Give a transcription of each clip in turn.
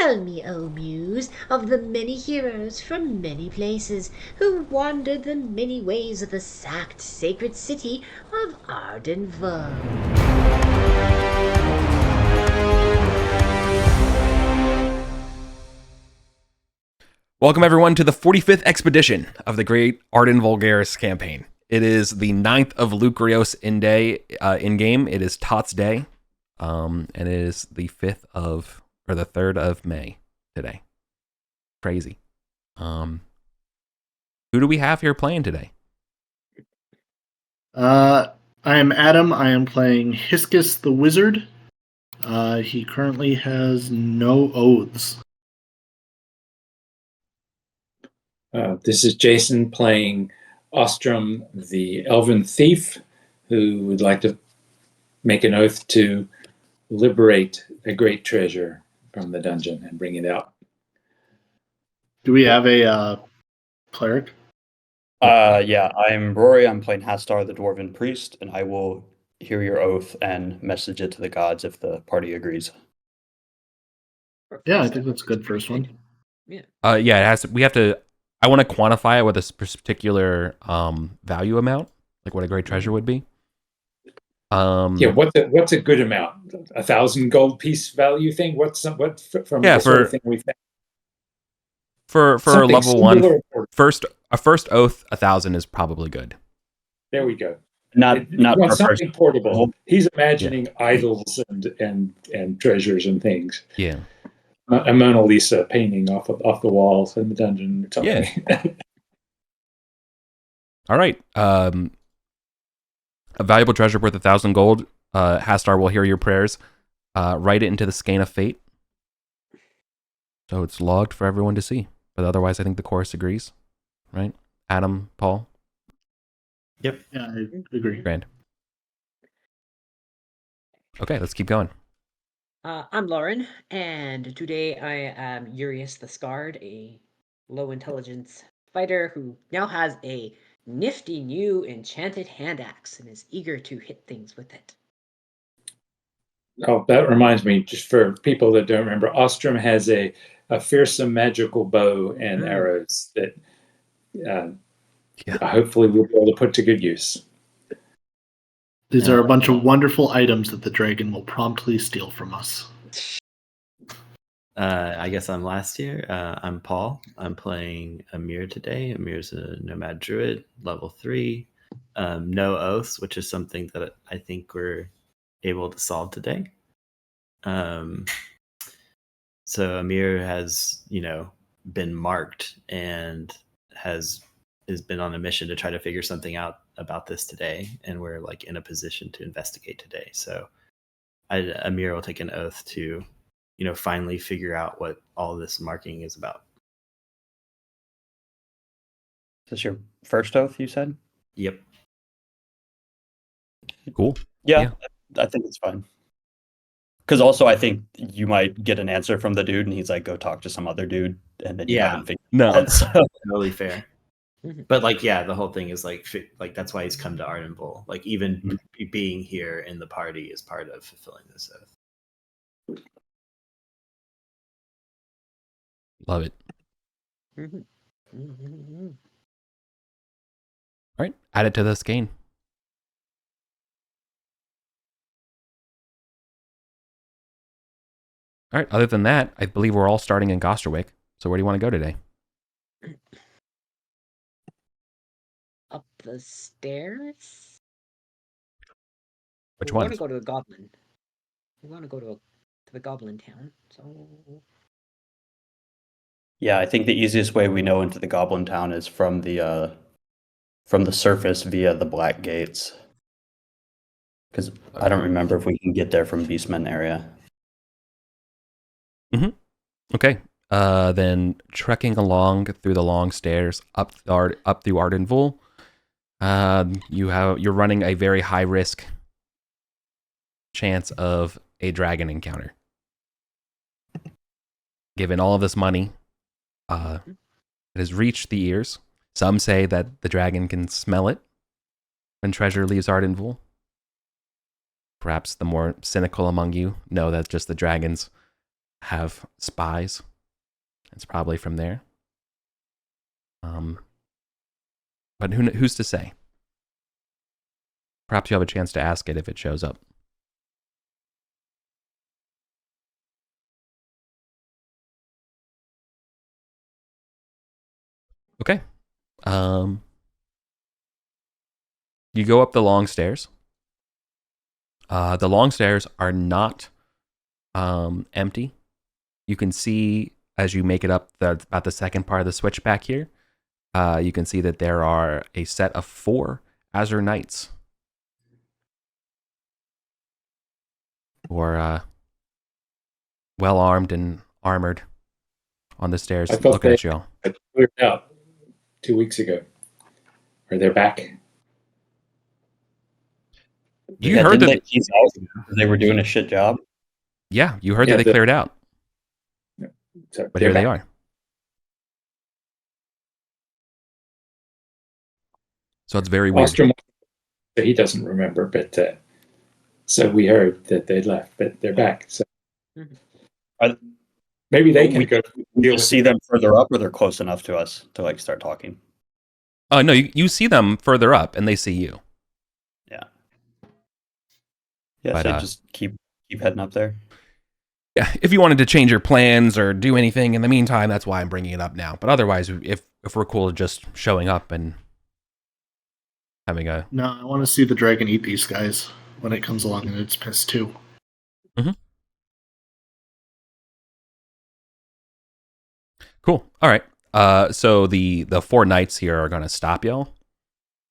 Tell me, O Muse, of the many heroes from many places who wandered the many ways of the sacked sacred city of Arden. Welcome, everyone, to the 45th expedition of the Great Arden Vulgaris campaign. It is the 9th of Lucrios in game. It is Tots Day, and it is the 3rd of May today. Crazy. Who do we have here playing today? I am Adam. I am playing Hiscus the Wizard. He currently has no oaths. This is Jason playing Ostrom, the Elven Thief, who would like to make an oath to liberate a great treasure from the dungeon and bring it out. Do we have a cleric? Yeah, I'm Rory. I'm playing Hastar, the Dwarven Priest, and I will hear your oath and message it to the gods if the party agrees. Yeah, I think that's a good first one. Yeah. It has. We have to. I want to quantify it with a particular value amount, like what a great treasure would be. What's a good amount? 1,000 gold piece value thing? What sort of thing we think? For Something level 1, or- first oath, 1,000 is probably good. There we go. Not for something portable. level. He's imagining idols and treasures and things. Yeah. A Mona Lisa painting off the walls in the dungeon or something. Yeah. All right. A valuable treasure worth 1,000 gold. Hastar will hear your prayers. Write it into the skein of fate. So it's logged for everyone to see. But otherwise, I think the chorus agrees. Right? Adam, Paul? Yep. Yeah, I agree. Grand. Okay, let's keep going. I'm Lauren, and today I am Urius the Scarred, a low intelligence fighter who now has a nifty new enchanted hand axe and is eager to hit things with it. Oh, that reminds me, just for people that don't remember, Ostrom has a fearsome magical bow and arrows that hopefully we'll be able to put to good use. These are a bunch of wonderful items that the dragon will promptly steal from us. I guess I'm last year. I'm Paul. I'm playing Amir today. Amir's a nomad druid, level 3. No oaths, which is something that I think we're able to solve today. So Amir has, been marked and has been on a mission to try to figure something out about this today, and we're in a position to investigate today. So Amir will take an oath to finally figure out what all this marking is about. Is this your first oath, you said? Yep. Cool. Yeah. I think it's fine. Because also I think you might get an answer from the dude and he's like, go talk to some other dude, and then you haven't figured No. That's totally fair. But the whole thing is that's why he's come to Ardenville. Even being here in the party is part of fulfilling this oath. Love it. All right, add it to the skein. All right, other than that, I believe we're all starting in Gosterwick. So where do you want to go today? Up the stairs? Which We want ones? to go to the goblin. We want to go to the goblin town. So Yeah, I think the easiest way we know into the Goblin Town is from the surface via the Black Gates. Because I don't remember if we can get there from Beastmen area. Okay. Then trekking along through the long stairs up through Ardenville, you're running a very high risk chance of a dragon encounter. Given all of this money, it has reached the ears. Some say that the dragon can smell it when treasure leaves Ardenville. Perhaps the more cynical among you know that's just the dragon's have spies. It's probably from there. But who's to say? Perhaps you have a chance to ask it if it shows up. Okay. You go up the long stairs. The long stairs are not empty. You can see as you make it up about the second part of the switchback here. You can see that there are a set of 4 Azure Knights, or well armed and armored, on the stairs, I thought looking they at y'all. had cleared out 2 weeks ago. Or they're back. You heard didn't that? they tease out because they were doing a shit job? Yeah, you heard Yeah, that they cleared out, So but they're here they back. are. So it's very weird. Ostrom, he doesn't remember, but so we heard that they left, but they're back. So maybe they can go We deal just with see them further up, or they're close enough to us to like start talking. No, you see them further up, and they see you. Yeah, But, so just keep heading up there. Yeah, if you wanted to change your plans or do anything in the meantime, that's why I'm bringing it up now. But otherwise, if we're cool with just showing up and having a... No, I want to see the dragon eat these guys when it comes along and it's pissed too. Cool. All right. So the 4 knights here are going to stop y'all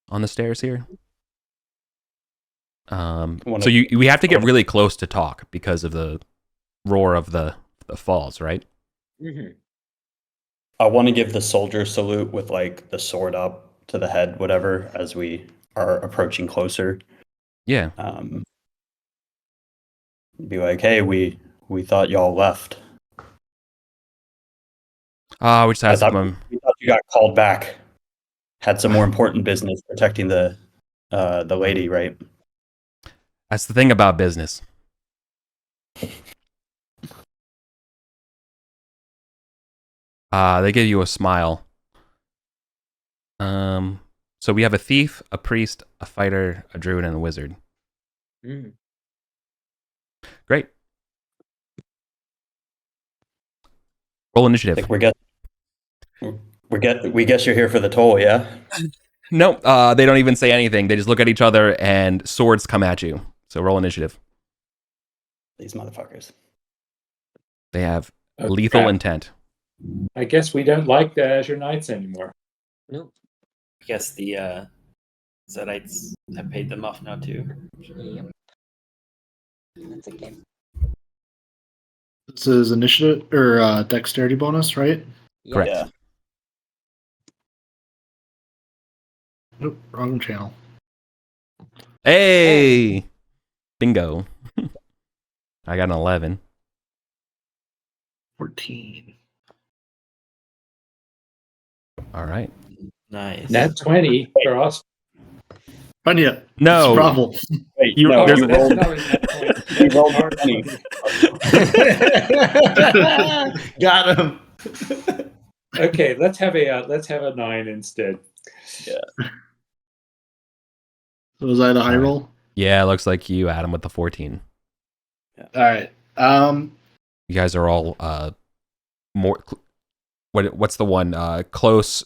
on the stairs here. So we have to get really close to talk because of the roar of the falls, right? Mm-hmm. I want to give the soldier salute with like the sword up to the head, whatever, as we are approaching closer. Yeah. Be like, hey, we thought y'all left. We just had we some... thought you got called back. Had some more important business protecting the lady, right? That's the thing about business. They give you a smile. So we have a thief, a priest, a fighter, a druid, and a wizard. Mm. Great. Roll I initiative. think we guess you're here for the toll, yeah? Nope. They don't even say anything. They just look at each other and swords come at you. So roll initiative. These motherfuckers. They have Oh, lethal crap. intent. I guess we don't like the Azure Knights anymore. Nope. I guess the Zedites have paid them off now too. Yep. That's okay. This is initiative or dexterity bonus, right? Yep. Correct. Yeah. Nope, wrong channel. Hey! Bingo. I got an 11. 14. All right. Nice. Nat 20 for us. Anya, No. it's a problem. Wait, You- no, there's- you rolled, you rolled a 20. Got him. Okay, let's have a 9 instead. So was I the high Alright. roll? Yeah, it looks like you, Adam, with the 14. All right. You guys are all more... What's the one? Close...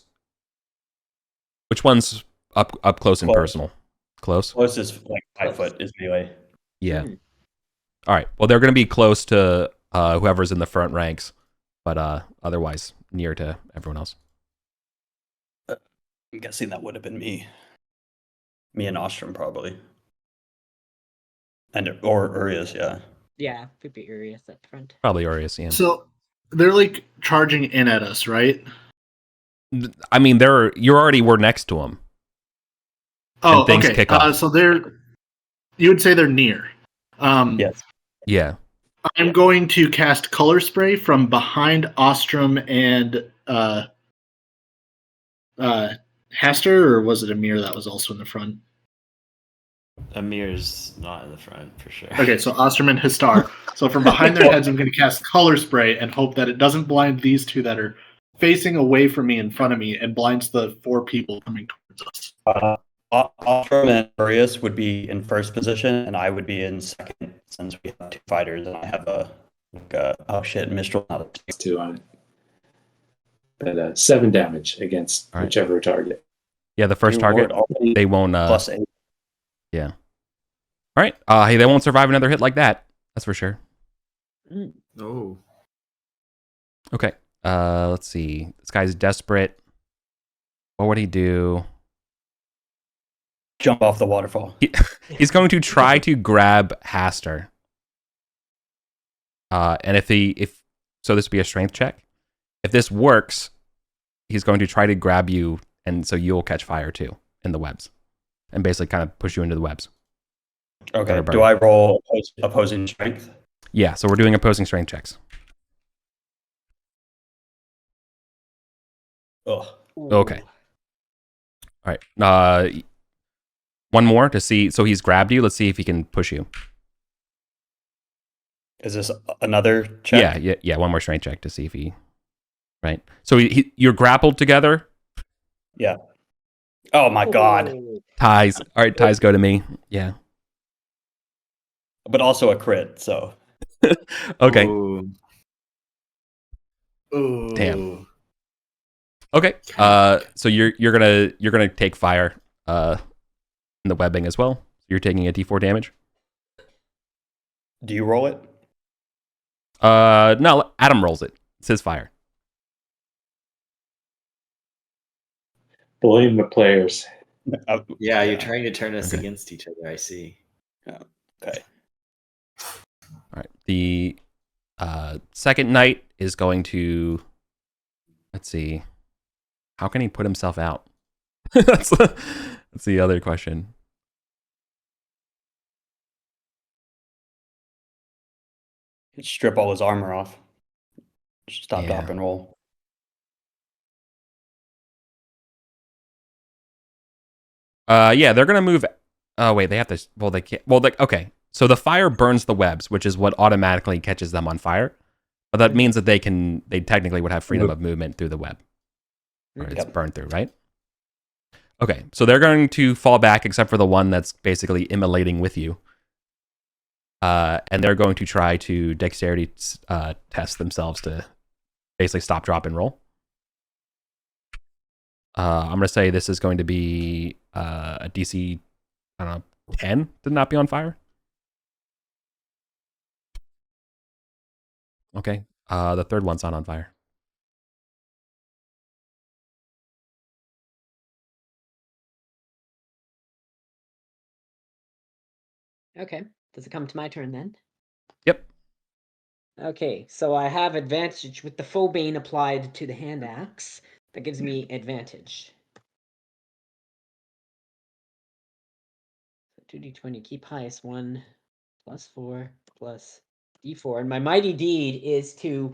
Which one's up close and Close. personal? Close? Closest like 5 foot is melee. Yeah. Hmm. All right. Well, they're going to be close to whoever's in the front ranks, but otherwise near to everyone else. I'm guessing that would have been me. Me and Ostrom probably. Or Urias, yeah. Yeah, could be Urias at the front. Probably Orius, yeah. So they're like charging in at us, right? I mean, you already were next to them. Oh, things okay. kick off. So you would say they're near. Yes. Yeah. I'm going to cast color spray from behind Ostrom and Hester, or was it Amir that was also in the front? Amir's not in the front for sure. Okay, so Ostrom and Histar. So from behind their heads, I'm going to cast Color Spray and hope that it doesn't blind these two that are facing away from me in front of me and blinds the 4 people coming towards us. Ostrom and Vulgaris would be in first position, and I would be in second since we have 2 fighters, and I have oh shit, Mistral not a 2 on it. But 7 damage against whichever target. Yeah, the first target, they won't... plus 8. Yeah. All right. Hey, they won't survive another hit like that. That's for sure. Oh. Okay. Let's see. This guy's desperate. What would he do? Jump off the waterfall. He's going to try to grab Hastur. And if so, this would be a strength check. If this works, he's going to try to grab you, and so you'll catch fire too in the webs, and basically kind of push you into the webs. Okay. Do I roll opposing strength? Yeah. So we're doing opposing strength checks. Ugh. Okay. All right. One more to see. So he's grabbed you. Let's see if he can push you. Is this another check? Yeah. One more strength check to see if he. Right. So you're grappled together. Yeah. Oh my god. Ties. All right. Ties go to me. Yeah. But also a crit. So. Okay. Ooh. Damn. Okay. So you're gonna take fire. In the webbing as well. You're taking a D4 damage. Do you roll it? No, Adam rolls it. It's his fire. Blame the players. Yeah, you're trying to turn us against each other, I see. Okay. All right. The second knight is going to... Let's see. How can he put himself out? That's the other question. He'd strip all his armor off. Stop, drop, and roll. Yeah, they're gonna move. Oh wait, they have to. Well, they can't. Well, okay. So the fire burns the webs, which is what automatically catches them on fire. But that means that they technically would have freedom of movement through the web. Or it's burned through, right? Okay, so they're going to fall back except for the one that's basically immolating with you. And they're going to try to dexterity test themselves to basically stop, drop, and roll. I'm going to say this is going to be a DC, I don't know, 10 to not be on fire. Okay, the third one's not on fire. Okay. Does it come to my turn then? Yep. Okay, so I have advantage with the full bane applied to the hand axe. That gives me advantage. 2d20, keep highest 1, +4, plus d4. And my mighty deed is to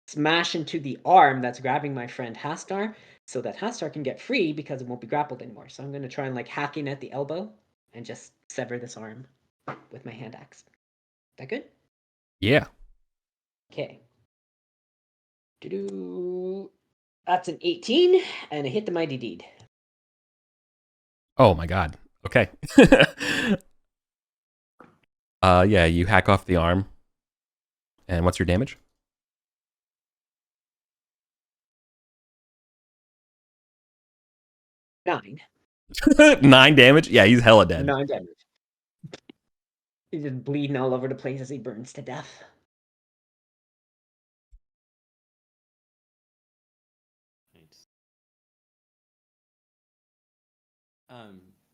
smash into the arm that's grabbing my friend Hastur, so that Hastur can get free because it won't be grappled anymore. So I'm going to try and like hack in at the elbow and just sever this arm with my hand axe. That good? Yeah. Okay. That's an 18, and I hit the mighty deed. Oh my god. Okay. Yeah, you hack off the arm. And what's your damage? 9. 9 damage? Yeah, he's hella dead. 9 damage. He's just bleeding all over the place as he burns to death.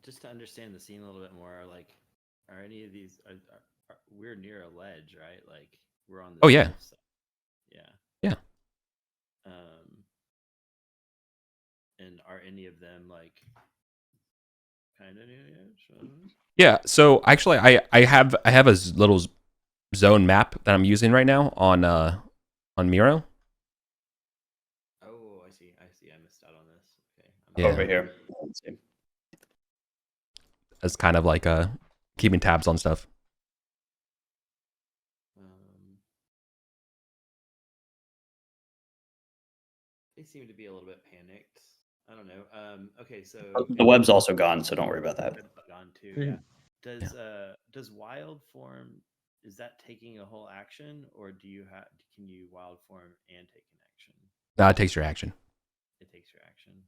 Just to understand the scene a little bit more, like, are any of these? We're near a ledge, right? Like, we're on the. Oh yeah. Side. Yeah. Yeah. And are any of them like kind of near? Yeah. So actually, I have a little zone map that I'm using right now on Miro. Oh, I see. I missed out on this. Okay. Over here. Let's see. as kind of like keeping tabs on stuff. They seem to be a little bit panicked. I don't know. Okay, so The web's also gone, so don't worry about that. Gone too. Mhm. Yeah. Does wild form, is that taking a whole action, or can you wild form and take an action? No, it takes your action. It takes your action.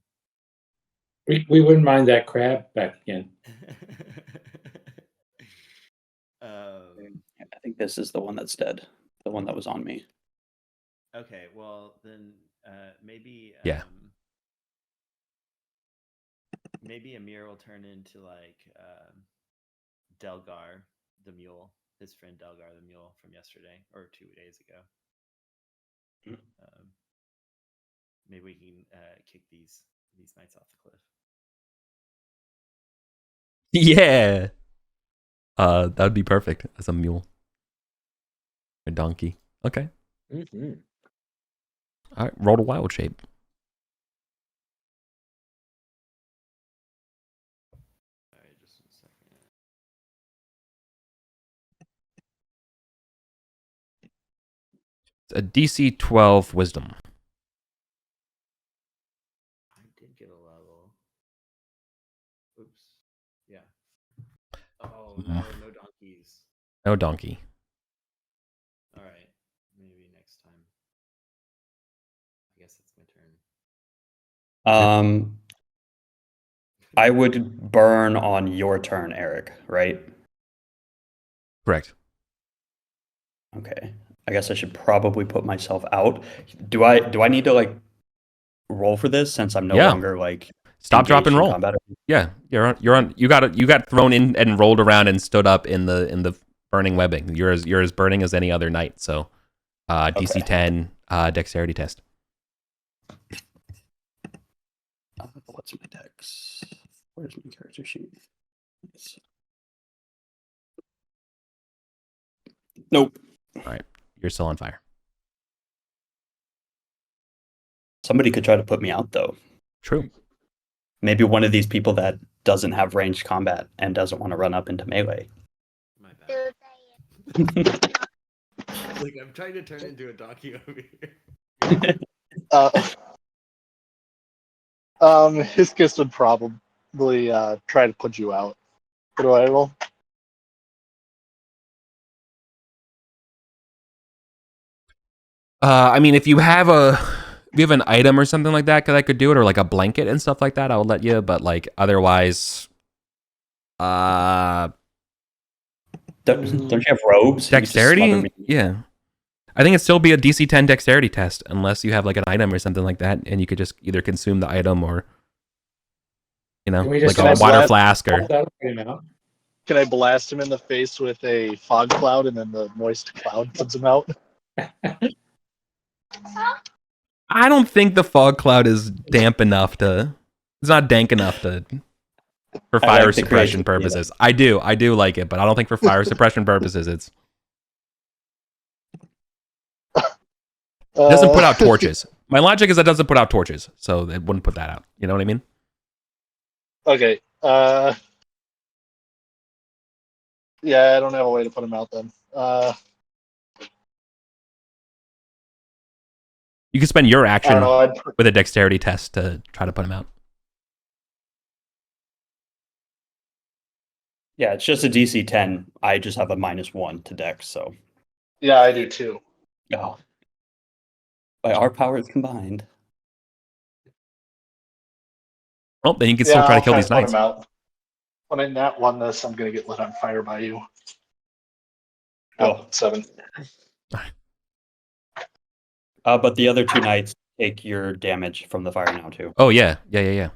We wouldn't mind that crab back again. I think this is the one that's dead. The one that was on me. Okay, well then maybe Yeah. maybe Amir will turn into like Delgar the mule, his friend Delgar the mule from yesterday or 2 days ago. Maybe we can kick these knights off the cliff. Yeah. That would be perfect as a mule. A donkey. Okay. Mm-hmm. All right. Roll a wild shape. All right, just 1 second. It's a DC 12 Wisdom. I did get a level. Oops. Yeah. Oh no, no donkeys. No donkey. All right, maybe next time. I guess it's my turn. I would burn on your turn, Eric, right? Correct. Okay. I guess I should probably put myself out. Do I need to like roll for this since I'm no Yeah. longer like Stop, drop, engaged and in roll. combat? Yeah, you're on. You got thrown in and rolled around and stood up in the burning webbing. You're as burning as any other knight. So, DC Okay. 10 dexterity test. What's my dex? Where's my character sheet? Nope. All right, you're still on fire. Somebody could try to put me out though. True. Maybe one of these people that doesn't have ranged combat and doesn't want to run up into melee. My bad. Like I'm trying to turn into a donkey over here. Hiscus would probably try to put you out. What do I roll? I mean, if you have an item or something like that, that could do it, or like a blanket and stuff like that, I will let you. But like otherwise, Don't you have robes? You could just smother dexterity. me. Yeah, I think it'd still be a DC 10 dexterity test unless you have like an item or something like that, and you could just either consume the item or, Can we like just a blast- water flask or. Can I blast him in the face with a fog cloud and then the moist cloud puts him out? I don't think the fog cloud is damp enough to. It's not dank enough to. For I fire like the suppression creativity, purposes, I do like it, but I don't think for fire suppression purposes, it doesn't put out torches. My logic is it doesn't put out torches, so it wouldn't put that out. You know what I mean? Okay. Yeah, I don't have a way to put him out then. You can spend your I action don't know. with a dexterity test to try to put him out. Yeah, it's just a DC 10. I just have a -1 to dex, so. Yeah, I do too. Oh. By our powers combined. Well, then you can still try I'll to kill these put knights. him out. When I nat one this, I'm gonna get lit on fire by you. Oh, 7. But the other two knights take your damage from the fire now too. Oh yeah. Yeah.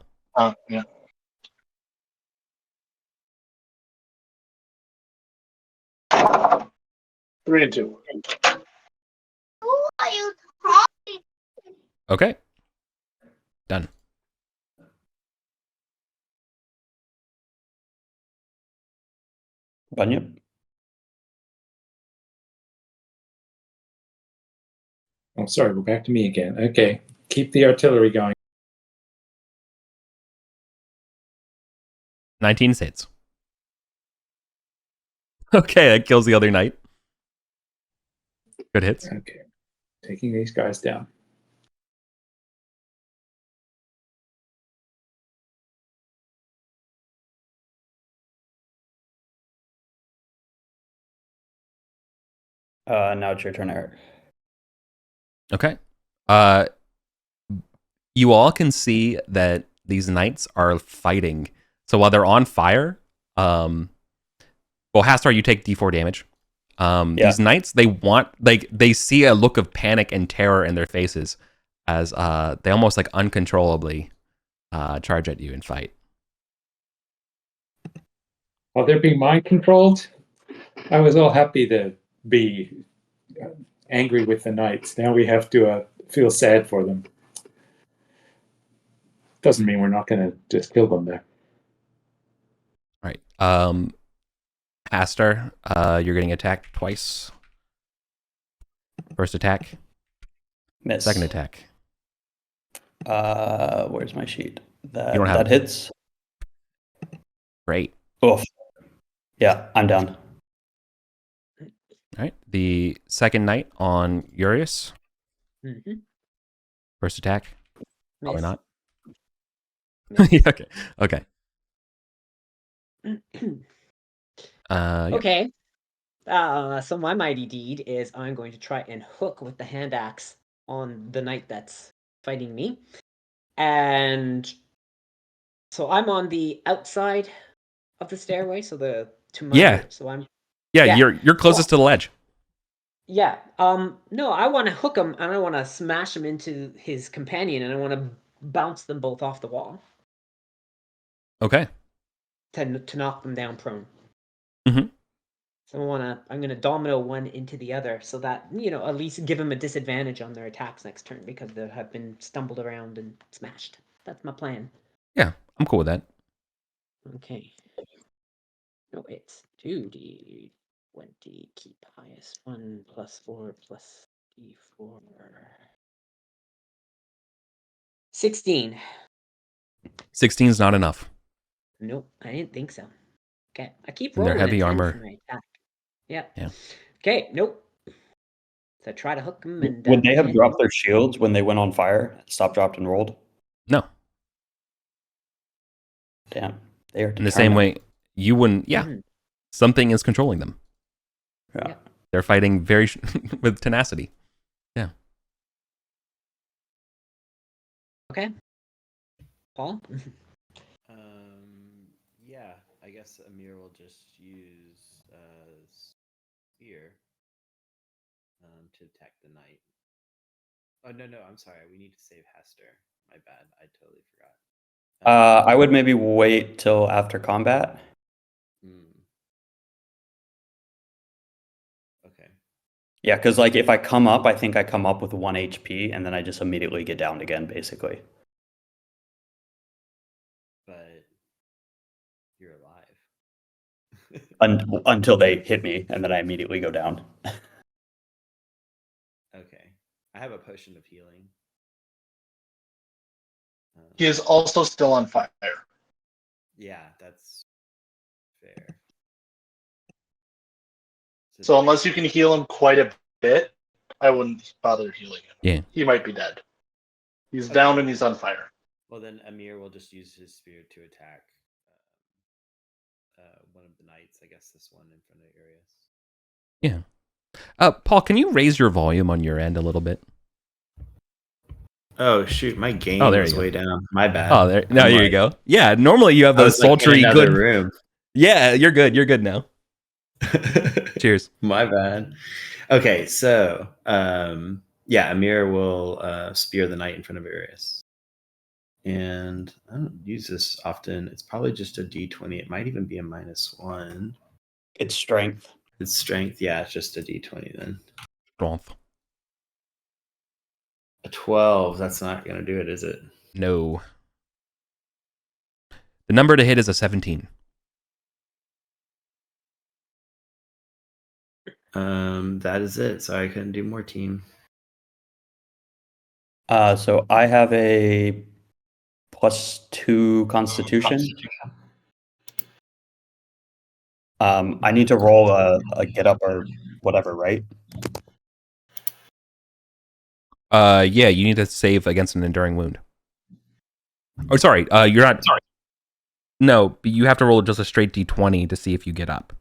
3 and 2. Okay. Done. Bunyip? Oh, sorry, we're back to me again. Okay, keep the artillery going. 19 hits. Okay, that kills the other knight. Good hits. Okay. Taking these guys down. Now it's your turn, Eric. Okay. You all can see that these knights are fighting. So while they're on fire, well, Hastar, you take D4 damage. These knights, they see a look of panic and terror in their faces as they almost like uncontrollably charge at you and fight. While they're being mind controlled, I was all happy to be angry with the knights. Now we have to feel sad for them. Doesn't mean we're not going to just kill them there. All right. Hastar, you're getting attacked twice. First attack. Miss. Second attack. Where's my sheet? That You don't have that hits. Great. Oof. Yeah, I'm down. All right. The second knight on Urius. Mm-hmm. First attack. Probably not. Miss. Okay. Okay. Yeah. Okay. So my mighty deed is I'm going to try and hook with the hand axe on the knight that's fighting me. And so I'm on the outside of the stairway, so to my Yeah. right. So I'm Yeah, you're closest to the ledge. yeah. No, I want to hook him and I want to smash him into his companion and I want to bounce them both off the wall Okay. to knock them down prone. Mhm. So I'm gonna domino one into the other so that, at least give them a disadvantage on their attacks next turn because they have been stumbled around and smashed. That's my plan. Yeah, I'm cool with that. Okay. No, it's 2d20. Keep highest 1 plus 4 plus d4. 16. 16 is not enough. Nope, I didn't think so. Okay, I keep And they're rolling heavy a 10 armor. for my attack. Yeah. Yeah. Okay, nope. So try to hook them and. Would they have hit dropped 'em. their shields when they went on fire? Stopped, dropped, and rolled? No. Damn. They are In the same way, you wouldn't. Yeah. Mhm. Something is controlling them. Yeah. They're fighting very with tenacity. Yeah. Okay. Paul? Yeah, I guess Amir will just use spear to attack the knight. Oh no, I'm sorry. We need to save Hester. My bad. I totally forgot. I would maybe wait till after combat. Okay. Yeah, because like if I come up, I think I come up with 1 HP, and then I just immediately get down again, basically. But you're alive. Until they hit me, and then I immediately go down. Okay. I have a potion of healing. He is also still on fire. Yeah, that's fair. So unless you can heal him quite a bit, I wouldn't bother healing him. Yeah. He might be dead. He's down and he's on fire. Well, then Amir will just use his spear to attack one of the knights. I guess this one in front of Arius. Yeah. Paul, can you raise your volume on your end a little bit? Oh shoot, my game there was you go. way down. My bad. Oh, there you go. Yeah, normally you have I those was, like, in sultry another good room. Yeah, you're good. You're good now. Cheers. My bad. Okay, so Amir will spear the knight in front of Arius. And I don't use this often. It's probably just a d20. It might even be a -1. It's strength. It's strength. Yeah, it's just a d20 then. Strength. A 12. That's not going to do it, is it? No. The number to hit is a 17. That is it. So I couldn't do more team. So I have a +2 Constitution. I need to roll a get up or whatever, right? Yeah, you need to save against an enduring wound. Oh, sorry. You're not. Sorry. No, but you have to roll just a straight d20 to see if you get up.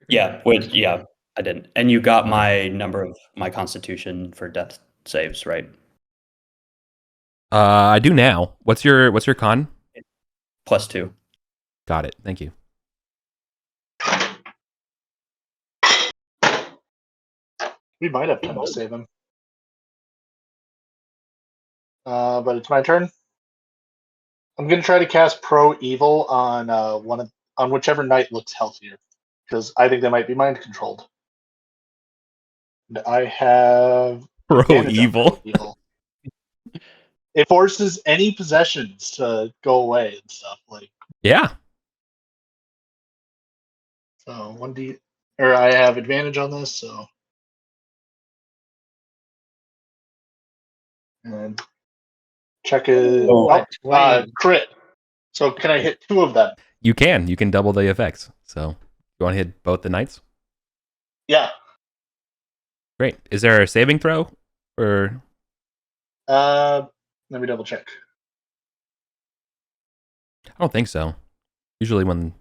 Yeah, I didn't. And you got my number of my constitution for death saves, right? I do now. What's your con? +2. Got it. Thank you. We might have time to save him. But it's my turn. I'm gonna try to cast Pro Evil on on whichever knight looks healthier, because I think they might be mind controlled. And I have Pro advantage on evil. Pro Evil. It forces any possessions to go away and stuff. Like, Yeah. so 1d, or I have advantage on this, so. And check is crit. So can I hit 2 of them? You can. You can double the effects. So you want to hit both the knights? Yeah. Great. Is there a saving throw? Or Let me double check. I don't think so. Usually when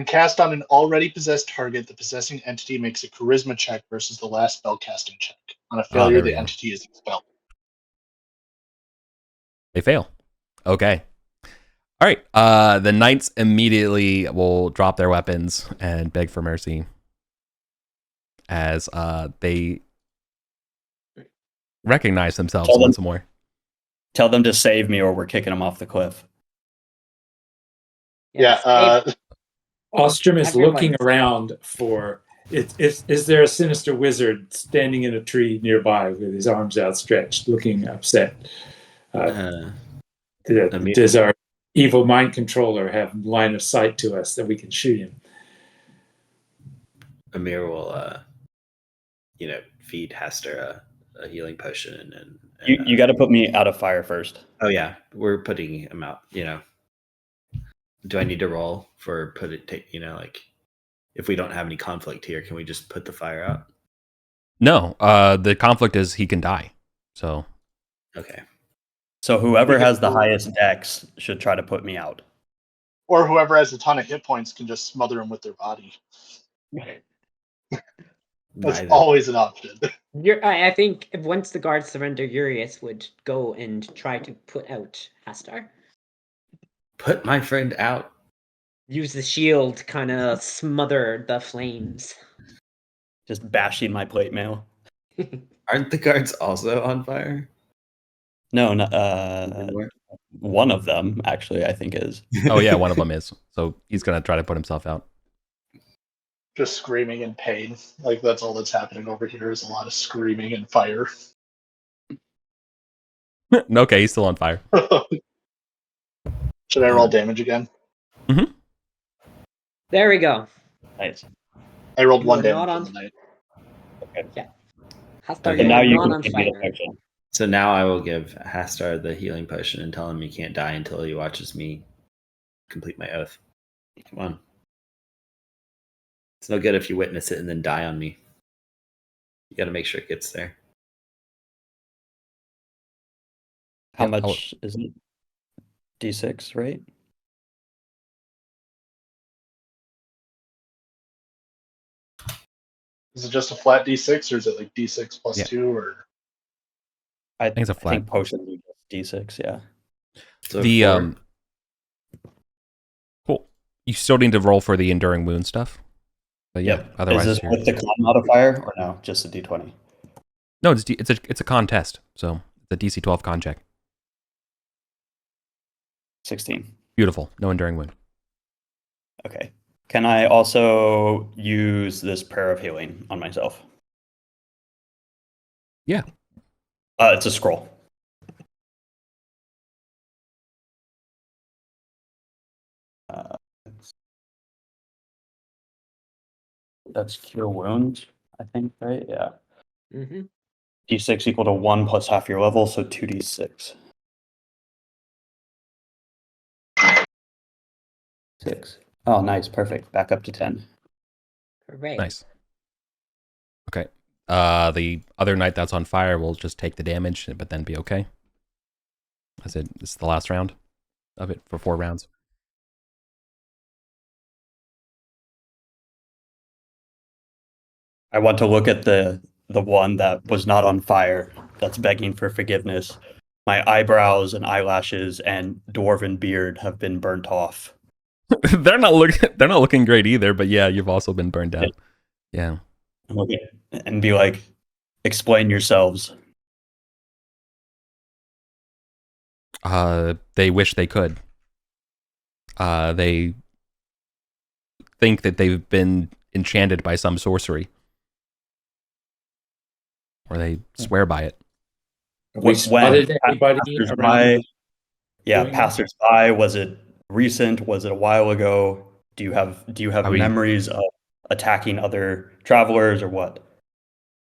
cast on an already possessed target, the possessing entity makes a charisma check versus the last spell casting check. On a failure, there we the go. entity is expelled. They fail. Okay. All right. The knights immediately will drop their weapons and beg for mercy as they recognize themselves once more. Tell them to save me, or we're kicking them off the cliff. Yeah. Ostrom is looking around for. Is there a sinister wizard standing in a tree nearby with his arms outstretched, looking upset? Does our evil mind controller have line of sight to us that we can shoot him? Amir will, feed Hester a healing potion, and you got to put me out of fire first. Oh yeah, we're putting him out. Do I need to roll for if we don't have any conflict here, can we just put the fire out? No, the conflict is he can die. So okay. So whoever has the highest dex should try to put me out. Or whoever has a ton of hit points can just smother him with their body. That's always an option. I think once the guards surrender, Urius would go and try to put out Hastar. Put my friend out. Use the shield to kind of smother the flames. Just bashing my plate mail. Aren't the guards also on fire? No, one of them actually, I think is. Oh yeah, one of them is. So he's gonna try to put himself out. Just screaming in pain. Like, that's all that's happening over here is a lot of screaming and fire. Okay, he's still on fire. Should I roll damage again? Mm-hmm. There we go. Nice. I rolled 1 damage on the night. Okay. Yeah. Hastar, And now you not can on give me the fire. potion. So now I will give Hastar the healing potion and tell him he can't die until he watches me complete my oath. Come on. It's no good if you witness it and then die on me. You got to make sure it gets there. How much is it? D6, right? Is it just a flat D6 or is it like D6 plus 2 or? I think it's a flat. I think potions are just D6, yeah. So the cool. You still need to roll for the enduring wound stuff. But yeah, otherwise is this with the con modifier or no? Just a D20. No, it's a con test, so it's a DC 12 con check. 16. Beautiful. No enduring wound. Okay. Can I also use this prayer of healing on myself? Yeah. It's a scroll. That's cure wounds, I think, right? Yeah. Mm-hmm. D6 equal to 1 plus half your level, so 2d6. 6. Oh, nice, perfect. Back up to 10. Hooray. Nice. Okay. The other knight that's on fire will just take the damage, but then be okay. As it's the last round of it for 4 rounds. I want to look at the one that was not on fire, that's begging for forgiveness. My eyebrows and eyelashes and dwarven beard have been burnt off. They're not looking great either, but yeah, you've also been burned out. Yeah. Okay. And be like, explain yourselves. They wish they could. They think that they've been enchanted by some sorcery. Or they swear by it. Have we spotted anybody around? Yeah, doing that? passers-by. Was it recent? Was it a while ago? Do you have memories of attacking other travelers or what?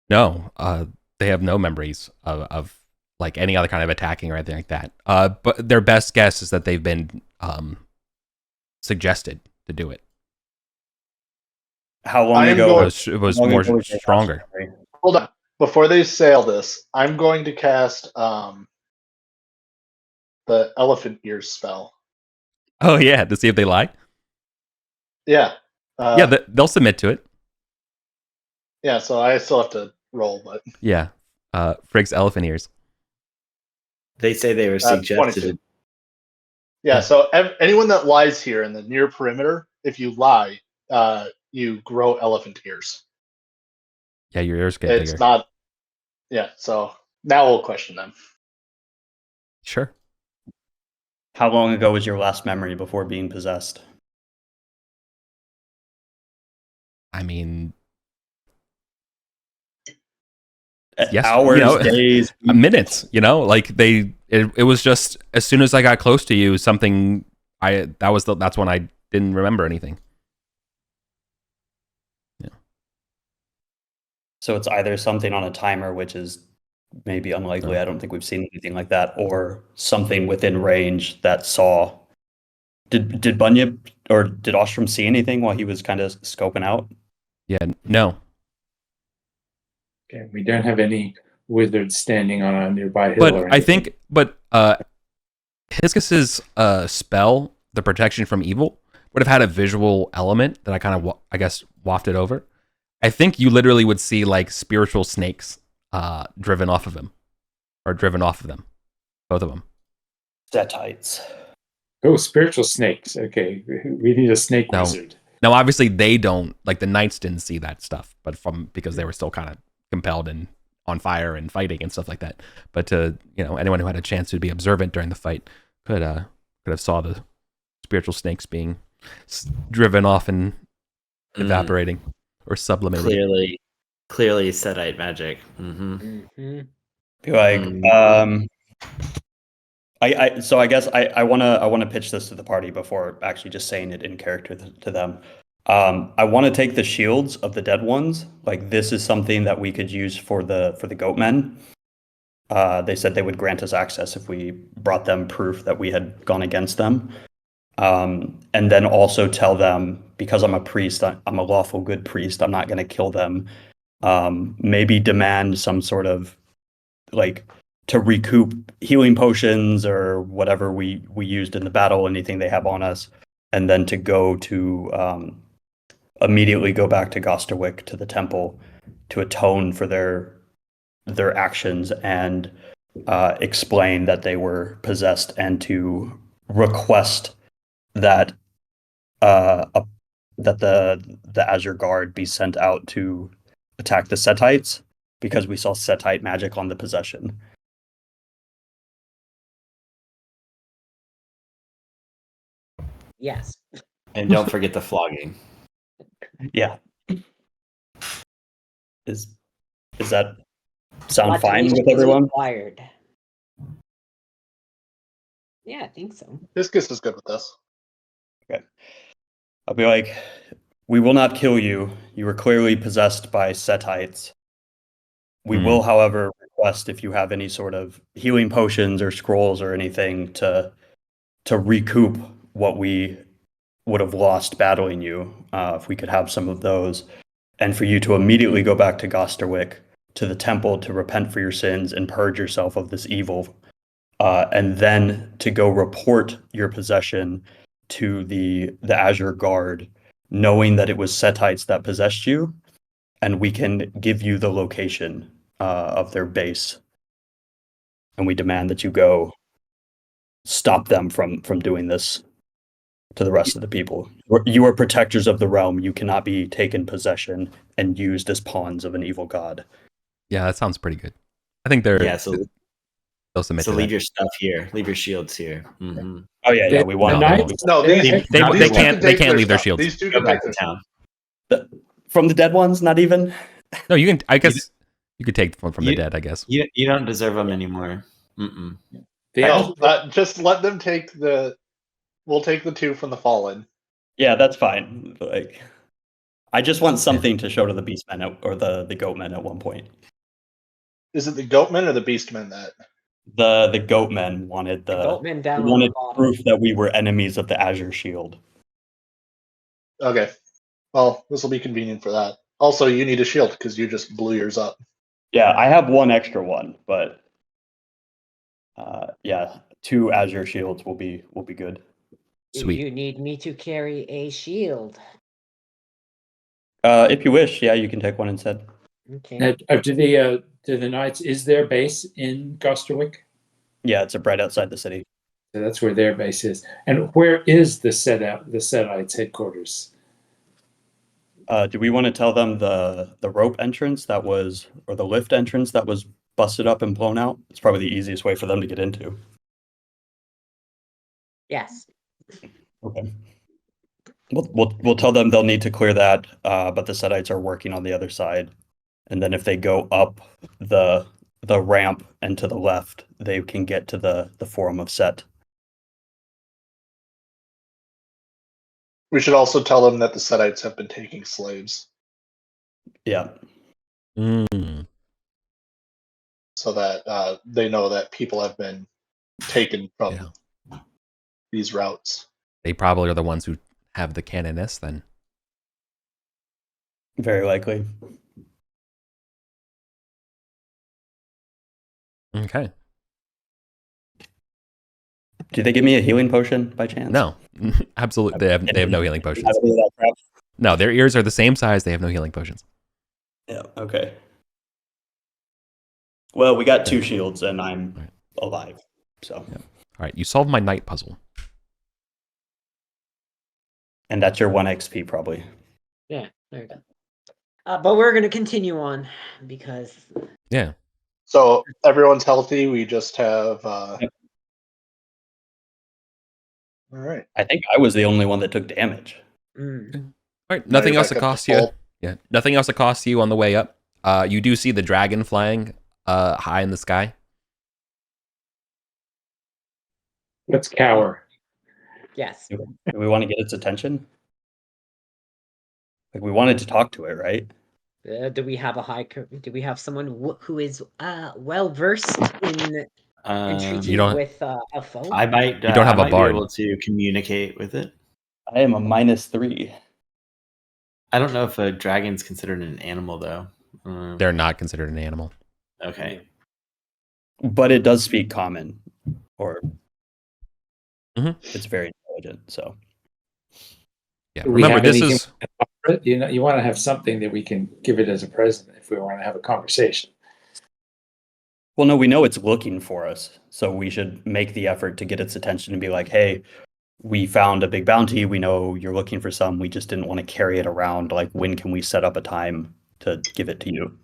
No, they have no memories of like any other kind of attacking or anything like that. But their best guess is that they've been suggested to do it. How long I am ago going- It was how long more ago was your stronger. last memory? Hold on. Before they sail this, I'm going to cast the elephant ears spell. Oh yeah, to see if they lie. Yeah. Yeah, they'll submit to it. Yeah, so I still have to roll, but Yeah, Frigg's elephant ears. They say they were suggested. 22. Yeah, so anyone that lies here in the near perimeter, if you lie, you grow elephant ears. Yeah, your ears get It's bigger. not. Yeah, so now we'll question them. Sure. How long ago was your last memory before being possessed? I mean, yes, Hours, days, minutes. Like it was just as soon as I got close to you, something that's when I didn't remember anything. Yeah. So it's either something on a timer, which is maybe unlikely. I don't think we've seen anything like that, or something within range that saw. Did Bunyip or did Ostrom see anything while he was kind of scoping out? Yeah. No. Okay, we don't have any wizards standing on a nearby hill. But I think, Hibiscus's spell, the protection from evil, would have had a visual element that I kind of, I guess, wafted over. I think you literally would see like spiritual snakes driven off of him, or driven off of them, both of them. Setites. Oh, spiritual snakes. Okay, we need a snake No. wizard. Now, obviously, they don't, like the knights didn't see that stuff, but because they were still kind of compelled and on fire and fighting and stuff like that. But to anyone who had a chance to be observant during the fight could have saw the spiritual snakes being driven off and evaporating or sublimating. Clearly Setite magic. Be like, So I guess I wanna pitch this to the party before actually just saying it in character to them. I want to take the shields of the dead ones. Like, this is something that we could use for the goatmen. They said they would grant us access if we brought them proof that we had gone against them. And then also tell them, because I'm a priest, I'm a lawful good priest, I'm not going to kill them. Maybe demand some sort of, like, to recoup healing potions or whatever we used in the battle, anything they have on us, and then to go to immediately go back to Gosterwick, to the temple, to atone for their actions and explain that they were possessed, and to request that that the Azure Guard be sent out to attack the Setites, because we saw Setite magic on the possession. Yes. And don't forget the flogging. Yeah. Is that sound What fine with is everyone? required? Yeah, I think so. Hibiscus is good with this. Okay. I'll be like, we will not kill you. You were clearly possessed by Setites. We will, however, request if you have any sort of healing potions or scrolls or anything to recoup what we would have lost battling you, if we could have some of those, and for you to immediately go back to Gosterwick, to the temple, to repent for your sins and purge yourself of this evil, and then to go report your possession to the Azure Guard, knowing that it was Setites that possessed you, and we can give you the location of their base, and we demand that you go stop them from doing this to the rest of the people. You are protectors of the realm. You cannot be taken possession and used as pawns of an evil god. Yeah, that sounds pretty good. I think they're Yeah, so they'll submit so to leave that. your stuff here. Leave your shields here. Mm-hmm. Oh yeah, we want No, to. they know. won't. No, They- these, they- these they two can't- can they take can't leave their stuff. shields. These two Go can back take to their town. From the dead ones, not even. No, you can. I guess you could take one from the dead. I guess. You don't deserve them anymore. Mm-mm. No, just let them take the. We'll take the two from the fallen. Yeah, that's fine. Like, I just want something to show to the beastmen or the goatmen at one point. Is it the goatmen or the beastmen that? The goatmen wanted The goatmen down on the wanted bottom. proof that we were enemies of the Azure Shield. Okay. Well, this will be convenient for that. Also, you need a shield because you just blew yours up. Yeah, I have one extra one, but yeah, 2 Azure Shields will be good. Sweet. You need me to carry a shield. If you wish, yeah, you can take one instead. Okay. Now, to the Knights, is their base in Gosterwick? Yeah, it's right outside the city. So that's where their base is. And where is the Setites headquarters? Do we want to tell them the rope entrance that was, or the lift entrance that was busted up and blown out? It's probably the easiest way for them to get into. Yes. Okay. We'll tell them they'll need to clear that, but the Setites are working on the other side, and then if they go up the ramp and to the left, they can get to the Forum of Set. We should also tell them that the Setites have been taking slaves, Yeah. Mm. so that they know that people have been taken from these routes. They probably are the ones who have the canoness then. Very likely. Okay. Did they give me a healing potion by chance? No, absolutely. They have no healing potions. Have any of that crap? No, their ears are the same size. They have no healing potions. Yeah, okay. Well, we got 2 shields and I'm alive. So. Yeah. All right, you solved my night puzzle. And that's your 1 XP probably. Yeah, there you go. But we're going to continue on because... Yeah. So everyone's healthy. We just have. Yep. All right. I think I was the only one that took damage. Mm. All right, Now nothing you're else that back up costs to you. full. Yeah, nothing else that costs you on the way up. You do see the dragon flying high in the sky. Let's cower. Yes. Do we want to get its attention? Like, we wanted to talk to it, right? Do we have do we have someone who is well versed in entreating You don't- with a foe? I might. You don't have I a might bard. be able to communicate with it. I am a -3. I don't know if a dragon's considered an animal though. They're not considered an animal. Okay. But it does speak common, or Mhm. it's very intelligent. So Yeah. Do we Remember, have this anything- is You want to have something that we can give it as a present if we want to have a conversation. well, no, we know it's looking for us, so we should make the effort to get its attention and be like, "Hey, we found a big bounty. We know you're looking for some. We just didn't want to carry it around. Like, when can we set up a time to give it to you?"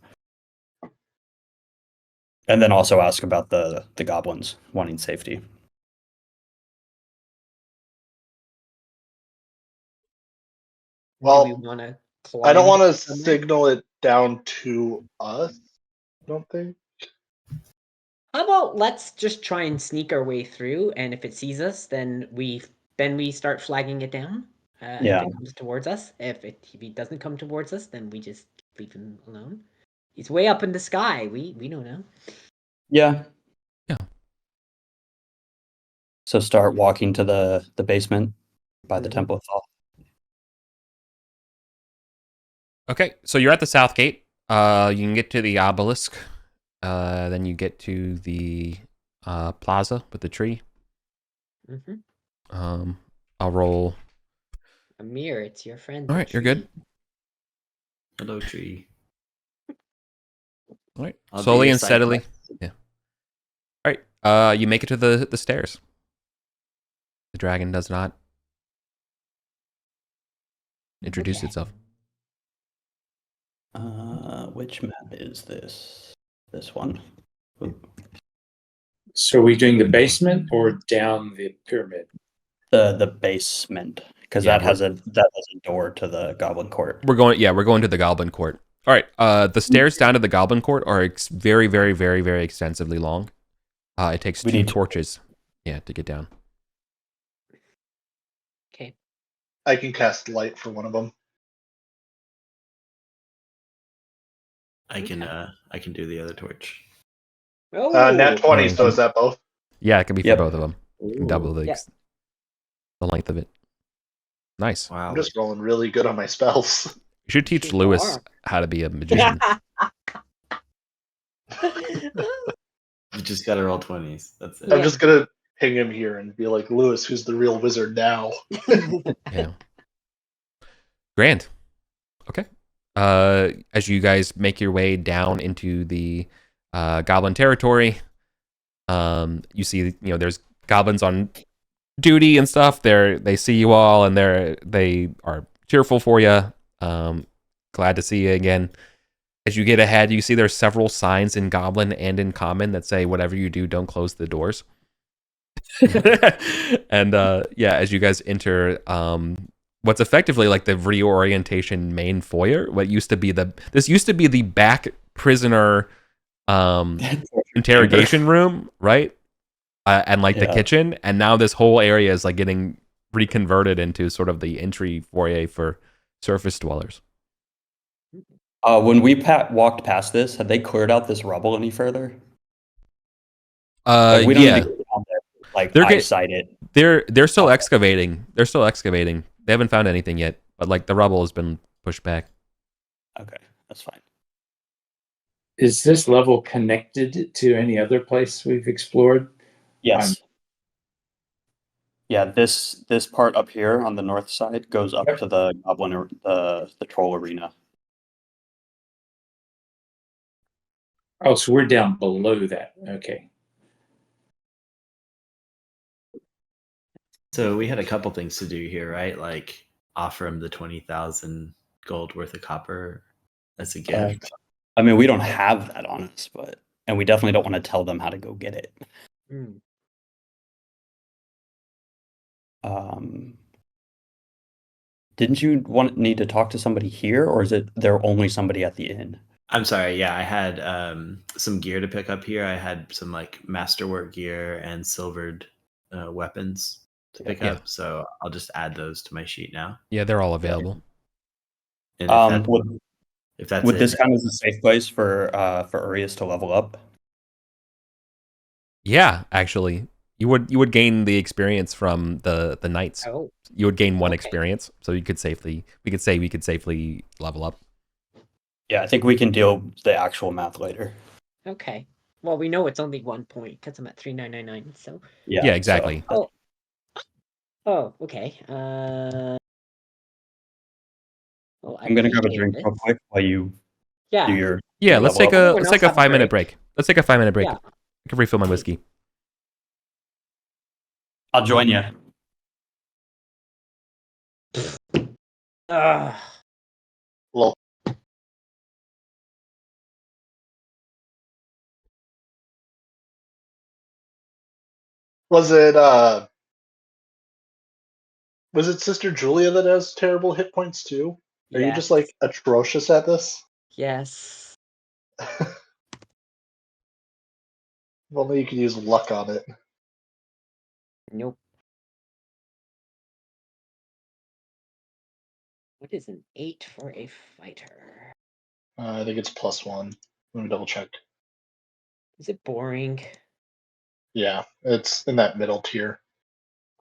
And then also ask about the goblins wanting safety. Well, Do we want to? I don't want to signal it down to us. I don't think. How about let's just try and sneak our way through, and if it sees us, then we start flagging it down. Yeah. If it comes towards us, if he doesn't come towards us, then we just leave him alone. He's way up in the sky. We don't know. Yeah. Yeah. So start walking to the basement by the Mhm. Temple of Thoth. Okay, so you're at the south gate. You can get to the obelisk. Then you get to the plaza with the tree. Mm-hmm. I'll roll. Amir, it's your friend. All the right, you're good. tree. Hello, tree. All right, I'll be slowly your and side steadily. quest. Yeah. All right. You make it to the stairs. The dragon does not introduce Okay. itself. Which map is this? This one. Ooh. So are we doing the basement or down the pyramid? The basement, because Yeah, that has a door to the Goblin Court. We're going to the Goblin Court. All right. The stairs down to the Goblin Court are very, very, very, very extensively long. It takes We 2 need- torches, to get down. Okay. I can cast light for one of them. I can do the other torch. Oh, Nat 20, Alright. so is that both? Yeah, it can be for Yep. both of them. Double the Yep. the length of it. Nice. Wow. I'm just rolling really good on my spells. You should teach You Lewis are. how to be a magician. You just gotta roll 20s. That's it. I'm just gonna ping him here and be like, Lewis, who's the real wizard now? Yeah. Grand. Okay. As you guys make your way down into the goblin territory, you see, there's goblins on duty and stuff. They see you all and they are cheerful for you. Glad to see you again. As you get ahead, you see there's several signs in Goblin and in Common that say, "Whatever you do, don't close the doors." And as you guys enter, what's effectively like the reorientation main foyer. This used to be the back prisoner interrogation room, right? And like the kitchen, and now this whole area is like getting reconverted into sort of the entry foyer for surface dwellers. When we walked past this, had they cleared out this rubble any further? We don't need to go down there, They're eyesight it. They're still excavating. They're still excavating. They haven't found anything yet, but like the rubble has been pushed back. Okay, that's fine. Is this level connected to any other place we've explored? Yes. Yeah, this part up here on the north side goes up to the goblin or the troll arena. Oh, so we're down below that. Okay. So we had a couple things to do here, right? Like offer him the 20,000 gold worth of copper as a gift. I mean, we don't have that on us, and we definitely don't want to tell them how to go get it. Mm. Didn't you need to talk to somebody here, or is it there only somebody at the inn? I'm sorry. Yeah, I had some gear to pick up here. I had some like masterwork gear and silvered weapons to pick up. So I'll just add those to my sheet now. Yeah, they're all available. And if that's would it, this count as a safe place for Urias to level up? Yeah, actually, you would gain the experience from the knights. Oh. You would gain 1 experience, so we could safely level up. Yeah, I think we can deal with the actual math later. Okay. Well, we know it's only 1 point because I'm at 3999. So. Yeah, exactly. So, oh, okay. Well, I'm gonna grab a drink real quick while you do your. Yeah, let's take a 5-minute break. Let's take a 5-minute break. Yeah. I can refill my whiskey. I'll join you. Well, was it Sister Julia that has terrible hit points too? Are you just like atrocious at this? Yes. If only you could use luck on it. Nope. What is an 8 for a fighter? I think it's +1. Let me double check. Is it boring? Yeah, it's in that middle tier.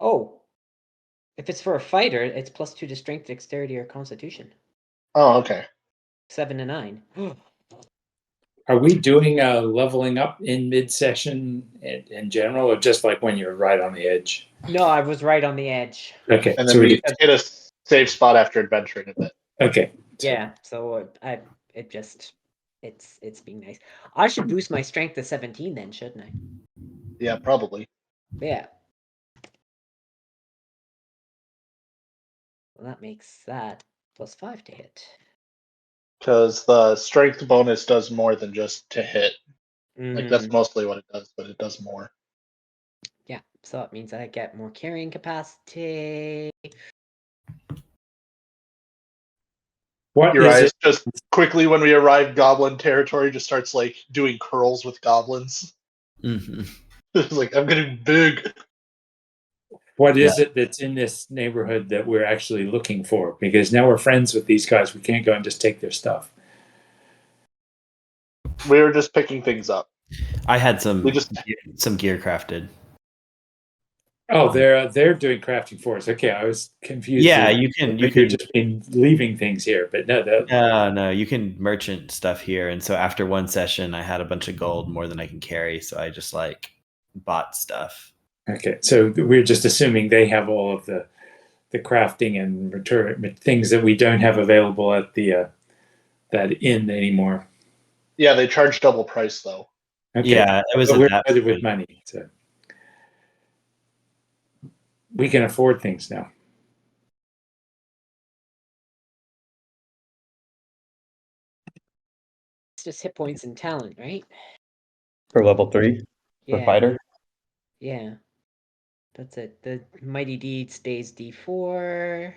Oh. If it's for a fighter, it's +2 to strength, dexterity, or constitution. Oh, okay. 7 to 9. Are we doing leveling up in mid-session in general, or just like when you're right on the edge? No, I was right on the edge. Okay, And so then we we get hit a safe spot after adventuring a bit. okay. Yeah, so it's being nice. I should boost my strength to 17 then, shouldn't I? Yeah, probably. Yeah. Well, that makes that +5 to hit. Because the strength bonus does more than just to hit. Like, that's Mhm. mostly what it does, but it does more. Yeah, so it means I get more carrying capacity. What is Urias it? just quickly, when we arrive goblin territory, just starts like doing curls with goblins. Mm-hmm. It's like, I'm getting big. What is it that's in this neighborhood that we're actually looking for? Because now we're friends with these guys. We can't go and just take their stuff. We were just picking things up. I had some We just gear crafted. Oh, they're doing crafting for us. Okay, I was confused. Yeah, that you can you've just been leaving things here, but no, no, you can merchant stuff here. And so after one session, I had a bunch of gold, more than I can carry. So I just like bought stuff. okay. So we're just assuming they have all of the crafting and return things that we don't have available at the that inn anymore. yeah, they charge double price though. Okay. Yeah, it was But at we're that better with point. money, so we can afford things now. It's just hit points and talent, right? For level 3 for Yeah. fighter. Yeah. That's it. The Mighty Deed stays D4.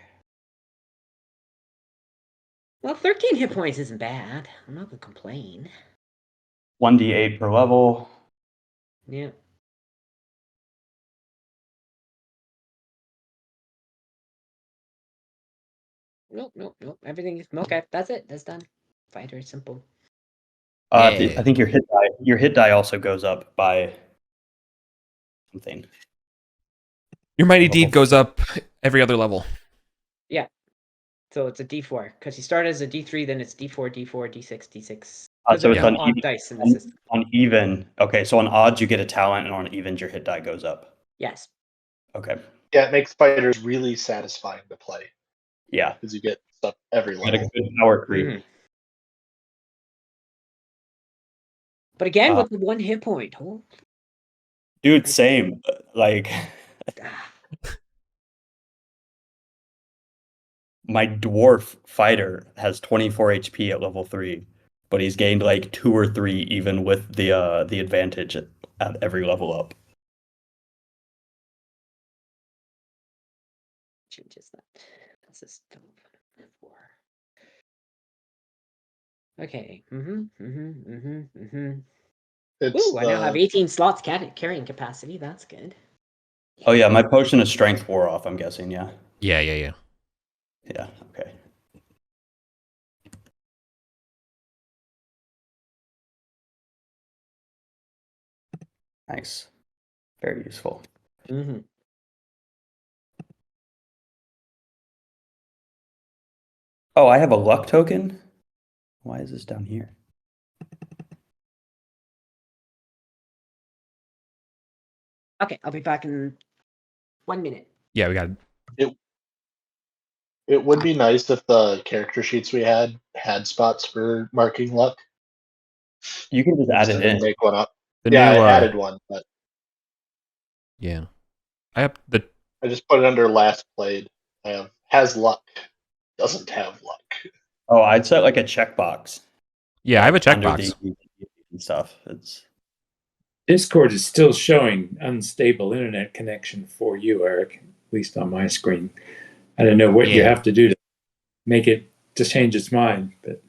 Well, 13 hit points isn't bad. I'm not gonna complain. 1d8 per level. Yeah. Nope. Everything is okay. That's it. That's done. Fighter is simple. Yeah. I think your hit die also goes up by something. Your mighty Level deed goes up every other level. Yeah. So it's a D4 because you start as a D3, then it's D4, D4, D6, D6. So Because it's there's no on odd dice in the on, system. on even. Okay, so on odds you get a talent, and on evens your hit die goes up. Yes. Okay. Yeah, it makes fighters really satisfying to play Yeah. because you get stuff every Get a level. good power creep. Mhm. But again, Uh, with the 1 hit point. Oh. Dude, same. Like Ah. my dwarf fighter has 24 HP at level 3, but he's gained like 2 or 3 even with the advantage at every level up. Changes that. This is 4. Okay. It's Ooh, I now have the 18 slots carrying capacity. That's good. Oh yeah, my potion of strength wore off, I'm guessing, yeah. Yeah. Yeah, okay. Nice. Very useful. Mm-hmm. Oh, I have a luck token? Why is this down here? Okay, I'll be back in 1 minute. Yeah, we got it would be nice if the character sheets we had spots for marking luck. You can just We add just it had to in. make one up. the Yeah, new. I added one, but Yeah. I have the. I just put it under last played. I have has luck, doesn't have luck. Oh, I'd set like a checkbox. Yeah, I have a Like, under checkbox. the and stuff. It's Discord is still showing unstable internet connection for you, Eric, at least on my screen. I don't know what you Yeah. have to do to make it to change its mind, but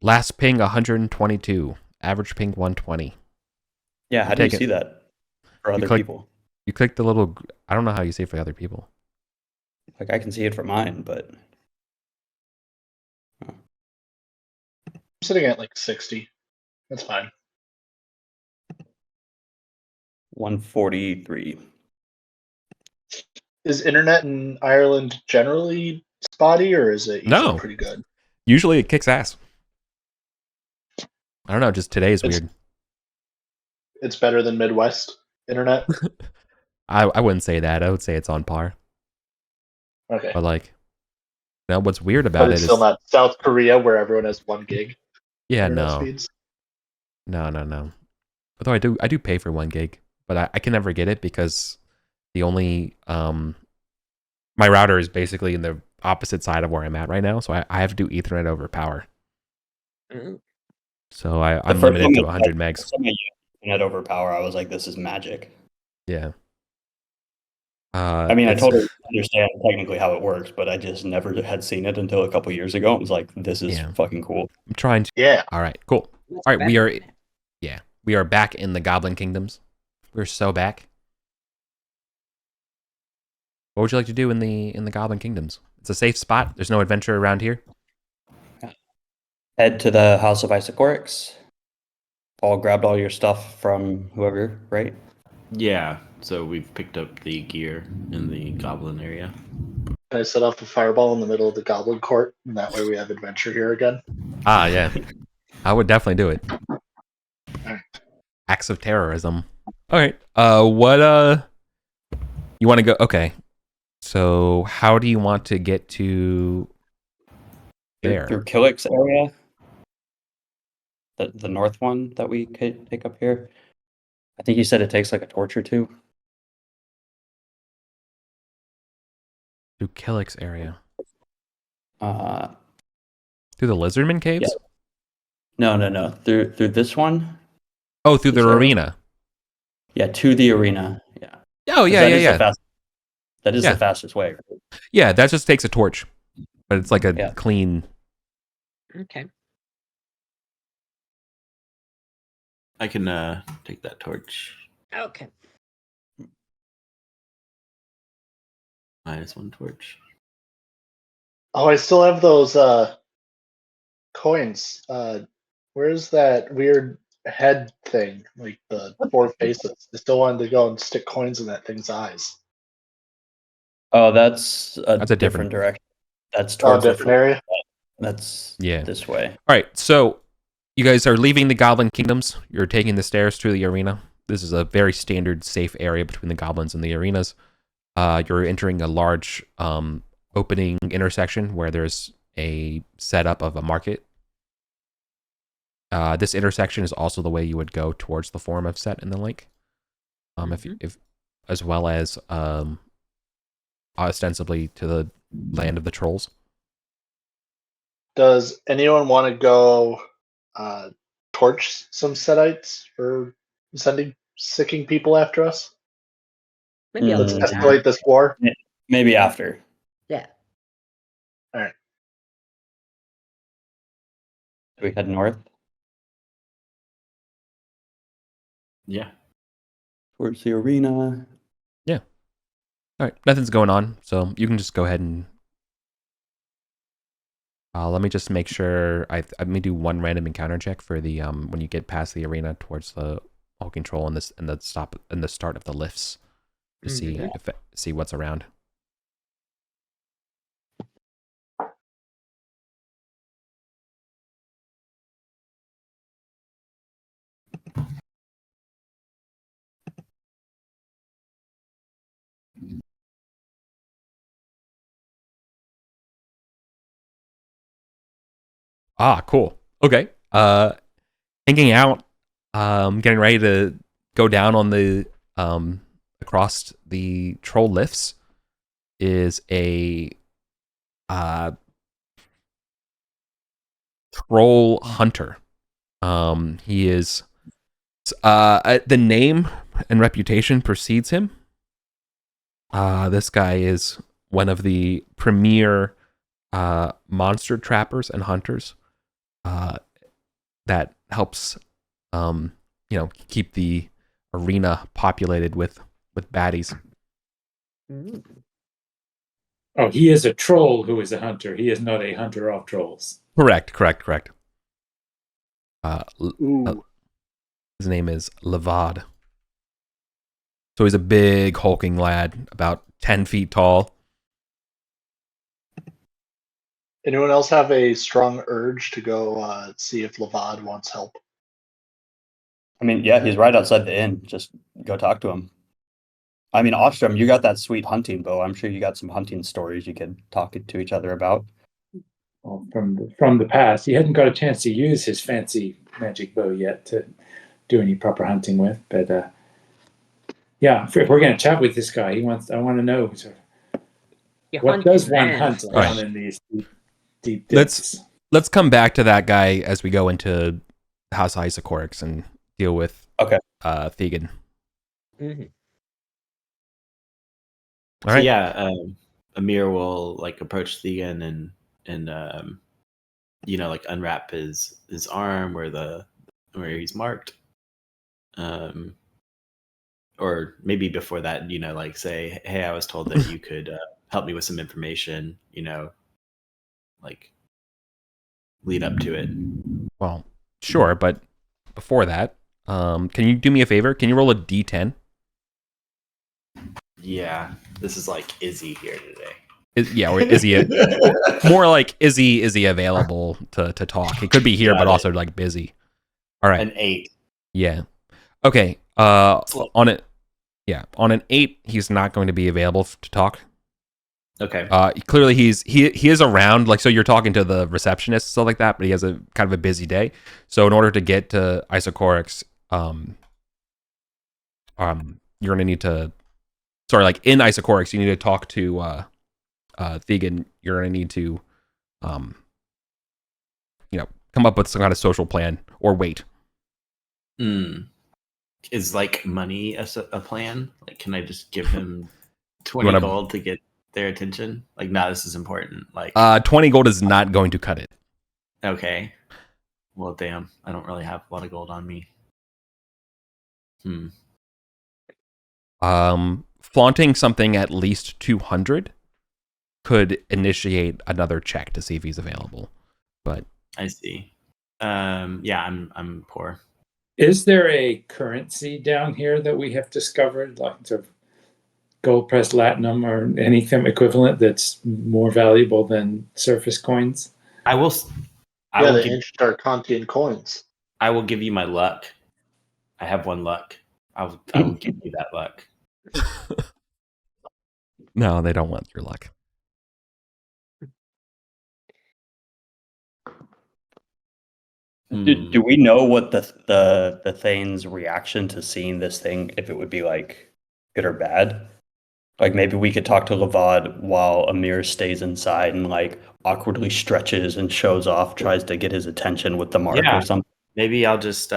Last ping 122. Average ping 120. yeah. How do you take it. see that for other click- people? You click the little. I don't know how you say it for other people. Like I can see it for mine, but I'm sitting at like 60. That's fine. 143. is internet in Ireland generally spotty, or is it usually No. pretty good? Usually it kicks ass. I don't know, just today is It's- weird. It's better than Midwest internet. I wouldn't say that. I would say it's on par. Okay, But like, what's weird but about it's it still is, not South Korea where everyone has 1 gig yeah, internet no, speeds. no. Although I do pay for 1 gig, but I can never get it because the only my router is basically in the opposite side of where I'm at right now, so I have to do Ethernet over power. Mm. So I'm limited to 100 megs. Internet over power, I was like, this is magic. Yeah. I mean, I it's- totally understand technically how it works, but I just never had seen it until a couple years ago. It was like, this is Yeah. fucking cool. I'm trying to. Yeah. All right, cool. That's All right, we better are. than that. Yeah, we are back in the Goblin Kingdoms. We're so back. What would you like to do in the Goblin Kingdoms? It's a safe spot. There's no adventure around here. Head to the House of Isocorics. Paul grabbed all your stuff from whoever, right? Yeah, so we've picked up the gear in the goblin area. Can I set off a fireball in the middle of the Goblin Court, and that way we have adventure here again? Ah, yeah. I would definitely do it. Acts of terrorism. All right. What you want to go? Okay. So, how do you want to get to there? Through Killick's area. The north one that we could take up here. I think you said it takes like a torch or two. Through Killick's area. Uh, Through the Lizardman caves? no. Through this one. Oh, through the This area? arena. Yeah, to the arena. Yeah. Oh, yeah, That yeah, is yeah. the that is Yeah. the fastest way. Right? Yeah, that just takes a torch. But it's like a Yeah. clean. Okay. I can take that torch. Okay. -1 torch. Oh, I still have those coins. Where's that weird head thing? Like the 4 faces. I still wanted to go and stick coins in that thing's eyes. Oh, that's a That's a different direction. That's Oh, towards the different area? That's Yeah. this way. All right, so you guys are leaving the Goblin Kingdoms. You're taking the stairs to the arena. This is a very standard, safe area between the goblins and the arenas. You're entering a large opening intersection where there's a setup of a market. This intersection is also the way you would go towards the Forum of Set in the link. If as well as ostensibly to the land of the trolls. Does anyone want to go torch some Setites for sicking people after us? Maybe I'll Let's do escalate that. this war. Maybe after. Yeah. We head north Yeah. towards the arena. All right, nothing's going on, so you can just go ahead and. Let me just make sure. Let me do one random encounter check for the when you get past the arena towards the hulking troll and the start of the lifts to see what's around. Ah, cool. Okay. Hanging out, getting ready to go down on the across the troll lifts is a troll hunter. He is the name and reputation precedes him. This guy is one of the premier monster trappers and hunters that helps keep the arena populated with baddies. Mm. Oh, he is a troll who is a hunter. He is not a hunter of trolls. Correct. Ooh. His name is Levad. So he's a big hulking lad, about 10 feet tall. Anyone else have a strong urge to go see if Lavad wants help? I mean, yeah, he's right outside the inn. Just go talk to him. I mean, Ostrom, you got that sweet hunting bow. I'm sure you got some hunting stories you could talk to each other about. Well, from the past, he hadn't got a chance to use his fancy magic bow yet to do any proper hunting with. But yeah, if we're going to chat with this guy, I want to know sort of, You what hunt does in one bands, hunt Flash. down in these deep Let's- depths? Let's come back to that guy as we go into House Isocorix and deal with Thegan. Mhm. All So right. yeah, Amir will like approach Thegan and you know, like unwrap his arm where he's marked. Or maybe before that, you know, like say, hey, I was told that you could help me with some information, you know, like lead up to it. Well, sure, but before that, can you do me a favor? Can you roll a d10? Yeah, this is like Izzy here today. Or is he more like is he available to talk? He could be here, Got but it. also like busy. All right. An 8. Yeah. Okay. On an 8, he's not going to be available to talk. Okay. Clearly he is around, like, so you're talking to the receptionist and stuff like that, but he has a kind of a busy day. So in order to get to Isocorix, you're gonna need to, like in Isocorix, you need to talk to Thegan. You're gonna need to come up with some kind of social plan or wait. Is like money a plan? Like, can I just give him 20 wanna- gold to get their attention? Like, nah, this is important. Like, 20 gold is not going to cut it. okay. Well, damn, I don't really have a lot of gold on me. Flaunting something at least 200 could initiate another check to see if he's available. But I see. Yeah, I'm poor. Is there a currency down here that we have discovered, like sort of gold pressed latinum or anything equivalent that's more valuable than surface coins? I will The give, ancient Arcantian coins. I will give you my luck. I have 1 luck. I will give you that luck. no, they don't want your luck. Do we know what the Thane's reaction to seeing this thing, if it would be like good or bad? Like maybe we could talk to Lavad while Amir stays inside and like awkwardly stretches and shows off, tries to get his attention with the mark or something. Maybe I'll just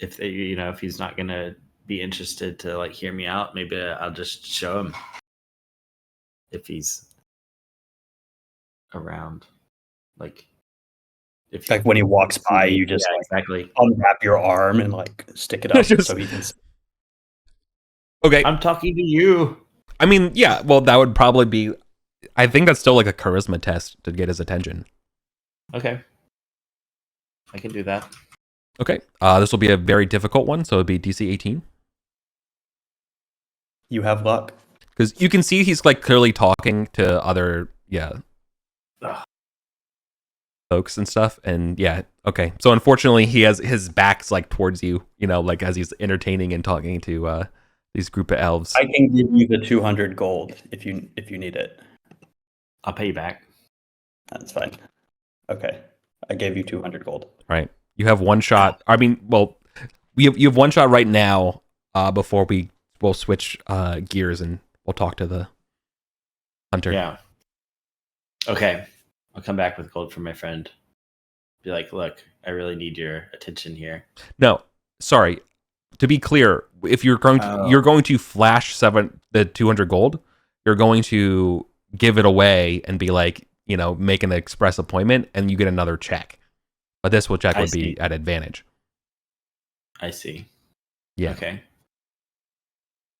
if he's not gonna be interested to like hear me out, maybe I'll just show him if he's around. Like when he walks by, you just exactly unwrap your arm and like stick it up so he can. Okay, I'm talking to you. I mean, yeah. Well, that would probably be. I think that's still like a charisma test to get his attention. Okay, I can do that. Okay, this will be a very difficult one, so it'd be DC 18. You have luck because you can see he's like clearly talking to other folks and stuff, and okay. So unfortunately, he has his back's like towards you, like as he's entertaining and talking to these group of elves. I can give you the 200 gold if you need it. I'll pay you back. That's fine. Okay, I gave you 200 gold. All right, you have one shot. I mean, well, you have one shot right now. Before we'll switch gears and we'll talk to the hunter. Yeah. Okay. I'll come back with gold for my friend. Be like, look, I really need your attention here. No, sorry. To be clear, if you're going to flash the 200 gold, you're going to give it away and be like, make an express appointment and you get another check. But this check would be at advantage. I see. Yeah. Okay.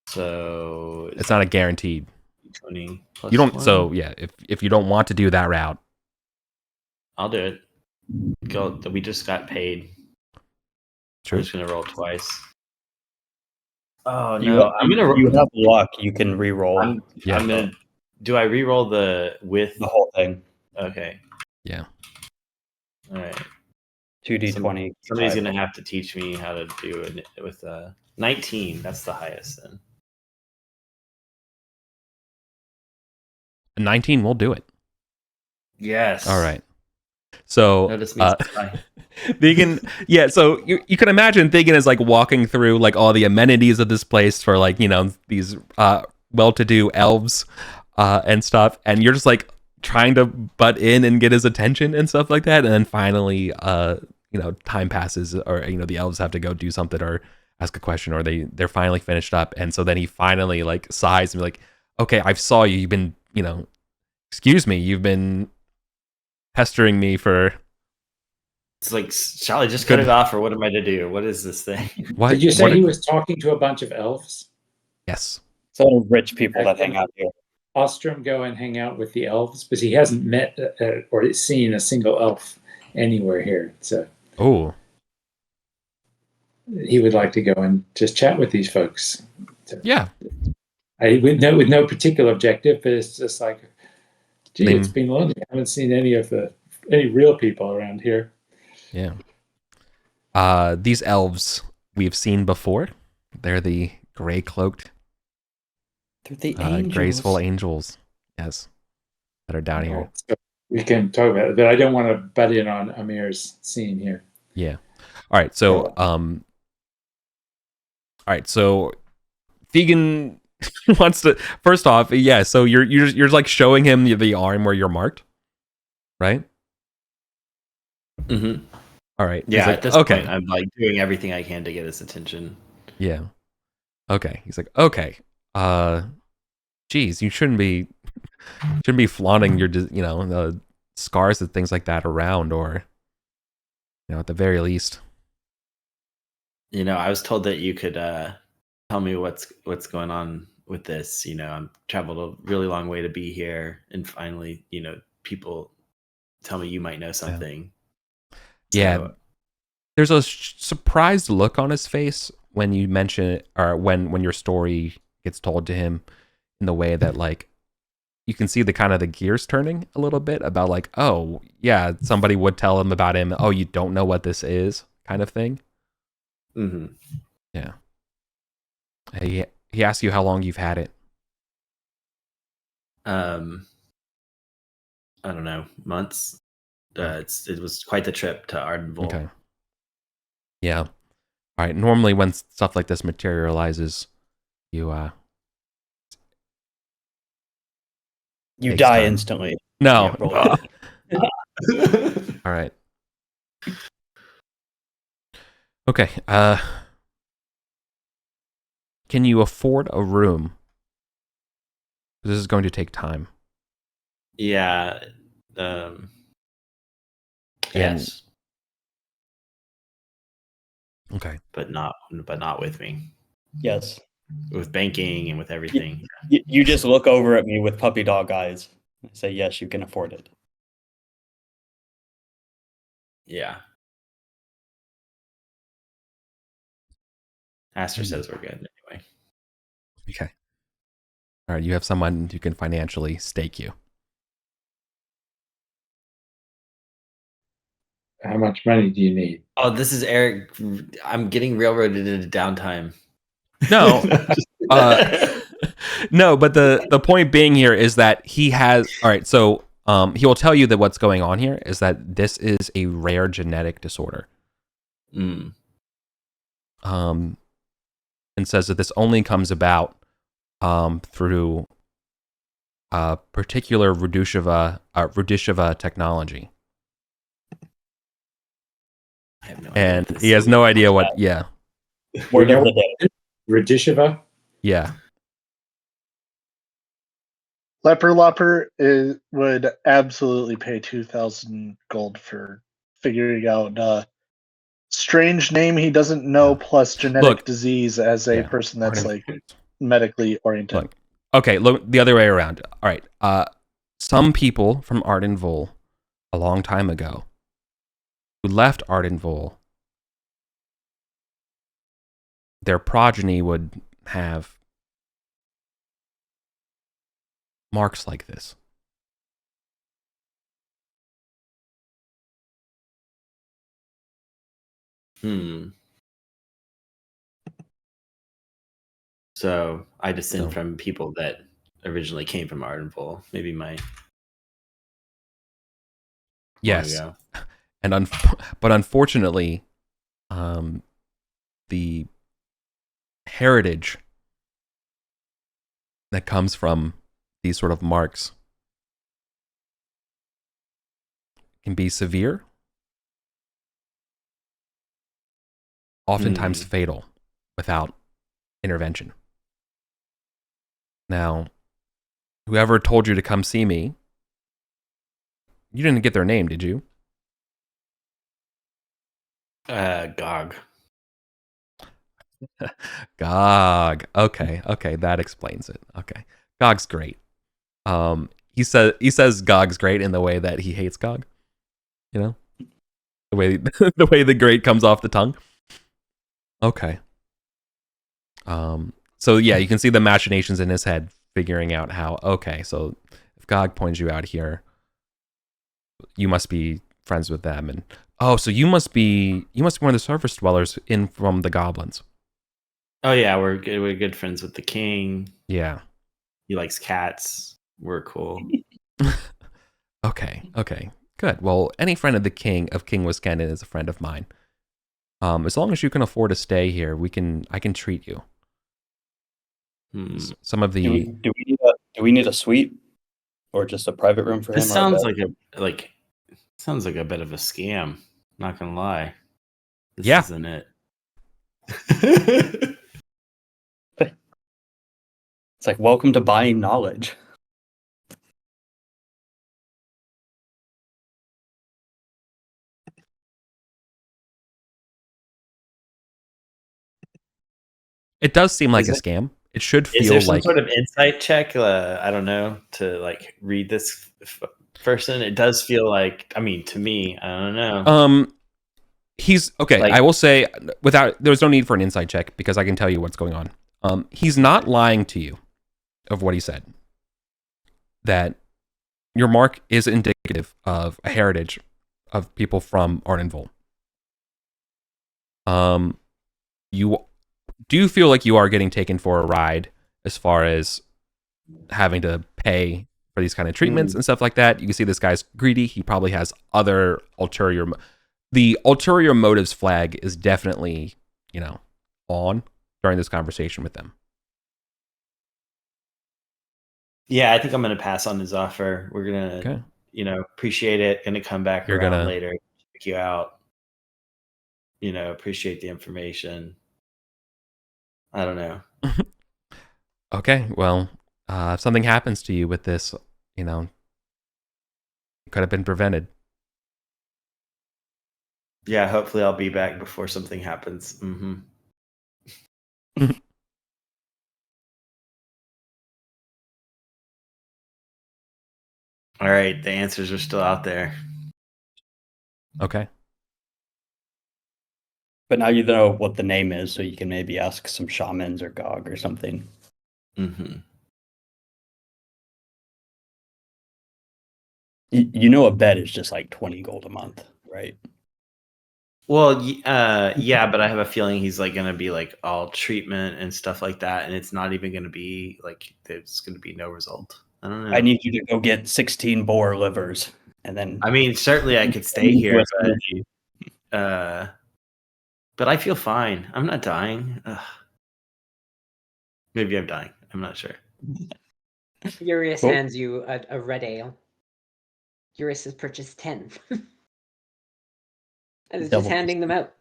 So it's not a guaranteed. 20 you don't 1. So yeah, if you don't want to do that route, I'll do it. We just got paid. True. I'm just gonna roll twice. Oh You, no, I'm gonna. you have luck. You can re-roll I'm Yeah. gonna. Do I re-roll the with? the whole thing. Okay. Yeah. All right. 2d20. Somebody's gonna have to teach me how to do it with 19. That's the highest then. A 19 will do it. Yes. All right. So Notice me. Thegan, yeah, so you can imagine Thegan is like walking through like all the amenities of this place for like, these well-to-do elves and stuff, and you're just like trying to butt in and get his attention and stuff like that, and then finally time passes, or the elves have to go do something or ask a question, or they're finally finished up, and so then he finally like sighs and be like, okay, I saw you, you've been, excuse me, you've been pestering me for... It's like, shall I just cut it off, or what am I to do? What is this thing? What? Did you say he was talking to a bunch of elves? Yes. So rich people that hang out here. Ostrom go and hang out with the elves, because he hasn't met or seen a single elf anywhere here. So he would like to go and just chat with these folks. So, yeah. With no particular objective, but it's just like, gee, it's been lonely. I haven't seen any real people around here. Yeah. These elves we've seen before. They're the gray cloaked. They're the angels. Graceful angels. Yes. That are down here. So we can talk about it, but I don't want to butt in on Amir's scene here. Yeah. All right. So, Thegan wants to, first off, yeah. So you're like showing him the arm where you're marked, right? Mm-hmm. All right. Yeah. Like, at this point, I'm like doing everything I can to get his attention. Yeah. Okay. He's like, okay. Geez, you shouldn't be flaunting your, the scars and things like that around, or, at the very least. I was told that you could tell me what's going on with this. I'm traveled a really long way to be here, and finally, people tell me you might know something. Yeah. So, there's a surprised look on his face when you mention it, or when your story gets told to him, in the way that like you can see the kind of the gears turning a little bit about like, oh yeah, somebody would tell him about him. Oh, you don't know what this is, kind of thing. mm-hmm. Yeah. He asks you how long you've had it. I don't know, months. It was quite the trip to Arden. Okay. Yeah. All right. Normally, when stuff like this materializes, you die time. instantly. No. Yeah, all right. Okay. Can you afford a room? This is going to take time. Yeah. Yes. Okay. But not with me. Yes. With banking and with everything. You just look over at me with puppy dog eyes and say, yes, you can afford it. Yeah. Aster says we're good anyway. Okay. All right. You have someone who can financially stake you. How much money do you need? Oh, this is Eric. I'm getting railroaded into downtime. No. No, but the point being here is that he has... All right, so he will tell you that what's going on here is that this is a rare genetic disorder. Mm. And says that this only comes about through particular Rudishava technology. I have no And idea he has no idea what... Yeah. Word of the day. Radishava? Yeah. Leper Lopper would absolutely pay 2,000 gold for figuring out strange name he doesn't know plus genetic disease as a person that's like medically oriented. Look, okay, look the other way around. All right. Some people from Ardenville a long time ago who left Ardenville, their progeny would have marks like this. So I descend So- from people that originally came from Ardenville. Maybe my Yes, long ago. and but unfortunately, the heritage that comes from these sort of marks can be severe, oftentimes fatal, without intervention. Now, whoever told you to come see me, you didn't get their name, did you? Gog. Gog. Okay, that explains it. Okay, Gog's great. He says Gog's great in the way that he hates Gog. You know, the way the great comes off the tongue. Okay. So yeah, you can see the machinations in his head figuring out how. Okay, so if Gog points you out here, you must be friends with them, and so you must be one of the surface dwellers in from the goblins. Oh yeah, we're good. We're good friends with the king. Yeah. He likes cats. We're cool. Okay. Good. Well, any friend of King Wiskenden is a friend of mine. As long as you can afford to stay here, I can treat you. Some of the Do we need a suite or just a private room for him? This sounds sounds like a bit of a scam. Not gonna lie. This Yeah. isn't it. It's like, welcome to buying knowledge. It does seem like a scam. It should Is feel there some like sort of insight check? I don't know, to like read this person. It does feel like. I mean, to me, I don't know. He's okay. Like- I will say there's no need for an insight check because I can tell you what's going on. He's not lying to you of what he said. That your mark is indicative of a heritage of people from Ardenville. You do feel like you are getting taken for a ride as far as having to pay for these kind of treatments and stuff like that. You can see this guy's greedy. He probably has other ulterior. The ulterior motives flag is definitely, on during this conversation with them. Yeah, I think I'm gonna pass on his offer. We're gonna, appreciate it. Gonna come back around later, check you out. Appreciate the information. I don't know. Okay, well, if something happens to you with this, it could have been prevented. Yeah, hopefully I'll be back before something happens. Mm-hmm. All right, the answers are still out there. Okay. But now you know what the name is, so you can maybe ask some shamans or Gog or something. Mm-hmm. A bed is just like 20 gold a month, right? Well, yeah, but I have a feeling he's like gonna be like all treatment and stuff like that, and it's not even gonna be like there's gonna be no result. I don't know. I need you to go get 16 boar livers, and then. I mean, certainly I could stay here, but I feel fine. I'm not dying. Ugh. Maybe I'm dying. I'm not sure. Urius hands you a red ale. Urius has purchased 10. And is just handing them out.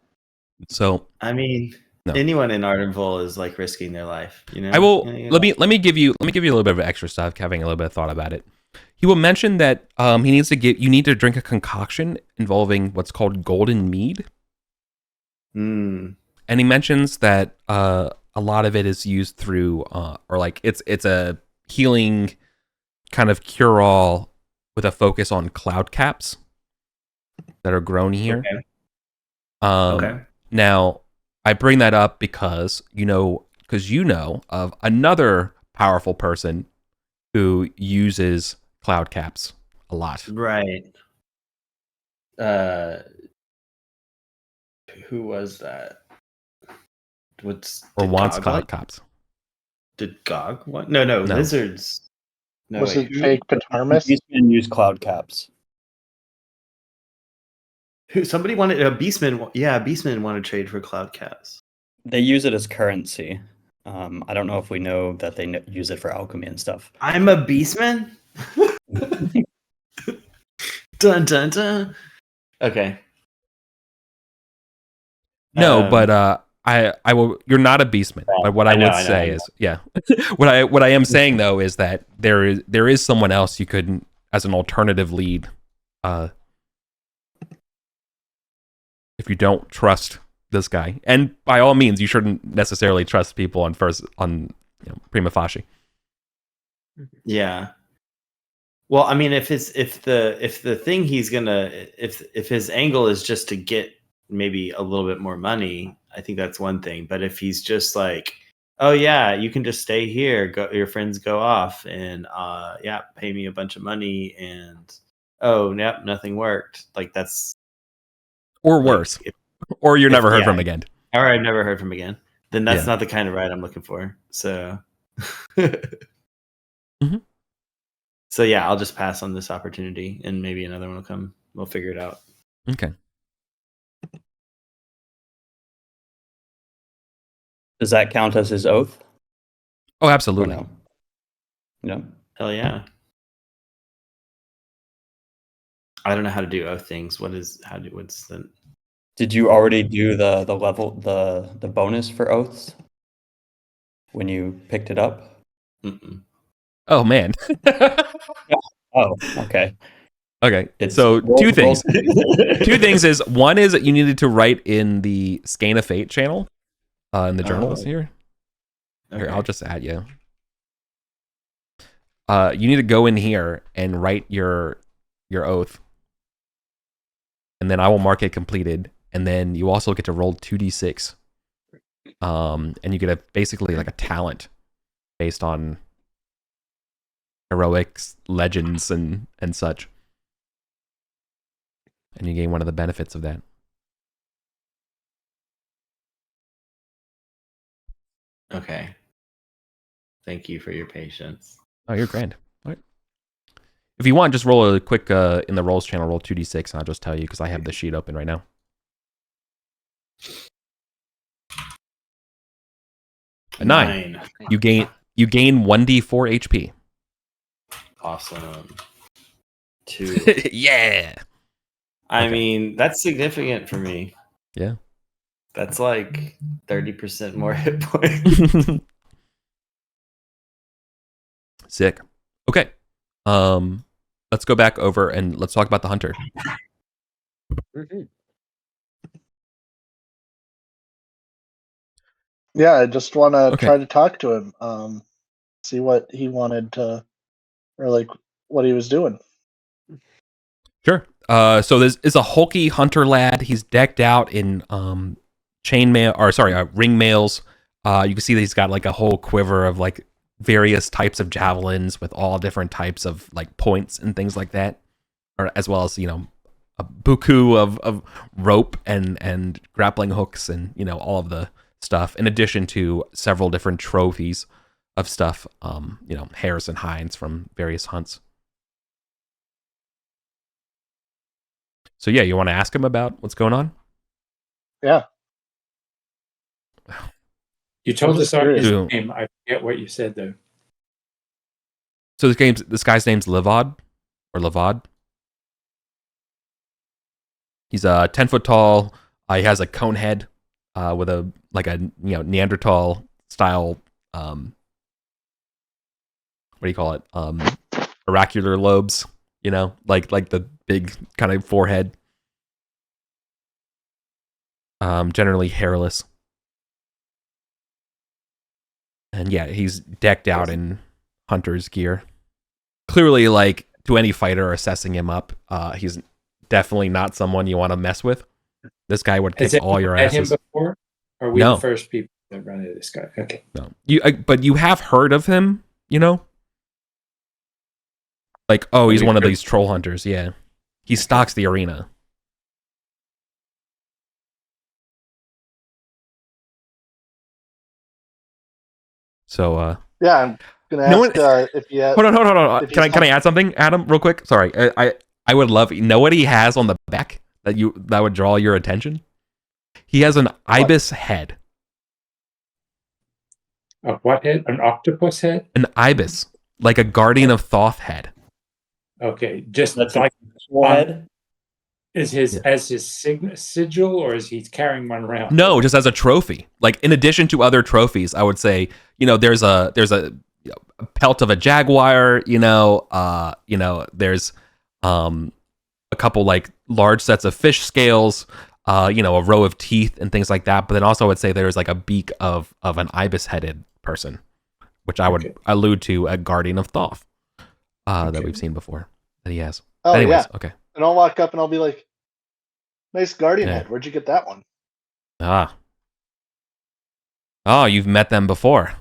So I mean, anyone in Ardenville is like risking their life. I will let me give you a little bit of extra stuff, having a little bit of thought about it. He will mention that you need to drink a concoction involving what's called golden mead. And he mentions that a lot of it is used through it's a healing kind of cure-all with a focus on cloud caps that are grown here. Okay. Now, I bring that up because, because you know of another powerful person who uses cloud caps a lot. Right. Who was that? Or Did wants Gog cloud like? caps. Did Gog want? No, No. lizards. No, Was wait. it fake Patarmus? Beastmen use cloud caps. Somebody wanted a Beastman. Yeah, Beastman wanted to trade for cloud caps. They use it as currency. I don't know if we know that they use it for alchemy and stuff. I'm a Beastman? Dun dun dun. Okay. No, but I will. You're not a beastman. But what I would say is, yeah. what I am saying though is that there is someone else you could, as an alternative lead, if you don't trust this guy, and by all means, you shouldn't necessarily trust people on prima facie. Yeah. Well, I mean, if the thing he's gonna if his angle is just to get maybe a little bit more money, I think that's one thing. But if he's just like, oh yeah, you can just stay here, your friends go off, and yeah, pay me a bunch of money, and oh, yep, nothing worked. Like that's or worse, or you're never heard from again. Or I've never heard from again. Then that's Yeah. not the kind of ride I'm looking for. So. Mm-hmm. So yeah, I'll just pass on this opportunity, and maybe another one will come. We'll figure it out. Okay. Does that count as his oath? Oh, absolutely. No? No. Hell yeah. I don't know how to do oath things. What's the? Did you already do the level the bonus for oaths when you picked it up? Mm-mm. Oh man. Oh, okay. Okay. It's so two things. Two Two things is, one is that you needed to write in the Skein of Fate channel in the journals here. Okay. Here, I'll just add you. You need to go in here and write your oath, and then I will mark it completed. And then you also get to roll 2d6, and you get basically like a talent based on heroics, legends, and such. And you gain one of the benefits of that. Okay. Thank you for your patience. Oh, you're grand. All right. If you want, just roll a quick in the rolls channel, roll 2d6, and I'll just tell you because I have the sheet open right now. A 9. You gain 1d4 HP. Awesome. 2. Yeah. I Okay. mean, that's significant for me. Yeah. That's like 30% more hit points. Sick. Okay. Let's go back over and let's talk about the hunter. Mm-hmm. Yeah, I just want to Okay. try to talk to him, see what he wanted to, or like what he was doing. Sure. So this is a hulky hunter lad. He's decked out in ring mails. You can see that he's got like a whole quiver of like various types of javelins with all different types of like points and things like that, or as well as a buku of rope and grappling hooks and all of the stuff, in addition to several different trophies of stuff, hares and hinds from various hunts. So yeah, you want to ask him about what's going on? Yeah. You told I'm us just his curious. name. I forget what you said though. So this guy's name's Levad, or Levad. He's 10 foot tall. He has a cone head with a Neanderthal style what do you call it? Oracular lobes, like the big kind of forehead. Generally hairless. And yeah, he's decked out in hunter's gear. Clearly, like, to any fighter assessing him up, he's definitely not someone you want to mess with. This guy would kick Has all anyone your met him asses. before? Or are we No. the first people? The run of this guy. Okay. No, but you have heard of him, Like, oh, he's one of these troll hunters. Yeah, he stocks the arena. So, yeah, I'm gonna ask if you. Hold on. Can I add something, Adam, real quick? Sorry, I would love. You know what he has on the back that would draw your attention? He has an ibis head. A what head? An octopus head? An ibis, like a guardian of Thoth head. Okay, just That's like head. is as his sigil, or is he carrying one around? No, just as a trophy. Like in addition to other trophies, I would say, there's a pelt of a jaguar. There's a couple like large sets of fish scales. A row of teeth and things like that. But then also I would say there's like a beak of an ibis-headed person, which I would allude to a guardian of Thoth that we've seen before that he has. Oh, Anyways, yeah. Okay. And I'll walk up and I'll be like, nice guardian head. Where'd you get that one? Oh, you've met them before.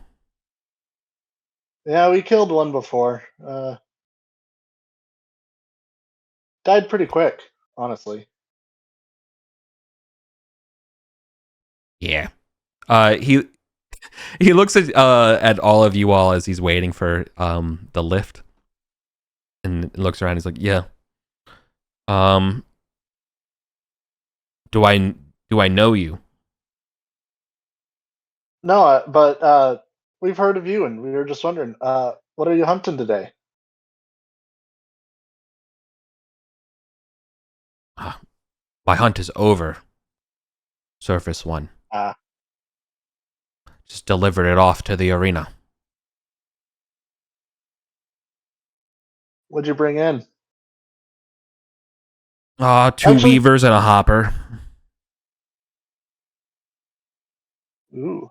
Yeah, we killed one before. Died pretty quick, honestly. Yeah. He looks at all of you all as he's waiting for the lift, and looks around. He's like, "Yeah. Do I know you?" No, but we've heard of you, and we were just wondering, what are you hunting today? My hunt is over. Surface one. Just delivered it off to the arena. What'd you bring in? 2 weavers and a hopper. Ooh.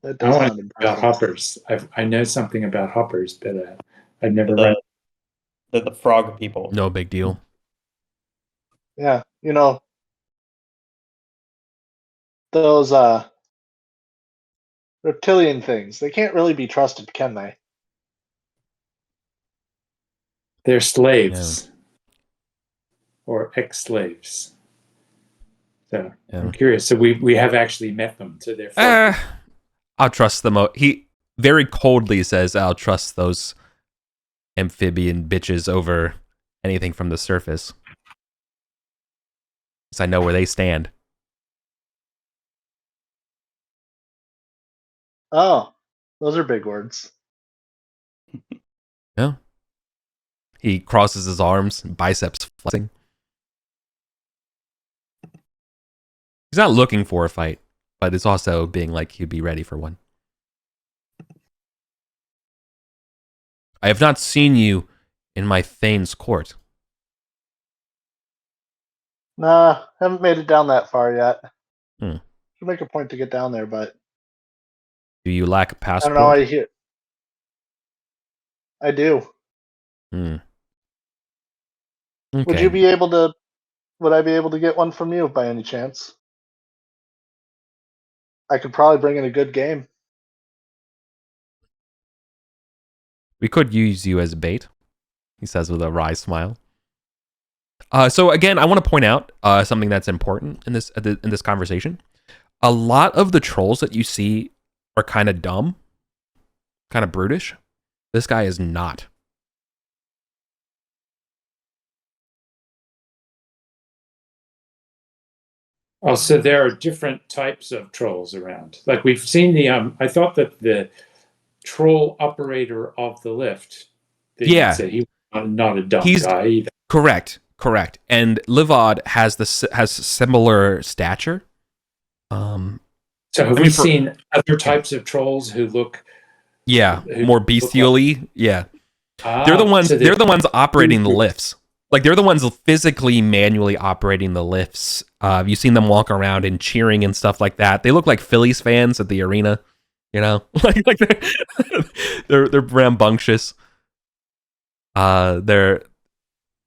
That I does want sound to about impressive. hoppers. I know something about hoppers, but I've never They're the frog people. No big deal. Yeah, those reptilian things. They can't really be trusted, can they? They're slaves or ex-slaves. So I'm curious. So we have actually met them. So they're. I'll trust them. He very coldly says, "I'll trust those amphibian bitches over anything from the surface, because I know where they stand." Oh, those are big words. Yeah. He crosses his arms, biceps flexing. He's not looking for a fight, but it's also being like he'd be ready for one. I have not seen you in my Thane's court. Nah, haven't made it down that far yet. Should make a point to get down there, but do you lack a passport? I don't know. I do. Okay. Would I be able to get one from you by any chance? I could probably bring in a good game. We could use you as bait, he says with a wry smile. So again, I want to point out something that's important in this conversation. A lot of the trolls that you see are kind of dumb, kind of brutish. This guy is not. Oh, so there are different types of trolls around. Like we've seen I thought that the troll operator of the lift. Said he was not a dumb guy either. Correct. And Livod has similar stature. So have we seen other types of trolls who look? Yeah, more bestially. Yeah, they're the ones. They're the ones operating the lifts. Like they're the ones physically, manually operating the lifts. You've seen them walk around and cheering and stuff like that. They look like Phillies fans at the arena. Like they're rambunctious. They're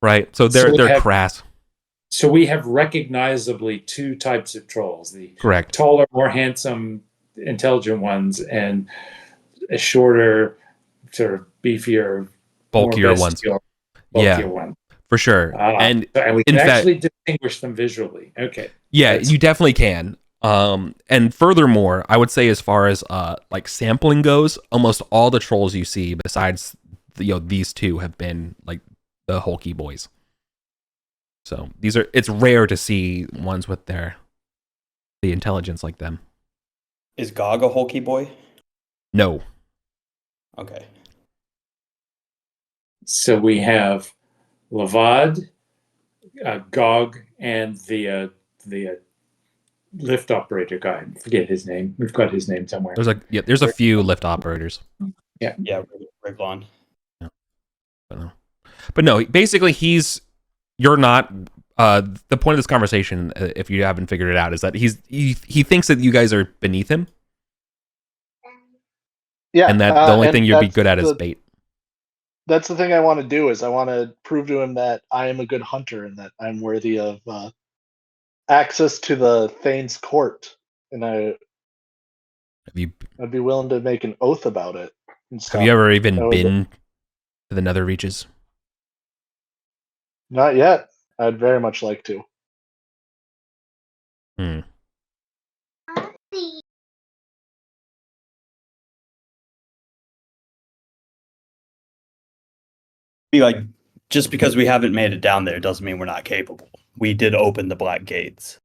right. So they're crass. So we have recognizably two types of trolls: the Correct. taller, more handsome, intelligent ones, and a shorter, sort of beefier, Bulkier more ones. bestial, Yeah, bulkier one. for sure. And we in can fact, actually distinguish them visually. Okay. yeah, That's- you definitely can. And furthermore, I would say as far as like sampling goes, almost all the trolls you see besides these two have been like the hulky boys. So it's rare to see ones with the intelligence like them. Is Gog a hulky boy? No. Okay. So we have Lavad, Gog, and the lift operator guy. I forget his name. We've got his name somewhere. There's a few lift operators. Yeah, Riglon. But no, basically you're not the point of this conversation, if you haven't figured it out, is that he thinks that you guys are beneath him. Yeah, And that the only thing you'd be good at is bait. That's the thing I want to do, is I want to prove to him that I am a good hunter and that I'm worthy of access to the Thane's court, and I'd be willing to make an oath about it. Have you ever even been to the nether reaches? Not yet. I'd very much like to. Be like, just because we haven't made it down there doesn't mean we're not capable. We did open the black gates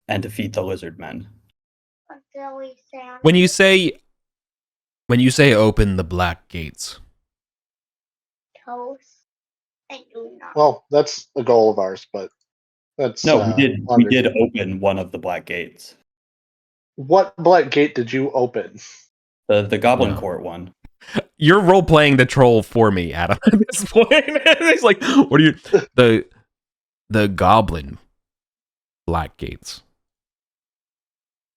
and defeat the lizard men. When you say open the black gates, Well, that's a goal of ours, but that's no. We did open one of the black gates. What black gate did you open? The Goblin Court one. You're role playing the troll for me, Adam. At this point, it's like, what are you? The Goblin black gates.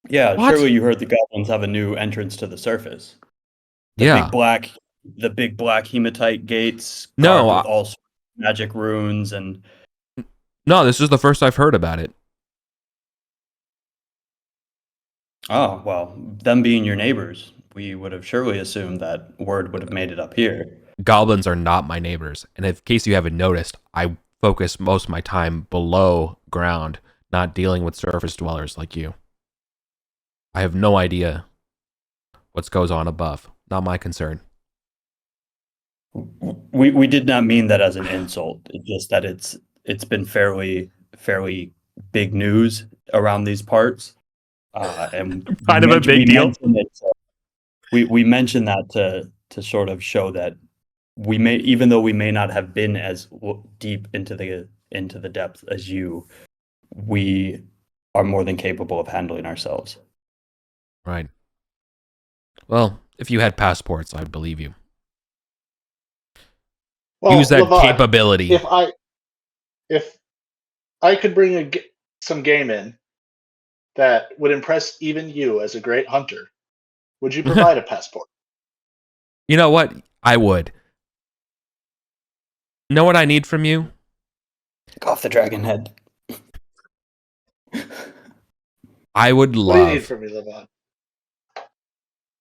Yeah, What? surely you heard the goblins have a new entrance to the surface. The big black hematite gates. No, with all sorts of magic runes and. No, this is the first I've heard about it. Oh well, them being your neighbors, we would have surely assumed that word would have made it up here. Goblins are not my neighbors, and in case you haven't noticed, I focus most of my time below ground, not dealing with surface dwellers like you. I have no idea what goes on above. Not my concern. We did not mean that as an insult. It's just that it's been fairly big news around these parts, and kind of a big deal. We mentioned that to sort of show that we may, even though we may not have been as deep into the depth as you, we are more than capable of handling ourselves. Right. Well, if you had passports, I'd believe you. Well, use that Lavad, capability. If I could bring some game in that would impress even you as a great hunter, would you provide a passport? You know what? I would. Know what I need from you? Take off the dragon head. I would love. What do you need from me, Lavad?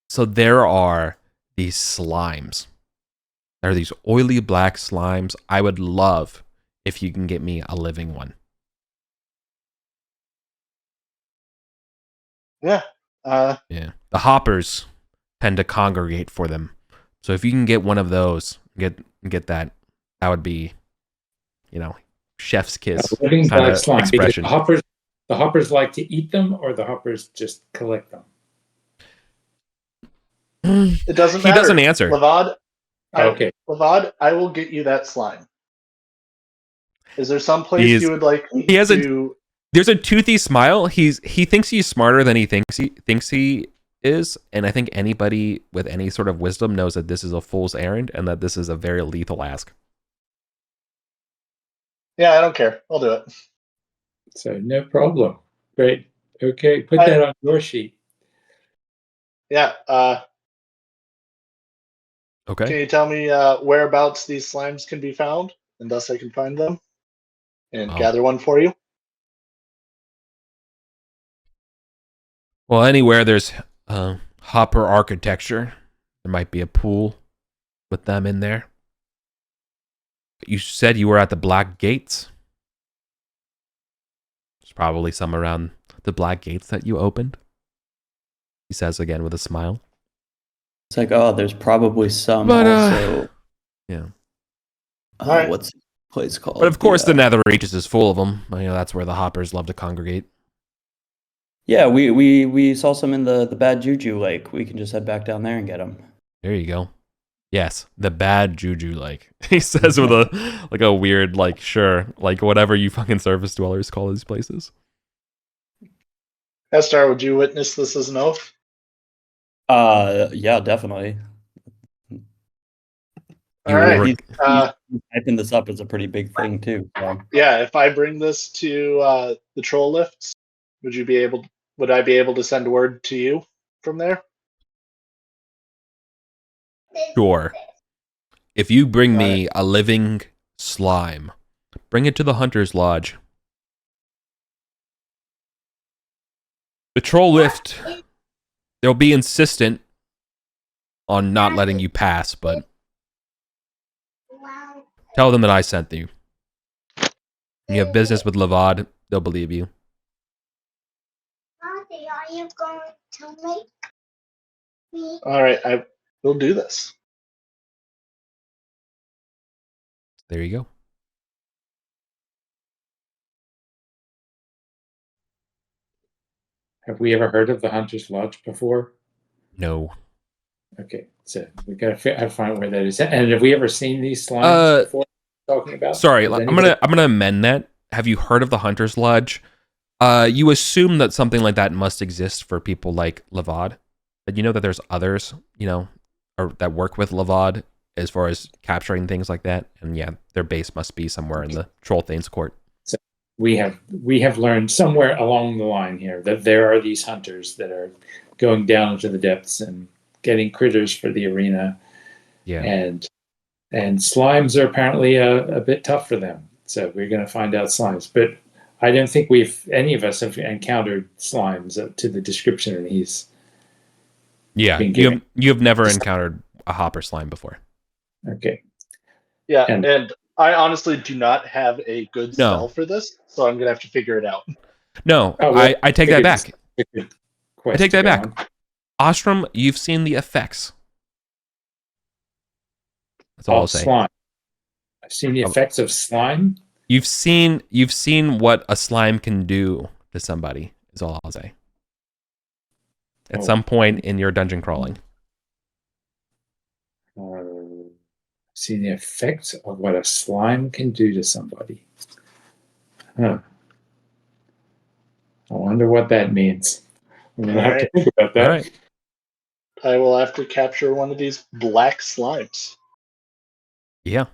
So there are these slimes. There are these oily black slimes. I would love if you can get me a living one. Yeah. Yeah. The hoppers tend to congregate for them. So if you can get one of those, get that would be, chef's kiss living kind black of slime. expression. The hoppers like to eat them, or the hoppers just collect them? It doesn't He matter. doesn't answer. Lavad, Okay. Lavad, I will get you that slime. Is there some place you would like me to... There's a toothy smile. He thinks he's smarter than he thinks he is, and I think anybody with any sort of wisdom knows that this is a fool's errand and that this is a very lethal ask. Yeah, I don't care. I'll do it. So no problem. Great. Okay, put that on your sheet. Yeah. Okay. Can you tell me whereabouts these slimes can be found, and thus I can find them? and Oh. gather one for you. Well, anywhere there's hopper architecture, there might be a pool with them in there. You said you were at the Black Gates. There's probably some around the Black Gates that you opened. He says again with a smile. It's like, oh, there's probably some But, also. Yeah. All right. What's the place called? But of course, the Nether Reaches is full of them. You know, that's where the hoppers love to congregate. Yeah, we saw some in the Bad Juju Lake. We can just head back down there and get them. There you go. Yes, the Bad Juju Lake. He says with a weird, sure, whatever you fucking surface dwellers call these places. Estar, would you witness this as an oath? Yeah, definitely. All right. He's typing this up is a pretty big thing too. So. Yeah, if I bring this to the troll lifts, would I be able to send word to you from there? Sure. If you bring me a living slime, bring it to the Hunter's Lodge. The troll lift, they'll be insistent on not letting you pass, but tell them that I sent you. When you have business with Levad, they'll believe you. Daddy, are you going to make me? All right, I will do this. There you go. Have we ever heard of the Hunter's Lodge before? No. Okay, so we gotta find where that is. And have we ever seen these slimes before? Talking about. Sorry, I'm gonna amend that. Have you heard of the Hunter's Lodge? You assume that something like that must exist for people like Levad, but you know that there's others, or that work with Levad as far as capturing things like that, and yeah, their base must be somewhere in the Troll Thane's court. So we have learned somewhere along the line here that there are these hunters that are going down into the depths and getting critters for the arena. Yeah, and slimes are apparently a bit tough for them. So we're going to find out slimes, but I don't think any of us have encountered slimes to the description that he's. Yeah, you have never encountered a hopper slime before. Okay. Yeah, and I honestly do not have a good spell No. for this, so I'm gonna have to figure it out. No, Oh, well, I take that back. I take that back. On. Ostrom, you've seen the effects. That's all I'll say. Slime. I've seen the effects of slime. You've seen what a slime can do to somebody, is all I'll say. At some point in your dungeon crawling. Seen the effects of what a slime can do to somebody. Huh. I wonder what that means. I'm going to have to think about that. All right. I will have to capture one of these black slimes. Yeah.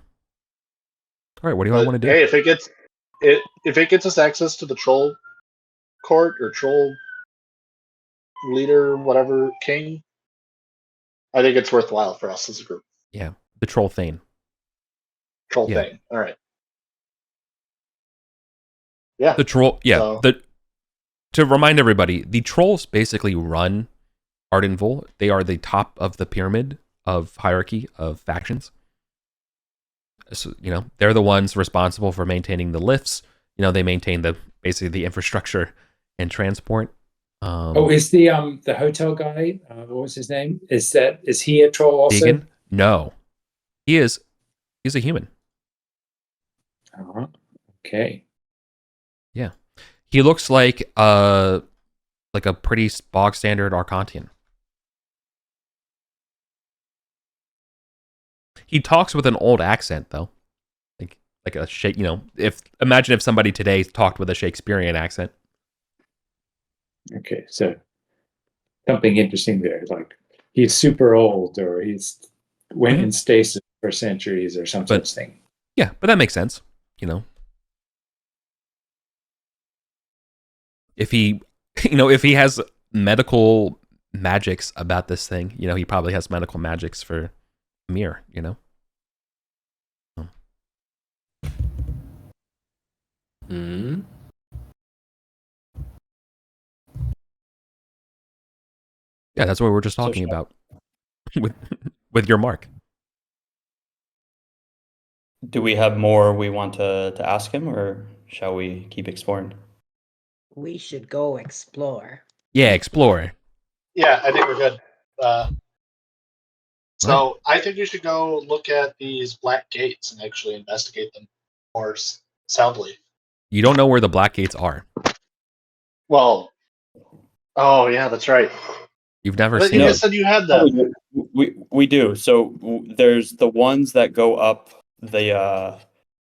All right, what do I want to do? Hey, if it gets us access to the troll court or troll leader, whatever king, I think it's worthwhile for us as a group. Yeah, the Troll Thane. Troll thing. All right. Yeah. The troll. Yeah. So. To remind everybody, the trolls basically run Ardenville. They are the top of the pyramid of hierarchy of factions. So, they're the ones responsible for maintaining the lifts. They maintain basically the infrastructure and transport. Is the hotel guy? What was his name? Is he a troll also? Vegan? No, he's a human. Okay. Yeah, he looks like a pretty bog standard Arcantian. He talks with an old accent though, like a imagine if somebody today talked with a Shakespearean accent. Okay, so something interesting there, like he's super old, or he's went in stasis for centuries, or some such thing. Yeah, but that makes sense. If he, if he has medical magics about this thing, he probably has medical magics for Mir, Hmm. Yeah, that's what we were just talking about with your mark. Do we have more we want to ask him, or shall we keep exploring? We should go explore. Yeah, explore. Yeah, I think we're good. So Right. I think you should go look at these black gates and actually investigate them more soundly. You don't know where the black gates are. Well, oh yeah, that's right. You've never But seen you them. just said you had Oh, them. we do. So there's the ones that go up the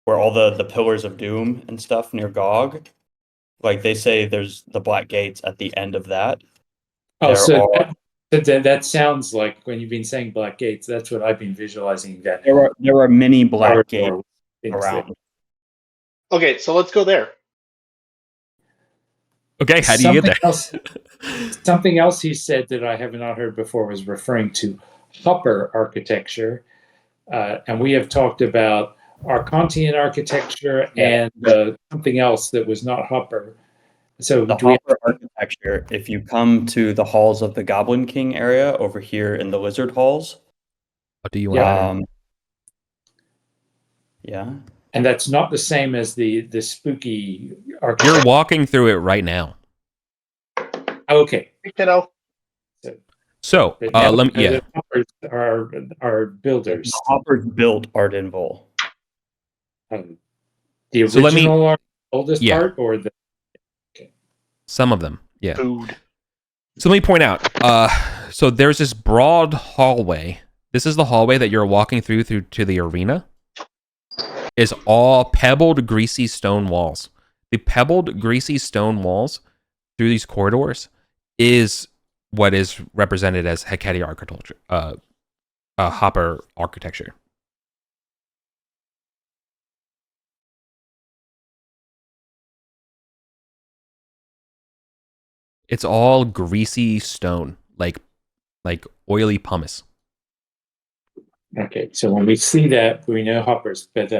where all the pillars of doom and stuff near Gog. Like they say, there's the black gates at the end of that. Oh, There so are that sounds like when you've been saying black gates, that's what I've been visualizing. That there are many black corridor gates into around. Okay, so let's go there. Okay, how do you get Something there? Something else he said that I have not heard before was referring to hopper architecture, and we have talked about Archontian architecture Yeah. and something else that was not hopper. So The do we? hopper architecture. If you come to the halls of the Goblin King area over here in the Lizard Halls, What do you want? Yeah. Yeah. And that's not the same as the spooky You're architecture. walking through it right now. Okay. Hey, kiddo. So, But now let me. Yeah. the hoppers are builders. The hoppers built Ardenville. The So let me- original oldest Yeah. part, or the Some of them. Yeah. Food. So let me point out. So there's this broad hallway. This is the hallway that you're walking through to the arena. Is all pebbled, greasy stone walls. The pebbled, greasy stone walls through these corridors is what is represented as Hecate architecture, hopper architecture. It's all greasy stone, like oily pumice. Okay, so when we see that, we know hoppers, but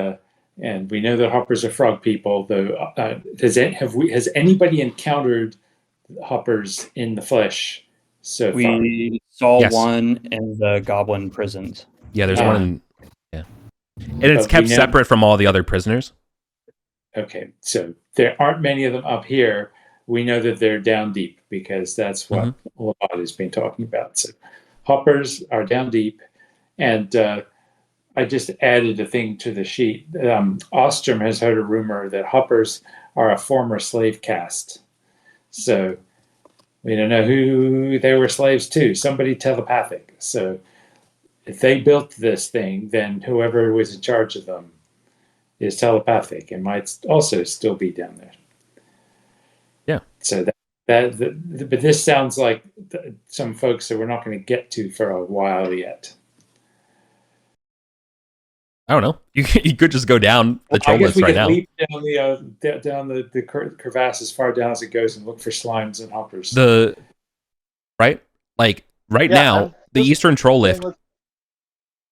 and we know that hoppers are frog people. Though, has anybody encountered hoppers in the flesh so far? We saw Yes. one in the Goblin prisons. Yeah, there's Ah. one in, yeah. And it's But kept we know- separate from all the other prisoners. Okay, so there aren't many of them up here. We know that they're down deep because that's what Labad has been talking about. So hoppers are down deep, and I just added a thing to the sheet. Ostrom has heard a rumor that hoppers are a former slave caste. So we don't know who they were slaves to. Somebody telepathic. So if they built this thing, then whoever was in charge of them is telepathic and might also still be down there. Yeah. So but this sounds like some folks that we're not going to get to for a while yet. I don't know. You could just go down the troll I guess list we right could now. leap down the crevasse as far down as it goes and look for slimes and hoppers. Right Yeah, now, I'm the just Eastern Troll saying Lift.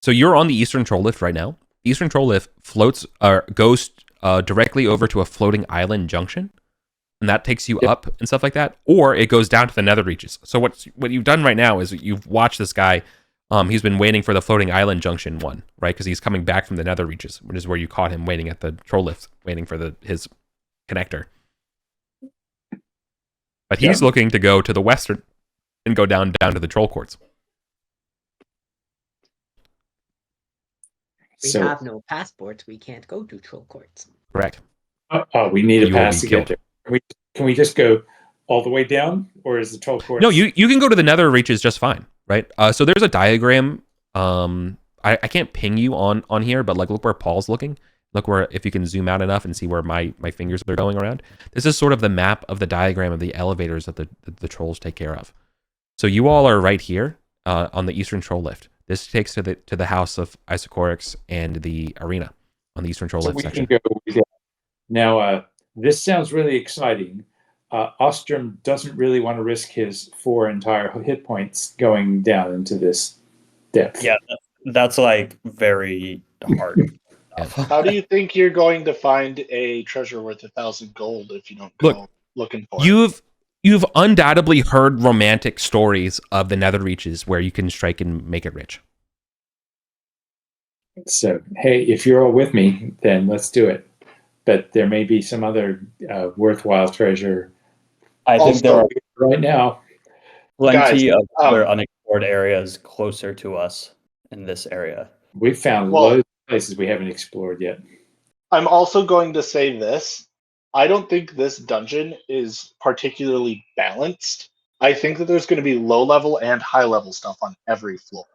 So you're on the Eastern Troll Lift right now. The Eastern Troll Lift floats or goes directly over to a floating island junction, and that takes you up and stuff like that. Or it goes down to the Nether Reaches. So what you've done right now is you've watched this guy. He's been waiting for the floating island junction one, right? Because he's coming back from the Nether Reaches, which is where you caught him waiting at the Troll Lift, waiting for his connector. But he's looking to go to the western and go down to the Troll Courts. We have no passports. We can't go to troll courts. Correct. We need a You will pass be to get there. Can we just go all the way down, or is the troll course? No, you can go to the Nether Reaches just fine, right? So there's a diagram. I can't ping you on here, but like look where Paul's looking. Look where, if you can zoom out enough and see where my fingers are going around. This is sort of the map of the diagram of the elevators that the trolls take care of. So you all are right here on the Eastern Troll Lift. This takes to the house of Isocorix and the arena on the Eastern Troll Lift section. Now, this sounds really exciting. Ostrom doesn't really want to risk his 4 entire hit points going down into this depth. Yeah, that's like very hard. stuff. How do you think you're going to find a treasure worth 1,000 gold if you don't go Look, looking for it? You've undoubtedly heard romantic stories of the nether reaches where you can strike and make it rich. So, hey, if you're all with me, then let's do it. But there may be some other worthwhile treasure. I think there are right now plenty Guys, of other unexplored areas closer to us in this area. We've found loads of places we haven't explored yet. I'm also going to say this. I don't think this dungeon is particularly balanced. I think that there's going to be low level and high level stuff on every floor.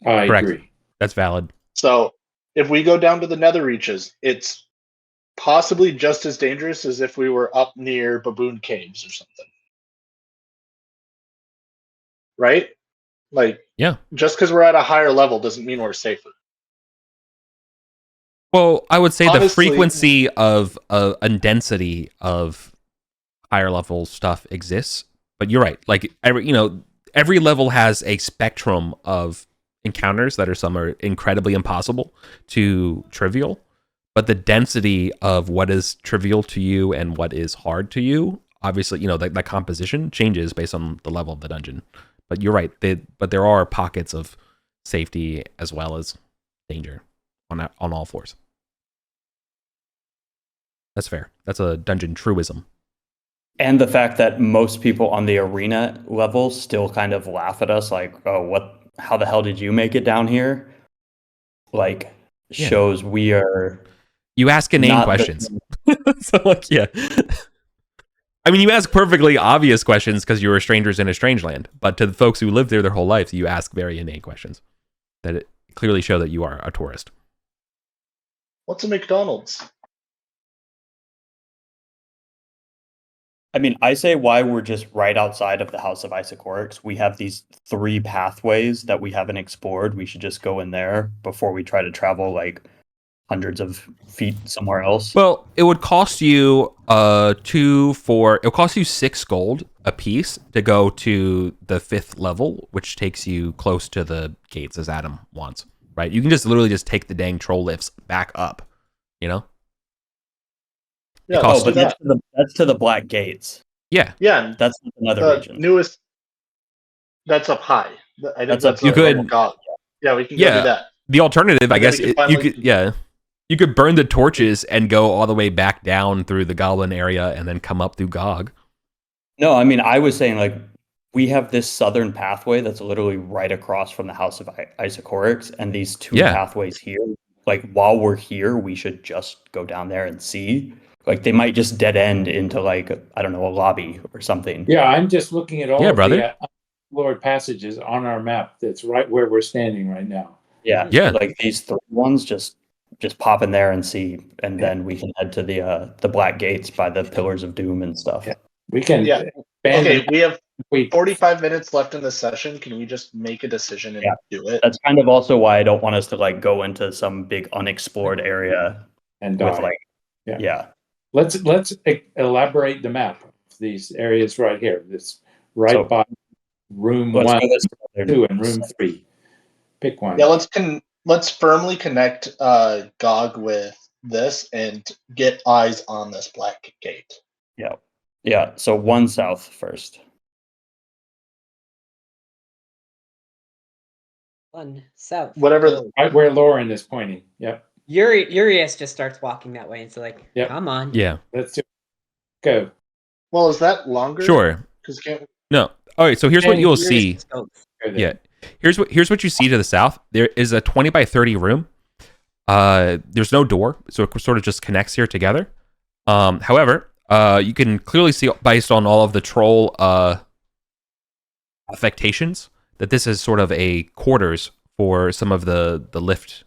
I Correct. agree. That's valid. So if we go down to the nether reaches, it's possibly just as dangerous as if we were up near baboon caves or something. Right? Like, Yeah. just because we're at a higher level doesn't mean we're safer. Well, I would say Honestly, the frequency of and density of higher level stuff exists, but you're right. Like every level has a spectrum of encounters that some are incredibly impossible to trivial, but the density of what is trivial to you and what is hard to you, obviously, that composition changes based on the level of the dungeon. But you're right. But there are pockets of safety as well as danger on all floors. That's fair. That's a dungeon truism. And the fact that most people on the arena level still kind of laugh at us like, oh, how the hell did you make it down here? Like, shows we are... You ask inane questions. So, like, yeah. I mean, you ask perfectly obvious questions because you were strangers in a strange land. But to the folks who lived there their whole life, you ask very inane questions that clearly show that you are a tourist. What's a McDonald's? I mean, I say why we're just right outside of the House of Isochorics. We have these 3 pathways that we haven't explored. We should just go in there before we try to travel like hundreds of feet somewhere else. Well, it would cost you it'll cost you 6 gold a piece to go to the 5th level, which takes you close to the gates as Adam wants. Right? You can just literally just take the dang troll lifts back up, Yeah, but that's to the Black Gates. Yeah. Yeah, that's another region. Newest. That's up high. I think that's you could. Yeah, we can go do that. The alternative, I guess, you could. Yeah, you could burn the torches and go all the way back down through the Goblin area and then come up through Gog. No, I mean, I was saying like we have this southern pathway that's literally right across from the House of Isochorics, and these 2 pathways here. Like while we're here, we should just go down there and see. Like they might just dead end into like, I don't know, a lobby or something. Yeah, I'm just looking at all of brother. the unexplored passages on our map. That's right where we're standing right now. Yeah. Like these 3 ones, just pop in there and see, and then we can head to the Black Gates by the Pillars of Doom and stuff. Yeah. We can. Yeah. Okay, we have 45 minutes left in the session. Can we just make a decision and do it? That's kind of also why I don't want us to like go into some big unexplored area and with die. Yeah. Let's elaborate the map. These areas right here. This by room 1, 2, and room 3. Pick one. Yeah, let's firmly connect Gog with this and get eyes on this Black Gate. Yeah. So 1 south first. 1 south. Whatever. Right where Lauren is pointing. Yep. Urias just starts walking that way. It's like, come on. Yeah. Let's go. Well, is that longer? Sure. No. All right. So here's what you'll see. Yeah. Here's what you see to the south. There is a 20 by 30 room. There's no door, so it sort of just connects here together. However, you can clearly see based on all of the troll affectations that this is sort of a quarters for some of the lift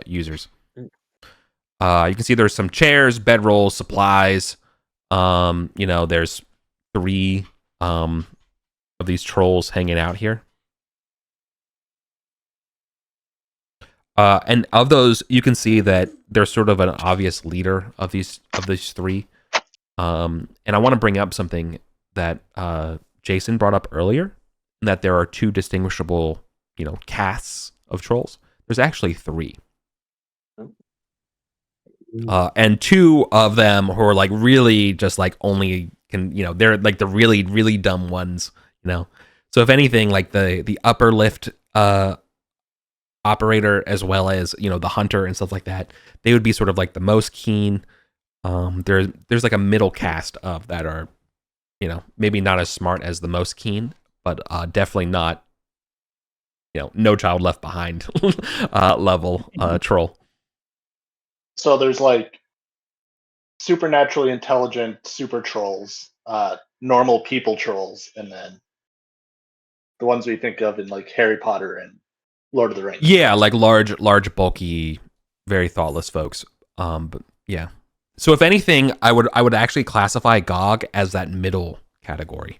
users. You can see there's some chairs, bedrolls, supplies. There's 3 of these trolls hanging out here. And of those, you can see that there's sort of an obvious leader of these 3. And I want to bring up something that Jason brought up earlier, that there are 2 distinguishable, castes of trolls. There's actually 3. and 2 of them who are like really just like only can, they're like the really really dumb ones, So if anything, like the upper lift operator, as well as the hunter and stuff like that, they would be sort of like the most keen. There's like a middle cast of that are, maybe not as smart as the most keen, but definitely not, no child left behind level troll. So there's like supernaturally intelligent super trolls, normal people trolls, and then the ones we think of in like Harry Potter and Lord of the Rings. Yeah, like large, bulky, very thoughtless folks. But yeah. So if anything, I would actually classify Gog as that middle category.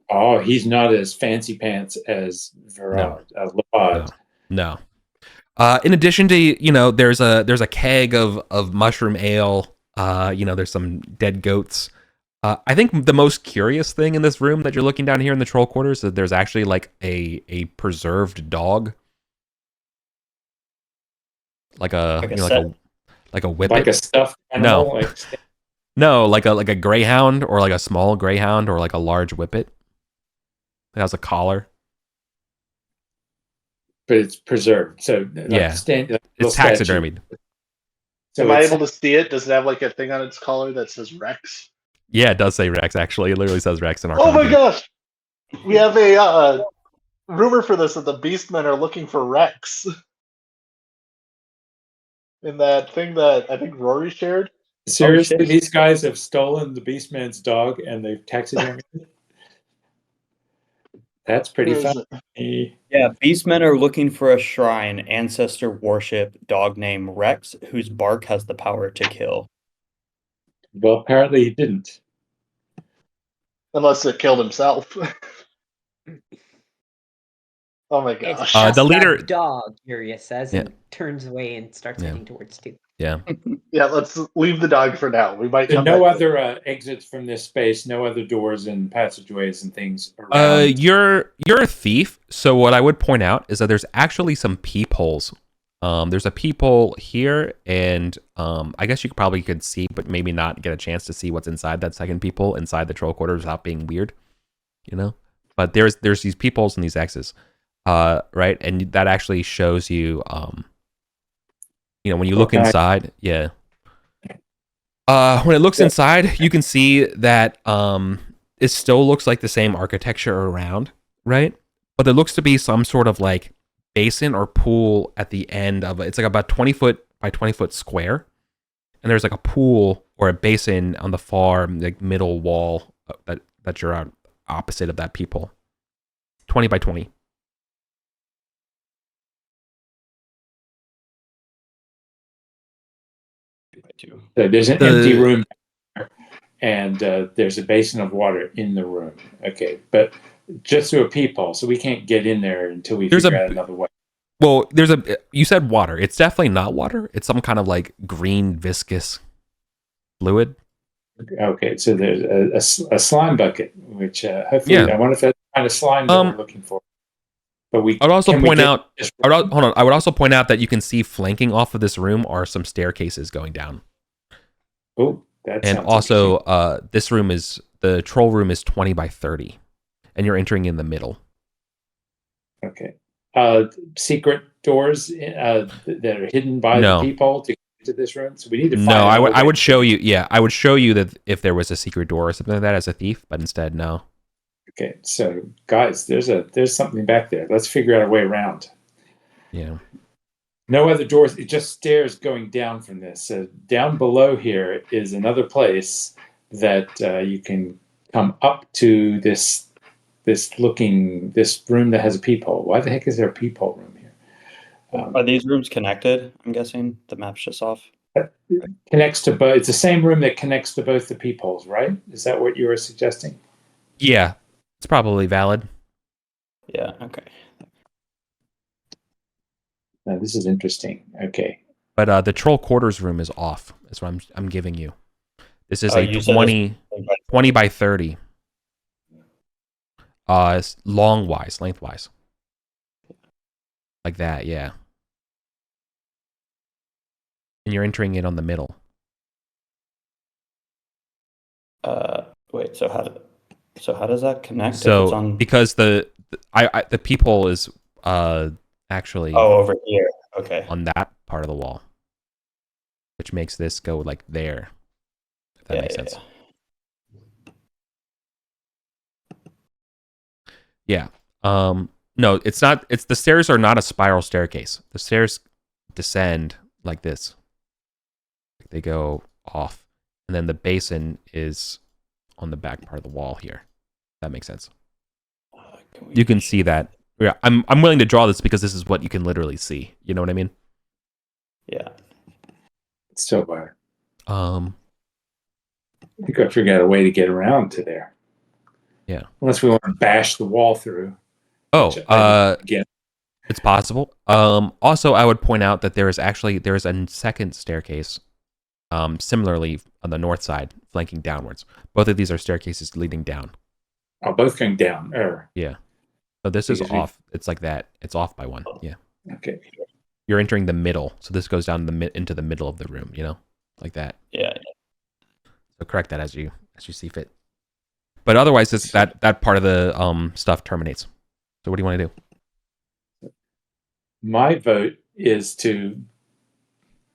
Oh, he's not as fancy pants as Lepad. No. In addition to, there's a keg of mushroom ale. There's some dead goats. I think the most curious thing in this room that you're looking down here in the troll quarters is that there's actually like a preserved dog, like a whippet, like a stuffed animal. No, like a greyhound, or like a small greyhound, or like a large whippet. It has a collar, but it's preserved. So yeah, it's taxidermied. So am I able to see it? Does it have like a thing on its collar that says Rex? Yeah, it does say Rex. Actually, it literally says Rex in our. Oh my gosh! We have a rumor for this that the Beastmen are looking for Rex. In that thing that I think Rory shared. Seriously, these guys have stolen the Beastman's dog and they've taxidermied it? That's pretty funny. Yeah, Beastmen are looking for a shrine, ancestor worship, dog named Rex, whose bark has the power to kill. Well, apparently he didn't. Unless it killed himself. Oh my gosh. It's the leader dog, Urius says, and turns away and starts heading towards 2. Yeah. Yeah, let's leave the dog for now. We might. No other exits from this space. No other doors and passageways and things around. You're a thief, so what I would point out is that there's actually some peepholes. There's a peephole here, and I guess you probably could see, but maybe not get a chance to see what's inside that second peephole inside the troll quarters without being weird, But there's these peepholes and these X's, right? And that actually shows you, when you look inside, yeah. When it looks inside, you can see that it still looks like the same architecture around, right? But there looks to be some sort of like basin or pool at the end of it. It's like about 20 foot by 20 foot square. And there's like a pool or a basin on the far like middle wall that you're on opposite of that peephole. 20 by 20. So there's an empty room and there's a basin of water in the room. Okay, but just through a peephole, so we can't get in there until we figure out another way. Well, you said water. It's definitely not water. It's some kind of like green viscous fluid. Okay, so there's a slime bucket, which hopefully I wonder if that's the kind of slime that we're looking for. But I would also point out. I would also point out that you can see flanking off of this room are some staircases going down. Oh, and also the troll room is 20 by 30, and you're entering in the middle. Okay. Secret doors that are hidden by the peephole to get into this room. So we need to find. No, I would show you. Yeah, I would show you that if there was a secret door or something like that as a thief, but instead, no. Okay, so guys, there's something back there. Let's figure out a way around. Yeah. No other doors. It's just stairs going down from this. So down below here is another place that you can come up to this room that has a peephole. Why the heck is there a peephole room here? Are these rooms connected? I'm guessing the map's just off. Connects to both. It's the same room that connects to both the peepholes, right? Is that what you were suggesting? Yeah, it's probably valid. Yeah. Okay. Now, this is interesting. Okay. But the troll quarters room is off. That's what I'm giving you. This is a 20 by 30. Lengthwise. Like that, yeah. and you're entering it on the middle. Wait. So how does that connect? If So it's on... because the peephole is actually over here. Okay. on that part of the wall, which makes this go like there. If that makes sense. Yeah. No, it's not. It's the stairs are not a spiral staircase. The stairs descend like this. They go off, and then the basin is on the back part of the wall here. That makes sense. You can see that. Yeah, I'm willing to draw this because this is what you can literally see. You know what I mean? Yeah. So far. Um. I think I figured out a way to get around to there. Yeah. Unless we want to bash the wall through. Oh, Again. It's possible. Also, I would point out that there is a second staircase, similarly on the north side, flanking downwards. Both of these are staircases leading down. Oh, both going down. Yeah. So this is Because we- off. It's like that. It's off by one. Yeah. Okay. You're entering the middle, so this goes down into the middle of the room. You know, like that. Yeah. So correct that as you see fit. But otherwise, that part of the stuff terminates. So what do you want to do? My vote is to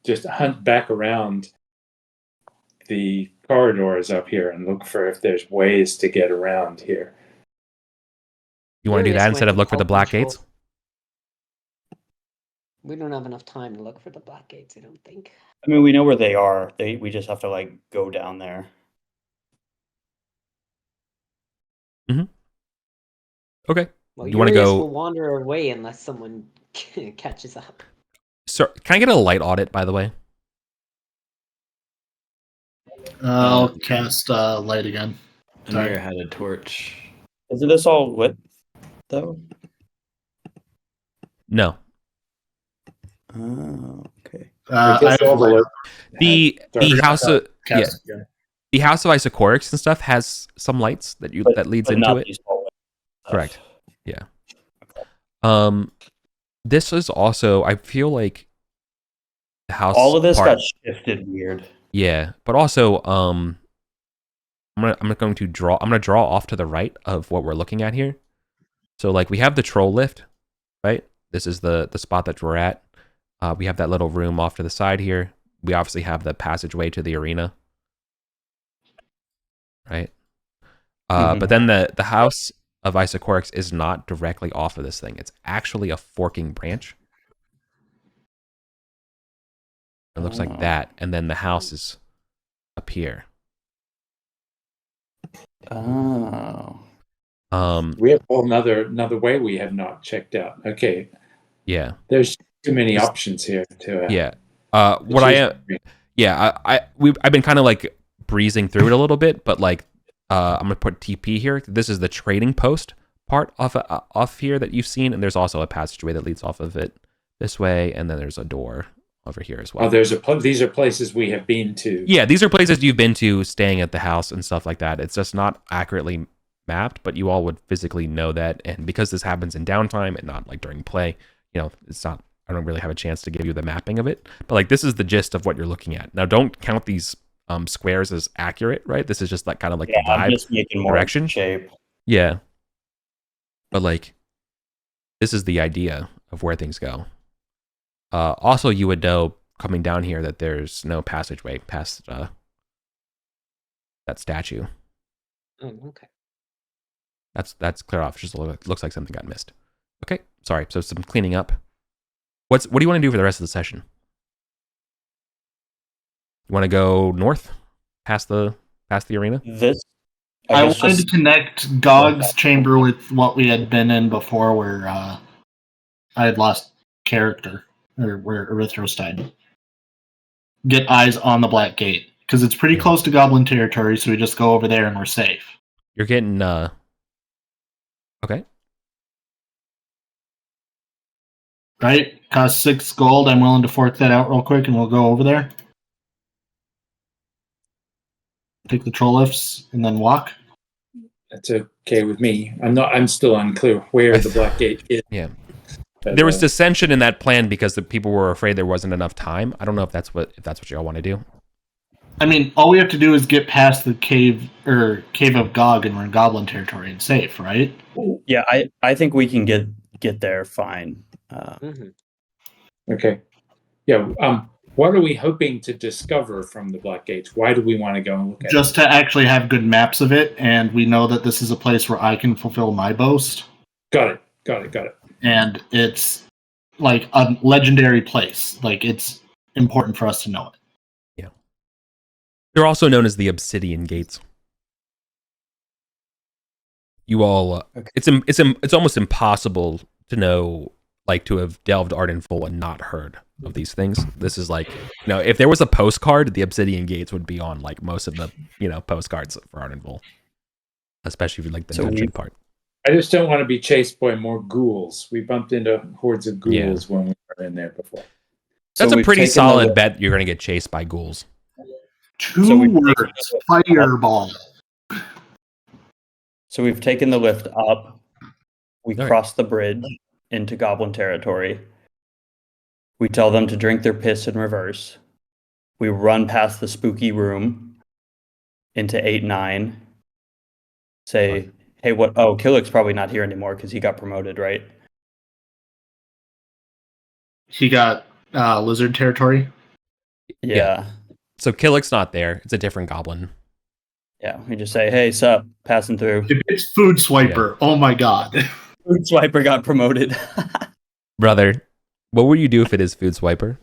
just hunt back around the corridors up here and look for if there's ways to get around here. You want to do Curious that instead of when look for the help black controls- gates? We don't have enough time to look for the black gates, I don't think. I mean, we know where they are. We just have to like go down there. Okay. Well, You wanna Urias go- will wander away unless someone catches up. So can I get a light audit, by the way? I'll cast light again. Amir had a torch. Isn't this all lit though? No. Oh, okay. I Just have all the- light. The Sorry. house of Cast again. the House of Isocorics and stuff has some lights that leads But into not it. these hallways. Correct. Yeah. This is also, I feel like the house. All of this part, got shifted weird. Yeah, but also I'm going to draw off to the right of what we're looking at here. So like we have the troll lift, right? This is the spot that we're at. We have that little room off to the side here. We obviously have the passageway to the arena, right? But then the House of Isocorics is not directly off of this thing. It's actually a forking branch. It looks like that, and then the house is up here. Oh. We have another way we have not checked out. Okay. Yeah. There's too many options here to Yeah. What I am. Yeah. I've been kind of like breezing through it a little bit, but like I'm gonna put TP here. This is the trading post part off here that you've seen, and there's also a passageway that leads off of it this way, and then there's a door over here as well. these are places we have been to. Yeah, these are places you've been to, staying at the house and stuff like that. It's just not accurately mapped, but you all would physically know that. And because this happens in downtime and not like during play, it's not. I don't really have a chance to give you the mapping of it. But like this is the gist of what you're looking at. Now, don't count these squares as accurate, right? This is just like kind of like the vibe, I'm just making more direction. shape. Yeah, but like this is the idea of where things go. Also, you would know coming down here that there's no passageway past that statue. Oh, okay. That's clear off. Just looks like something got missed. Okay, sorry. So some cleaning up. What do you want to do for the rest of the session? You want to go north, past the arena? I wanted to connect Gog's chamber with what we had been in before, where I had lost character, or where Erythros died. Get eyes on the Black Gate, because it's pretty close to Goblin territory, so we just go over there and we're safe. You're getting okay. Right? Cost 6 gold. I'm willing to fork that out real quick, and we'll go over there. Take the troll lifts and then walk. That's okay with me. I'm still unclear where the Black Gate is. Yeah. But, There was dissension in that plan because the people were afraid there wasn't enough time. I don't know if that's what y'all want to do. I mean, all we have to do is get past the cave of Gog, and we're in Goblin territory and safe, right? Yeah, I think we can get there fine. Okay. Yeah. What are we hoping to discover from the Black Gates? Why do we want to go and look at Just to actually have good maps of it, and we know that this is a place where I can fulfill my boast. Got it. And it's like a legendary place. Like, it's important for us to know it. Yeah. They're also known as the Obsidian Gates. You all, Okay. it's almost impossible to know, like, to have delved Arden full and not heard of these things. This is like, if there was a postcard, the Obsidian Gates would be on like most of the, postcards for Arden full, especially if you like the dungeon part. I just don't want to be chased by more ghouls. We bumped into hordes of ghouls when we were in there before. That's a pretty solid bet you're going to get chased by ghouls. Two words: fireball. So we've taken the lift up. We All right. cross the bridge into Goblin territory. We tell them to drink their piss in reverse. We run past the spooky room into 8-9. Say, hey, what? Oh, Killick's probably not here anymore because he got promoted, right? He got lizard territory. Yeah. So Killick's not there. It's a different goblin. Yeah. We just say, hey, sup, passing through. If it's Food Swiper, oh my god. Food Swiper got promoted. Brother, what would you do if it is Food Swiper?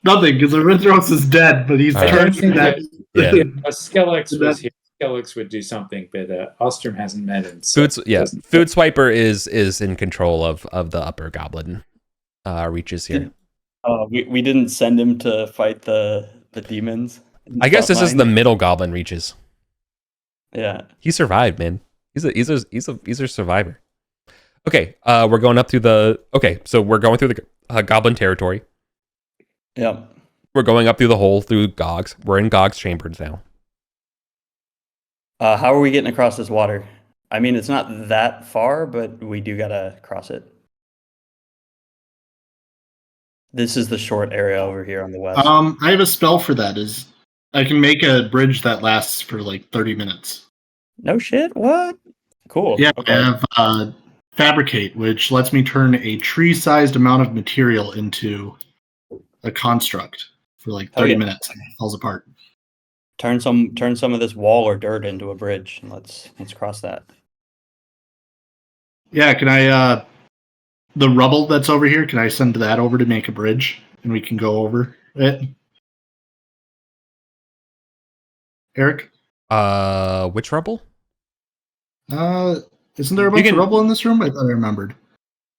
Nothing, because Arithros is dead, but he's turned to that. Yeah. If Skelex was here, Skelex would do something, but Ostrom hasn't met him. So Food Swiper is in control of the upper goblin reaches here. We didn't send him to fight the demons. I guess this is the middle goblin reaches. Yeah. He survived, man. He's a survivor. Okay, we're going up through the. Okay, so we're going through the goblin territory. Yep. We're going up through the hole through Gog's. We're in Gog's chambers now. How are we getting across this water? I mean, it's not that far, but we do gotta cross it. This is the short area over here on the west. I have a spell for that. I can make a bridge that lasts for like 30 minutes. No shit? What? Cool. Yeah, Okay. I have Fabricate, which lets me turn a tree-sized amount of material into a construct for like 30 minutes, and it falls apart. Turn some of this wall or dirt into a bridge, and let's cross that. Yeah, can I the rubble that's over here, can I send that over to make a bridge and we can go over it? Eric? Which rubble? Isn't there a bunch of rubble in this room? I thought I remembered.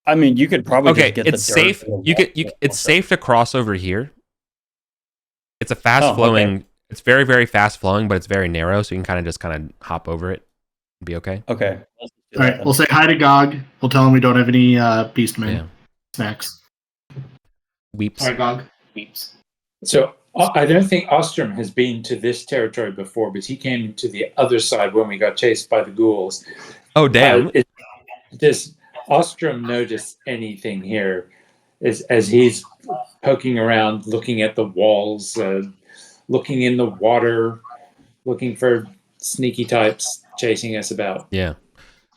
I mean, you could probably just get it's the dirt safe. It's safe to cross over here. It's a fast flowing. Okay. It's very, very fast flowing, but it's very narrow, so you can just hop over it and be okay. Okay. All right, we'll say hi to Gog. We'll tell him we don't have any Beastmen snacks. Weeps. All right, Gog. Weeps. So I don't think Ostrom has been to this territory before, but he came to the other side when we got chased by the ghouls. Oh, damn. Does Ostrom notice anything here as he's poking around, looking at the walls, looking in the water, looking for sneaky types chasing us about? Yeah.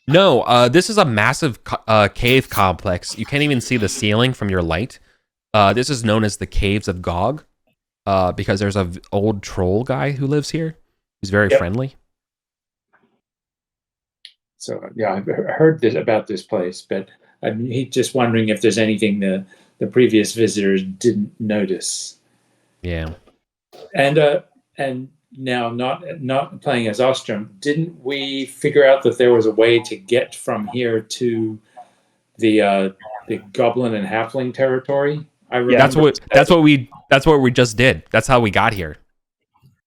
No, this is a massive cave complex. You can't even see the ceiling from your light. This is known as the Caves of Gog, because there's an old troll guy who lives here. He's very friendly. So yeah, I've heard about this place, but he's just wondering if there's anything the previous visitors didn't notice. Yeah. And now, not playing as Ostrom, didn't we figure out that there was a way to get from here to the Goblin and Halfling territory? I remember that's what we just did. That's how we got here.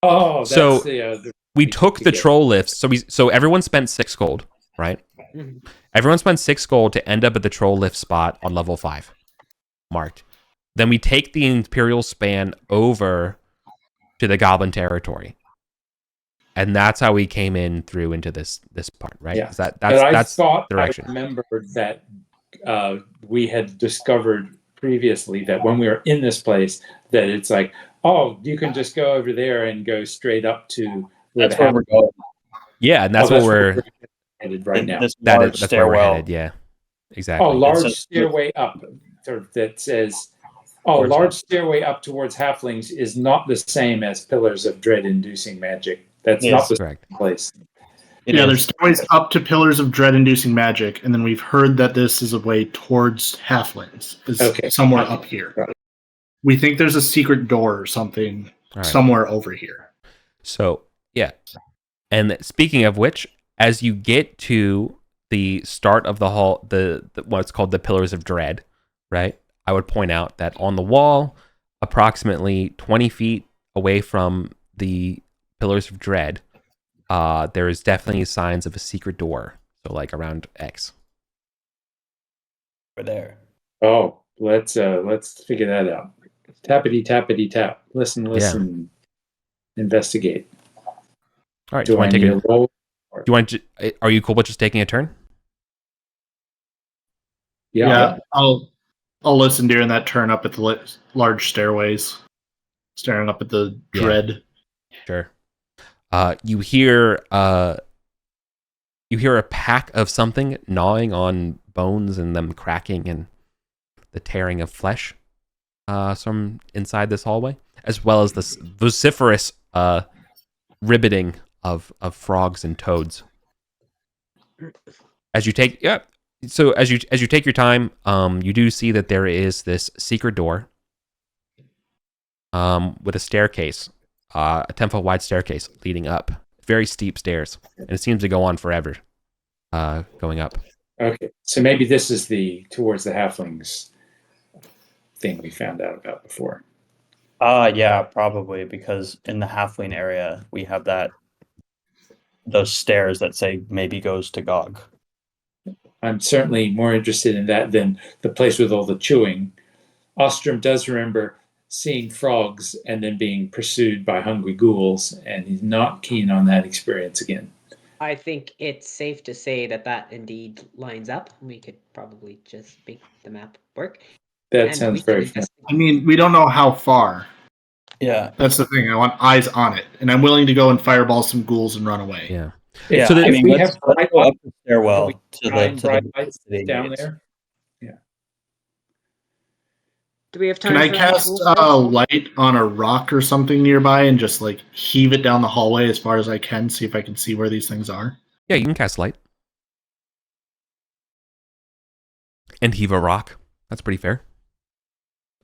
Oh, that's so the we took the troll lifts. So everyone spent 6 gold, right? Mhm. Everyone spent 6 gold to end up at the troll lift spot on level 5, marked. Then we take the Imperial span over to the Goblin territory, and that's how we came in through into this part, right? Yeah. That's thought direction. I remembered that we had discovered previously that when we were in this place, that it's like, oh, you can just go over there and go straight up to where That's where we're going. Yeah, and that's what we're headed right now. This that's large where we're stairwell. headed. Yeah, exactly. Oh, large It's a- stairway up. Sort of that says, oh, Towards large stairway up towards halflings is not the same as pillars of dread-inducing magic. That's Yes. not the Correct. same place. It Yeah, is. there's stairways up to pillars of dread-inducing magic, and then we've heard that this is a way towards halflings. It's Okay. somewhere up here. Got it. We think there's a secret door or something All right. somewhere over here. So yeah, and speaking of which, as you get to the start of the hall, the what's called the Pillars of Dread, right? I would point out that on the wall, approximately 20 feet away from the Pillars of Dread, there is definitely signs of a secret door. So like around X. We're there. Oh, let's figure that out. Tappity tappity tap. Listen. Investigate. All right. Do I need a roll? Are you cool with just taking a turn? Yeah, I'll listen during that turn up at the large stairways, staring up at the Yeah. dread. Sure. You hear a pack of something gnawing on bones and them cracking and the tearing of flesh from inside this hallway, as well as this vociferous ribbiting of frogs and toads. As you take as you take your time, you do see that there is this secret door with a staircase, a 10-foot wide staircase leading up, very steep stairs, and it seems to go on forever, going up. Okay, so maybe this is towards the halflings thing we found out about before. Yeah, probably, because in the halfling area we have those stairs that say maybe goes to Gog. I'm certainly more interested in that than the place with all the chewing. Ostrom does remember seeing frogs and then being pursued by hungry ghouls, and he's not keen on that experience again. I think it's safe to say that indeed lines up. We could probably just make the map work. That And sounds we can very fun. investigate. I mean, we don't know how far. Yeah. That's the thing. I want eyes on it, and I'm willing to go and fireball some ghouls and run away. Yeah. Yeah, So I mean, we let's have go bright up the stairwell to Bright the lights down gates. there. Do we have time Can I for cast light on a rock or something nearby and just like heave it down the hallway as far as I can, see if I can see where these things are? Yeah, you can cast light. And heave a rock. That's pretty fair.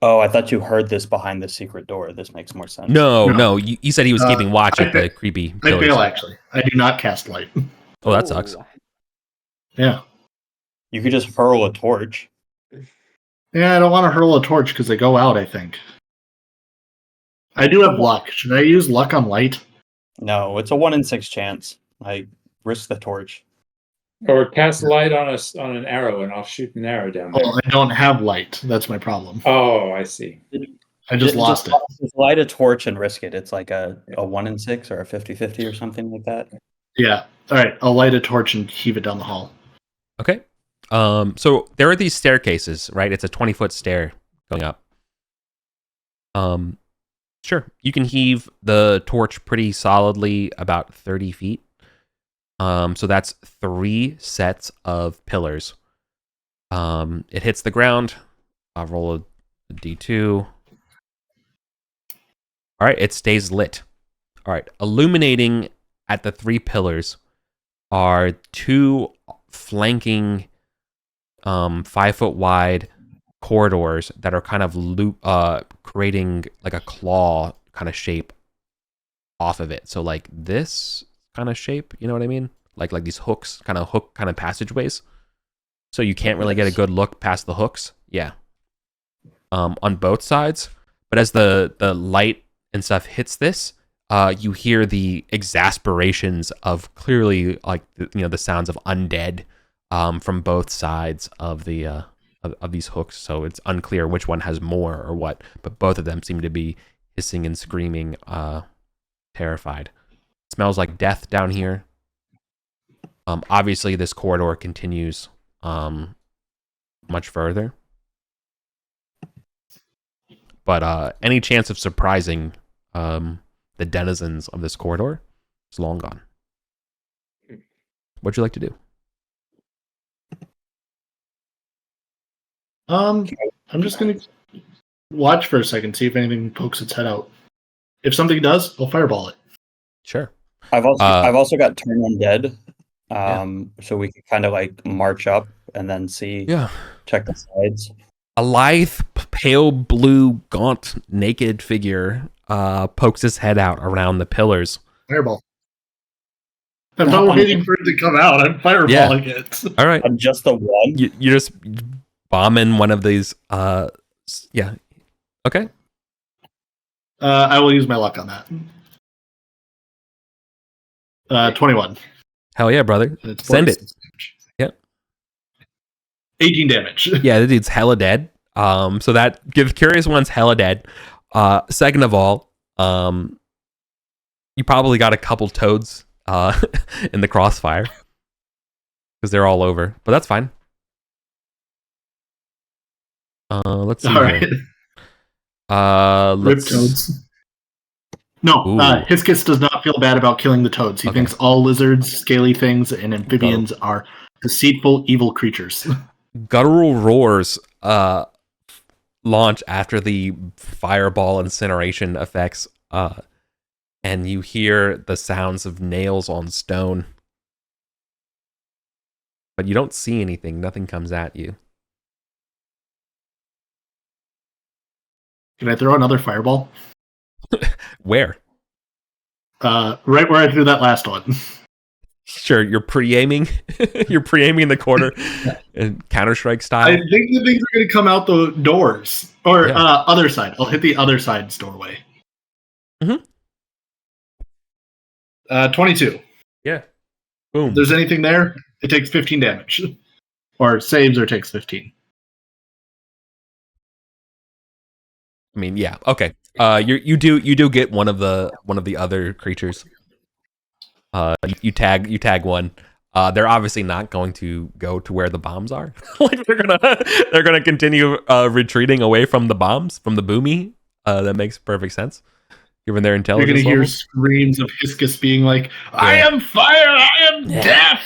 Oh, I thought you heard this behind the secret door. This makes more sense. No. You said he was keeping watch at the creepy I pillars. fail, actually. I do not cast light. Oh, that sucks. Yeah. You could just hurl a torch. Yeah, I don't want to hurl a torch because they go out, I think. I do have luck. Should I use luck on light? No, it's a 1 in 6 chance. I risk the torch. Or cast light on an arrow, and I'll shoot an arrow down there. Oh, I don't have light. That's my problem. Oh, I see. I just lost it. Just light a torch and risk it. It's like a 1 in 6 or a 50-50 or something like that. Yeah. All right. I'll light a torch and heave it down the hall. Okay. So there are these staircases, right? It's a 20-foot stair going up. Sure. You can heave the torch pretty solidly about 30 feet. So that's 3 sets of pillars. It hits the ground. I'll roll a D2. All right, it stays lit. All right, illuminating at the 3 pillars are 2 flanking 5-foot wide corridors that are kind of creating like a claw kind of shape off of it. So like this kind of shape, you know what I mean? Like these hook kind of passageways. So you can't really get a good look past the hooks. Yeah. On both sides. But as the light and stuff hits this, you hear the exasperations of clearly like the sounds of undead from both sides of the of these hooks. So it's unclear which one has more or what, but both of them seem to be hissing and screaming, terrified. It smells like death down here. Obviously, this corridor continues much further. But any chance of surprising the denizens of this corridor is long gone. What'd you like to do? I'm just gonna watch for a second, see if anything pokes its head out. If something does, I'll fireball it. Sure. I've also got turn undead, so we can kind of like march up and then see. Yeah. Check the sides. A lithe, pale blue, gaunt, naked figure pokes his head out around the pillars. Fireball. I'm not waiting for it to come out. I'm fireballing it. All right. I'm just the one. You just bombing one of these. Yeah. Okay. I will use my luck on that. 21. Hell yeah, brother. It's Send it. damage. Yep. 18 damage. Yeah, the dude's hella dead. So that gives Curious One's hella dead. Second of all, you probably got a couple toads in the crossfire because they're all over, but that's fine. Let's see. All right. Rip toads. No, Hiscus does not feel bad about killing the toads. He thinks all lizards, scaly things, and amphibians are deceitful, evil creatures. Guttural roars launch after the fireball incineration effects, and you hear the sounds of nails on stone. But you don't see anything. Nothing comes at you. Can I throw another fireball? Where? Right where I threw that last one. Sure, you're pre-aiming. You're pre-aiming in the corner, in Counter-Strike style. I think the things are going to come out the doors. Or other side. I'll hit the other side's doorway. Mm-hmm. 22. Yeah. Boom. If there's anything there, it takes 15 damage. Or saves or takes 15. I mean, yeah. Okay. You do get one of the other creatures. You tag one. They're obviously not going to go to where the bombs are. Like they're gonna continue retreating away from the bombs, from the boomy. That makes perfect sense, given their intelligence. You're gonna hear levels. screams of Hiscus being like, "I am fire! I am death!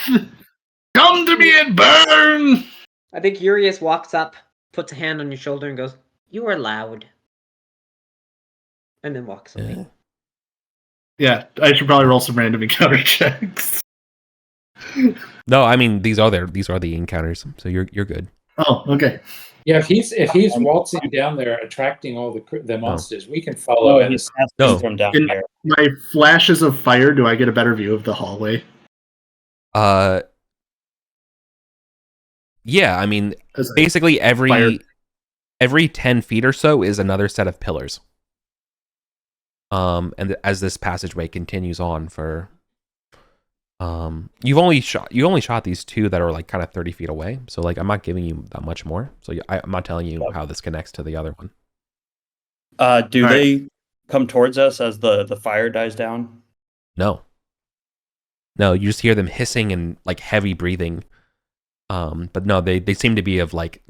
Come to me and burn!" I think Urius walks up, puts a hand on your shoulder, and goes, "You are loud," and then walks away. Yeah, I should probably roll some random encounter checks. No, I mean these are the encounters, so you're good. Oh, okay. Yeah, if he's waltzing down there, attracting all the monsters, we can follow him. From down In here. my flashes of fire, do I get a better view of the hallway? Yeah, I mean basically every 10 feet or so is another set of pillars. And as this passageway continues on for you only shot these two that are like kind of 30 feet away, so like I'm not giving you that much more, so I'm not telling you how this connects to the other one. Do they come towards us as the fire dies down? No, you just hear them hissing and like heavy breathing, but no, they seem to be of like,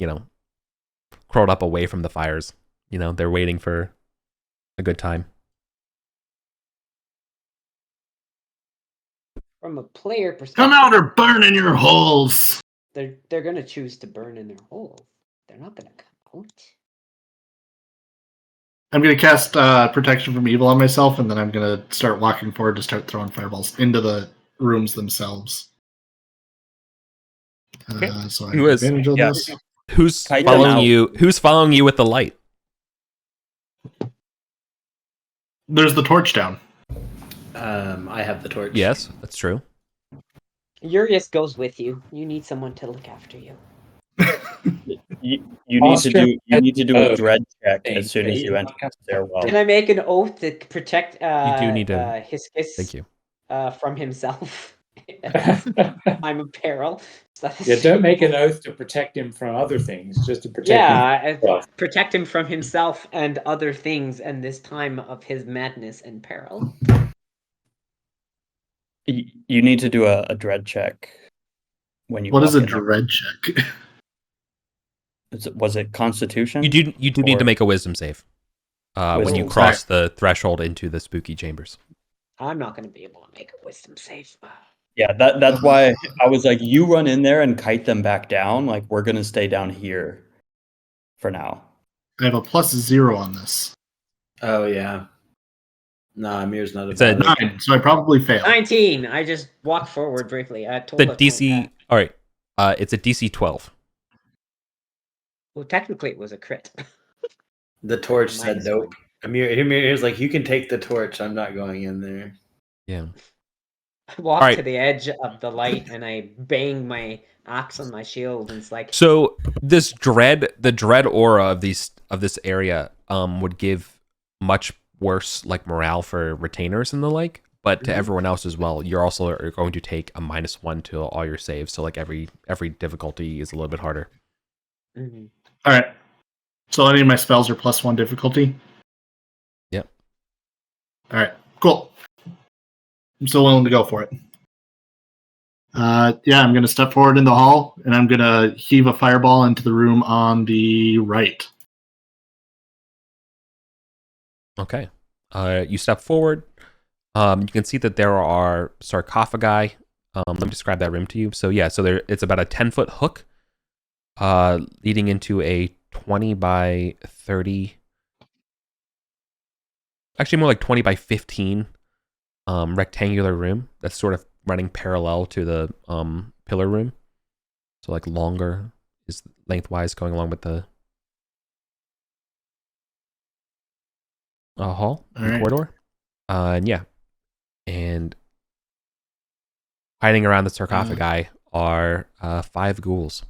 curled up away from the fires. They're waiting for a good time. From a player perspective, Come out or burn in your holes! they're gonna choose to burn in their holes. They're not gonna come out. I'm gonna cast protection from evil on myself, and then I'm gonna start walking forward to start throwing fireballs into the rooms themselves. Okay. So I Who have is? advantage of Yeah. this. Who's Kite following them out. you? Who's following you with the light? There's the torch down. I have the torch. Yes, that's true. Urius goes with you. You need someone to look after you. You need to do a dread check as soon as you enter the stairwell. Can I make an oath to protect You do need to. Hiscus Thank you. From himself? I'm a peril. So Yeah, don't make an oath to protect him from other things, just to protect him. Yeah, protect him from himself and other things, and this time of his madness and peril. You need to do a dread check when you. What is a walk in. dread check? Was it Constitution? You do need to Or- make a wisdom save when you Wisdom. cross the threshold into the spooky chambers. I'm not going to be able to make a wisdom save. Yeah, that's why I was like, you run in there and kite them back down. Like, we're gonna stay down here for now. I have a +0 on this. Oh yeah. No, Amir's not It's a about it. 9, so I probably fail. 19. I just walked forward briefly. I told the it DC. All right, it's a DC 12. Well, technically, it was a crit. The torch said Minus nope. one. Amir's like, you can take the torch. I'm not going in there. Yeah. I walked Alright. to the edge of the light and I banged my axe on my shield, and it's like, So the dread aura of this area would give much worse like morale for retainers and the like, but to everyone else as well. You're also are going to take a -1 to all your saves, so like every difficulty is a little bit harder. mhm. All right. So any of my spells are +1 difficulty? Yep. All right. Cool. I'm still willing to go for it. Yeah, I'm going to step forward in the hall, and I'm going to heave a fireball into the room on the right. Okay. You step forward. You can see that there are sarcophagi. Let me describe that room to you. So yeah, so it's about a 10-foot hook, leading into a 20 by 30. Actually, more like 20 by 15 rectangular room that's sort of running parallel to the pillar room. So like longer is lengthwise going along with the hall, Alright. corridor. And yeah. And hiding around the sarcophagi are 5 ghouls.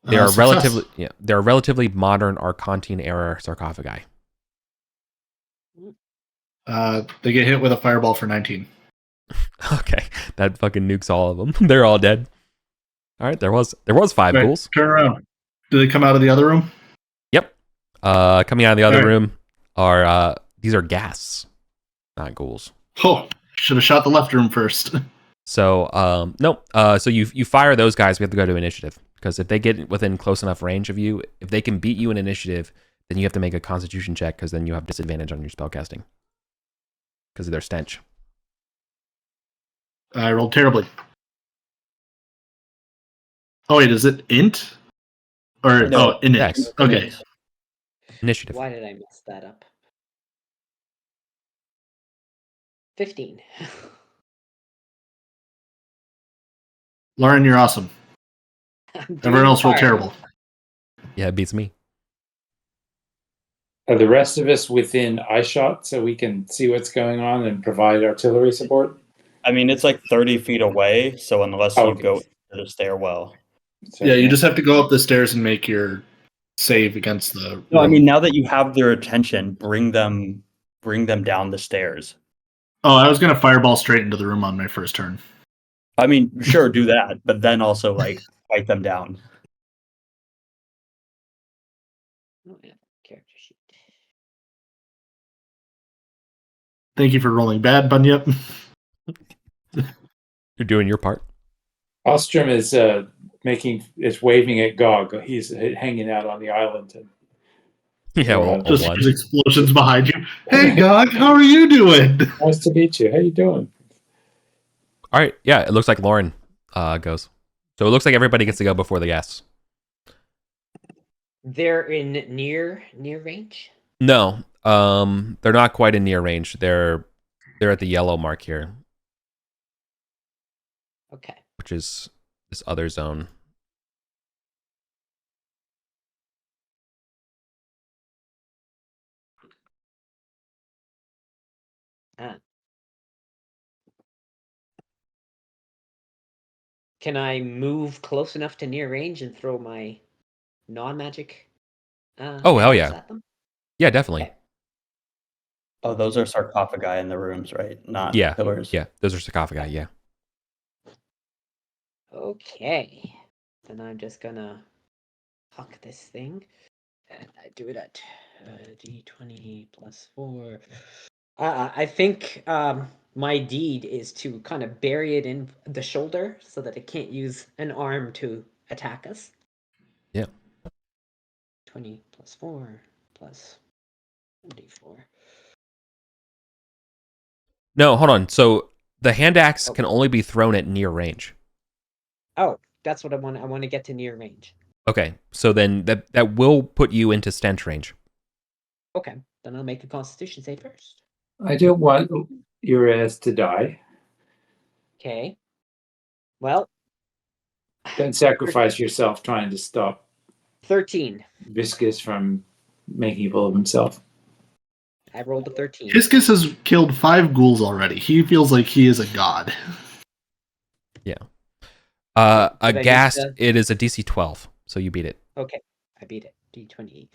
They are Success. they're relatively modern Archantine era sarcophagi. They get hit with a fireball for 19. Okay, that fucking nukes all of them. They're all dead. All right, there was 5 Right, ghouls. turn around. Do they come out of the other room? Yep. Coming out of the other All right. room are these are ghasts, not ghouls. Oh, should have shot the left room first. So nope. So you fire those guys. We have to go to initiative because if they get within close enough range of you, if they can beat you in initiative, then you have to make a Constitution check because then you have disadvantage on your spellcasting because of their stench. I rolled terribly. Oh wait, is it int? Or No, init? Dex. Okay. Initiative. Why did I mess that up? 15. Lauren, you're awesome. I'm doing Everyone else rolled fire. terrible. Yeah, it beats me. Are the rest of us within eye shot so we can see what's going on and provide artillery support? I mean, it's like 30 feet away, so unless Oh, you okay. go to the stairwell. So, Yeah, you just have to go up the stairs and make your save against the. No, I room. mean, now that you have their attention, bring them down the stairs. Oh, I was gonna fireball straight into the room on my first turn. I mean, sure, do that, but then also like fight them down. Oh, yeah. Character sheet. Thank you for rolling bad, Bunyip. You're doing your part. Ostrom is waving at Gog. He's hanging out on the island. Yeah, Well, Just one. here's explosions behind you. Hey, Gog, how are you doing? Nice to meet you. How you doing? All right. Yeah, it looks like Lauren goes. So it looks like everybody gets to go before the guests. They're in near range. No, they're not quite in near range. They're at the yellow mark here, Okay. which is this other zone. Can I move close enough to near range and throw my non-magic? Oh, hell yeah. At them? Yeah, definitely. Okay. Oh, those are sarcophagi in the rooms, right? Not Yeah, pillars. yeah, those are sarcophagi. Yeah. Okay. Then I'm just gonna huck this thing, and I do it at d20 plus 4. I think my deed is to kind of bury it in the shoulder so that it can't use an arm to attack us. Yeah. 20 plus 4 plus d4. No, hold on. So the hand axe Oh. can only be thrown at near range. Oh, that's what I want. I want to get to near range. Okay, so then that will put you into stench range. Okay, then I'll make a Constitution save first. I don't want Urias to die. Okay. Well, Don't sacrifice yourself trying to stop 13. Viscous from making a fool of himself. I rolled a 13. Hiscus has killed 5 ghouls already. He feels like he is a god. Yeah. Did I Aghast, miss the- it is a DC 12, so you beat it. Okay, I beat it. D20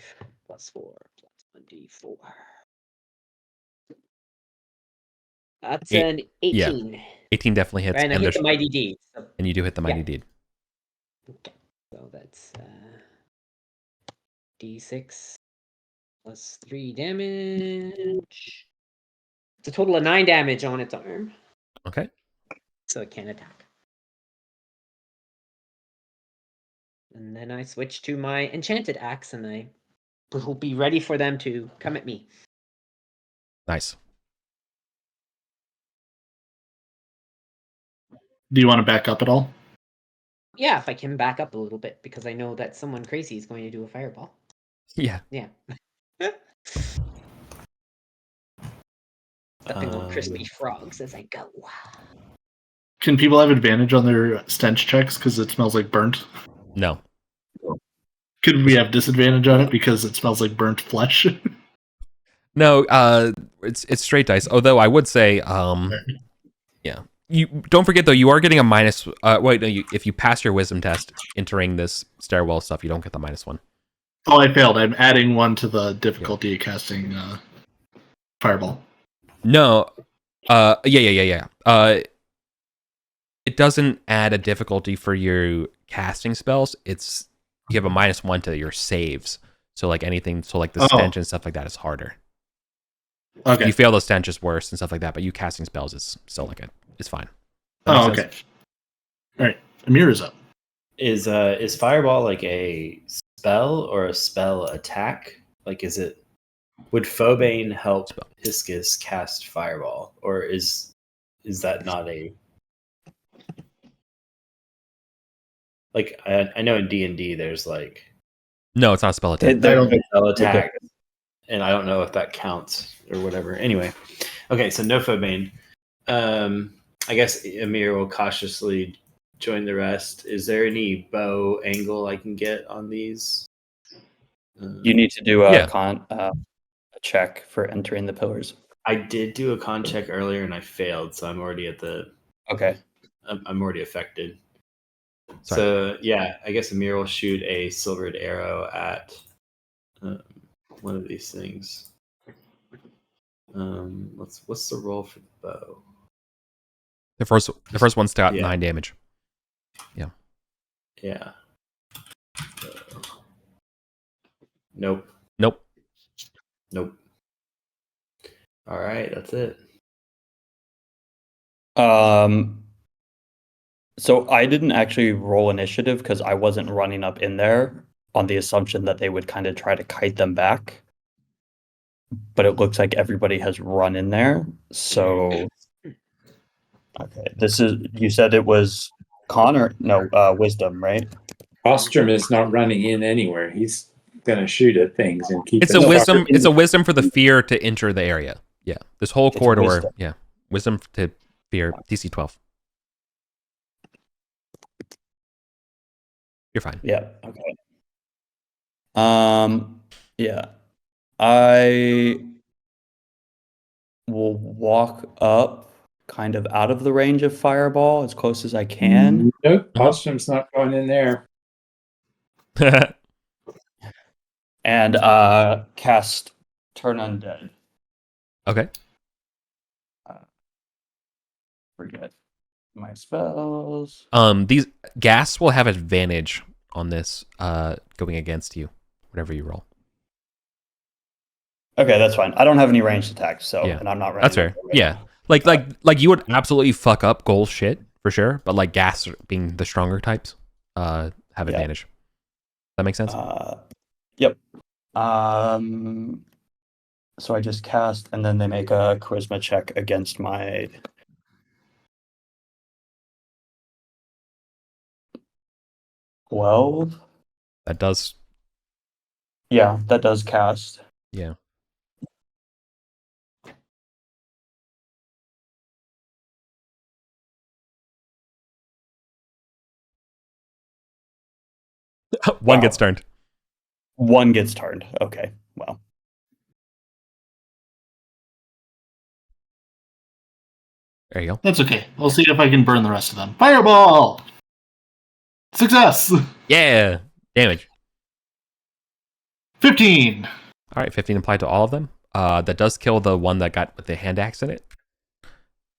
plus 4 plus 1d4. That's an 18. 18 definitely hits, And I hit the mighty deed. So, and you do hit the mighty yeah. deed. okay, so that's d6 plus 3 damage. It's a total of 9 damage on its arm, Okay. so it can attack. And then I switch to my enchanted axe, and I will be ready for them to come at me. Nice. Do you want to back up at all? Yeah, if I can back up a little bit, because I know that someone crazy is going to do a fireball. Yeah. Yeah. Stepping on crispy frogs as I go. Can people have advantage on their stench checks because it smells like burnt? No. Could we have disadvantage on it because it smells like burnt flesh? No, it's straight dice. Although I would say, yeah. You don't forget though, you are getting a minus. Wait, no. If you pass your wisdom test entering this stairwell stuff, you don't get the -1. Oh, I failed. I'm adding 1 to the difficulty of casting fireball. No. Yeah. It doesn't add a difficulty for your casting spells. It's you have a -1 to your saves. So like anything, so like the stench and stuff like that is harder. Okay. If you fail the stench is worse and stuff like that, but you casting spells is still like it's fine. Oh, okay. All right. Amir is up. Is fireball like a spell or a spell attack? Like, would Phobane help Hiscus cast fireball, or is that not a like? I know in D&D there's like No, it's not a spell attack. there's a spell attack, and I don't know if that counts or whatever. Anyway, okay, so no Phobane. I guess Amir will cautiously join the rest. Is there any bow angle I can get on these? You need to do a Yeah. a check for entering the pillars. I did do a con check earlier and I failed, so I'm already at the. Okay. I'm already affected. Sorry. So yeah, I guess Amir will shoot a silvered arrow at one of these things. What's the roll for the bow? The first one's got Yeah. 9 damage. Yeah. Nope. Nope. Nope. All right, that's it. So I didn't actually roll initiative because I wasn't running up in there on the assumption that they would kind of try to kite them back. But it looks like everybody has run in there. So okay, you said it was con or no wisdom, right? Ostrom is not running in anywhere. He's gonna shoot at things and keep. It's a wisdom. It's a wisdom for the fear to enter the area. Yeah, this whole It's corridor. wisdom. Yeah, wisdom to fear. DC 12. You're fine. Yeah. Okay. Yeah. I will walk up kind of out of the range of fireball as close as I can. Nope, Ostrom's not going in there. And cast Turn Undead. Okay. Forget my spells. These ghasts will have advantage on this going against you, whatever you roll. Okay, that's fine. I don't have any ranged attacks, so Yeah. and I'm not running. That's fair. right Yeah. now. Like you would absolutely fuck up goal shit for sure, but like ghasts being the stronger types, have Yeah. advantage. That makes sense? Yep. So I just cast, and then they make a charisma check against my. Well, That does. yeah, that does cast. Yeah. One Wow. gets turned. One gets turned. Okay. Well. There you go. That's okay. I'll see if I can burn the rest of them. Fireball! Success! Yeah. Damage. 15! All right, 15 applied to all of them. That does kill the one that got with the hand axe in it.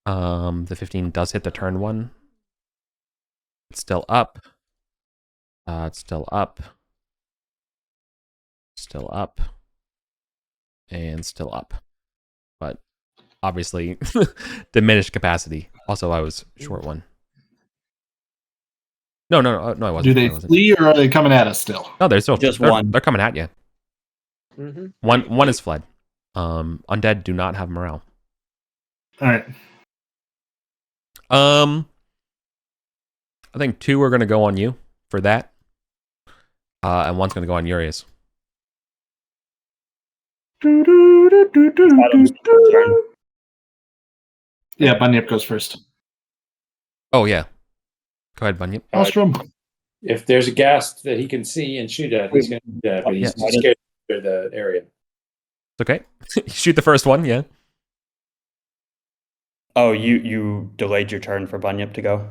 The 15 does hit the turn one. It's still up. It's still up. Still up. And still up. But obviously, diminished capacity. Also, I was short one. No, I wasn't. Do they I wasn't. flee or are they coming at us still? No, they're still Just they're, one. They're coming at you. Mm-hmm. One is fled. Undead do not have morale. Alright. I think 2 are going to go on you for that. And one's going to go on Urias. Yeah, Bunyip goes first. Oh, yeah. Go ahead, Bunyip. Ostrom. If there's a ghast that he can see and shoot at, he's going to do that, but he's Yeah. too scared to the area. It's okay. Shoot the first one, yeah. Oh, you delayed your turn for Bunyip to go.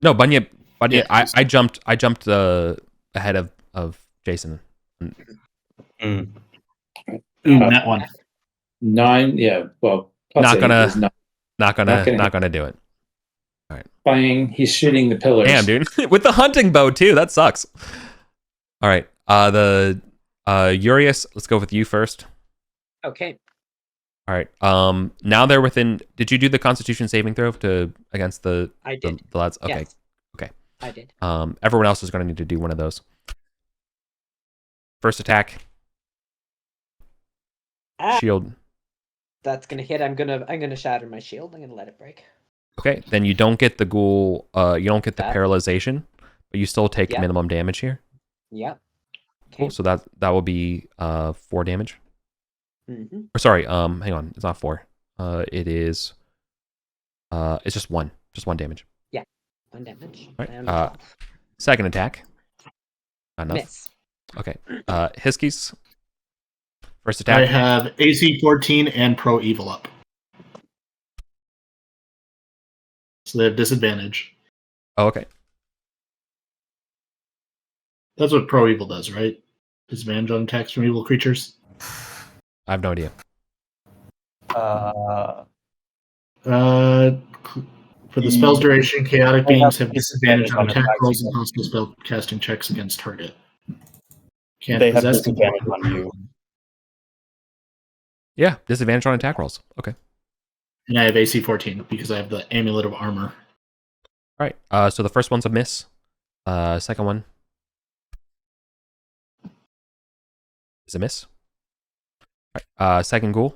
No, Bunyip. Yeah. I jumped ahead of Jason. Mm. Ooh, that one. 9, yeah, well, Not +8 gonna- is not Not gonna do it. flying. He's shooting the pillars. Damn, dude. With the hunting bow too. That sucks. All right. The Urias, let's go with you first. Okay. All right. Now they're within. Did you do the Constitution saving throw against the I did. the lads? Okay. Yes. Okay. I did. Everyone else is going to need to do one of those. First attack. Ah, Shield. that's gonna hit. I'm gonna shatter my shield. I'm gonna let it break. Okay. Then you don't get the ghoul. You don't get the That- paralyzation, but you still take Yeah. minimum damage here. Yep. Cool. So that will be 4 damage. Mm-hmm. Or sorry. Hang on. It's not 4. It is. It's just 1. Just 1 damage. 1 damage. Right, And Second attack. Not enough. miss. Okay. Hiskies. First I attack. have AC 14 and Pro Evil up. So they have disadvantage. Oh, okay. That's what Pro Evil does, right? Disadvantage on attacks from evil creatures. I have no idea. For the spell's duration, chaotic They beings have have disadvantage on attack attacks rolls and against- hostile spell casting checks against target. Can't They have possess the disadvantage on you. Yeah, disadvantage on attack rolls. Okay. And I have AC 14 because I have the Amulet of Armor. All right. So the first one's a miss. Second one is a miss. All right. Second ghoul.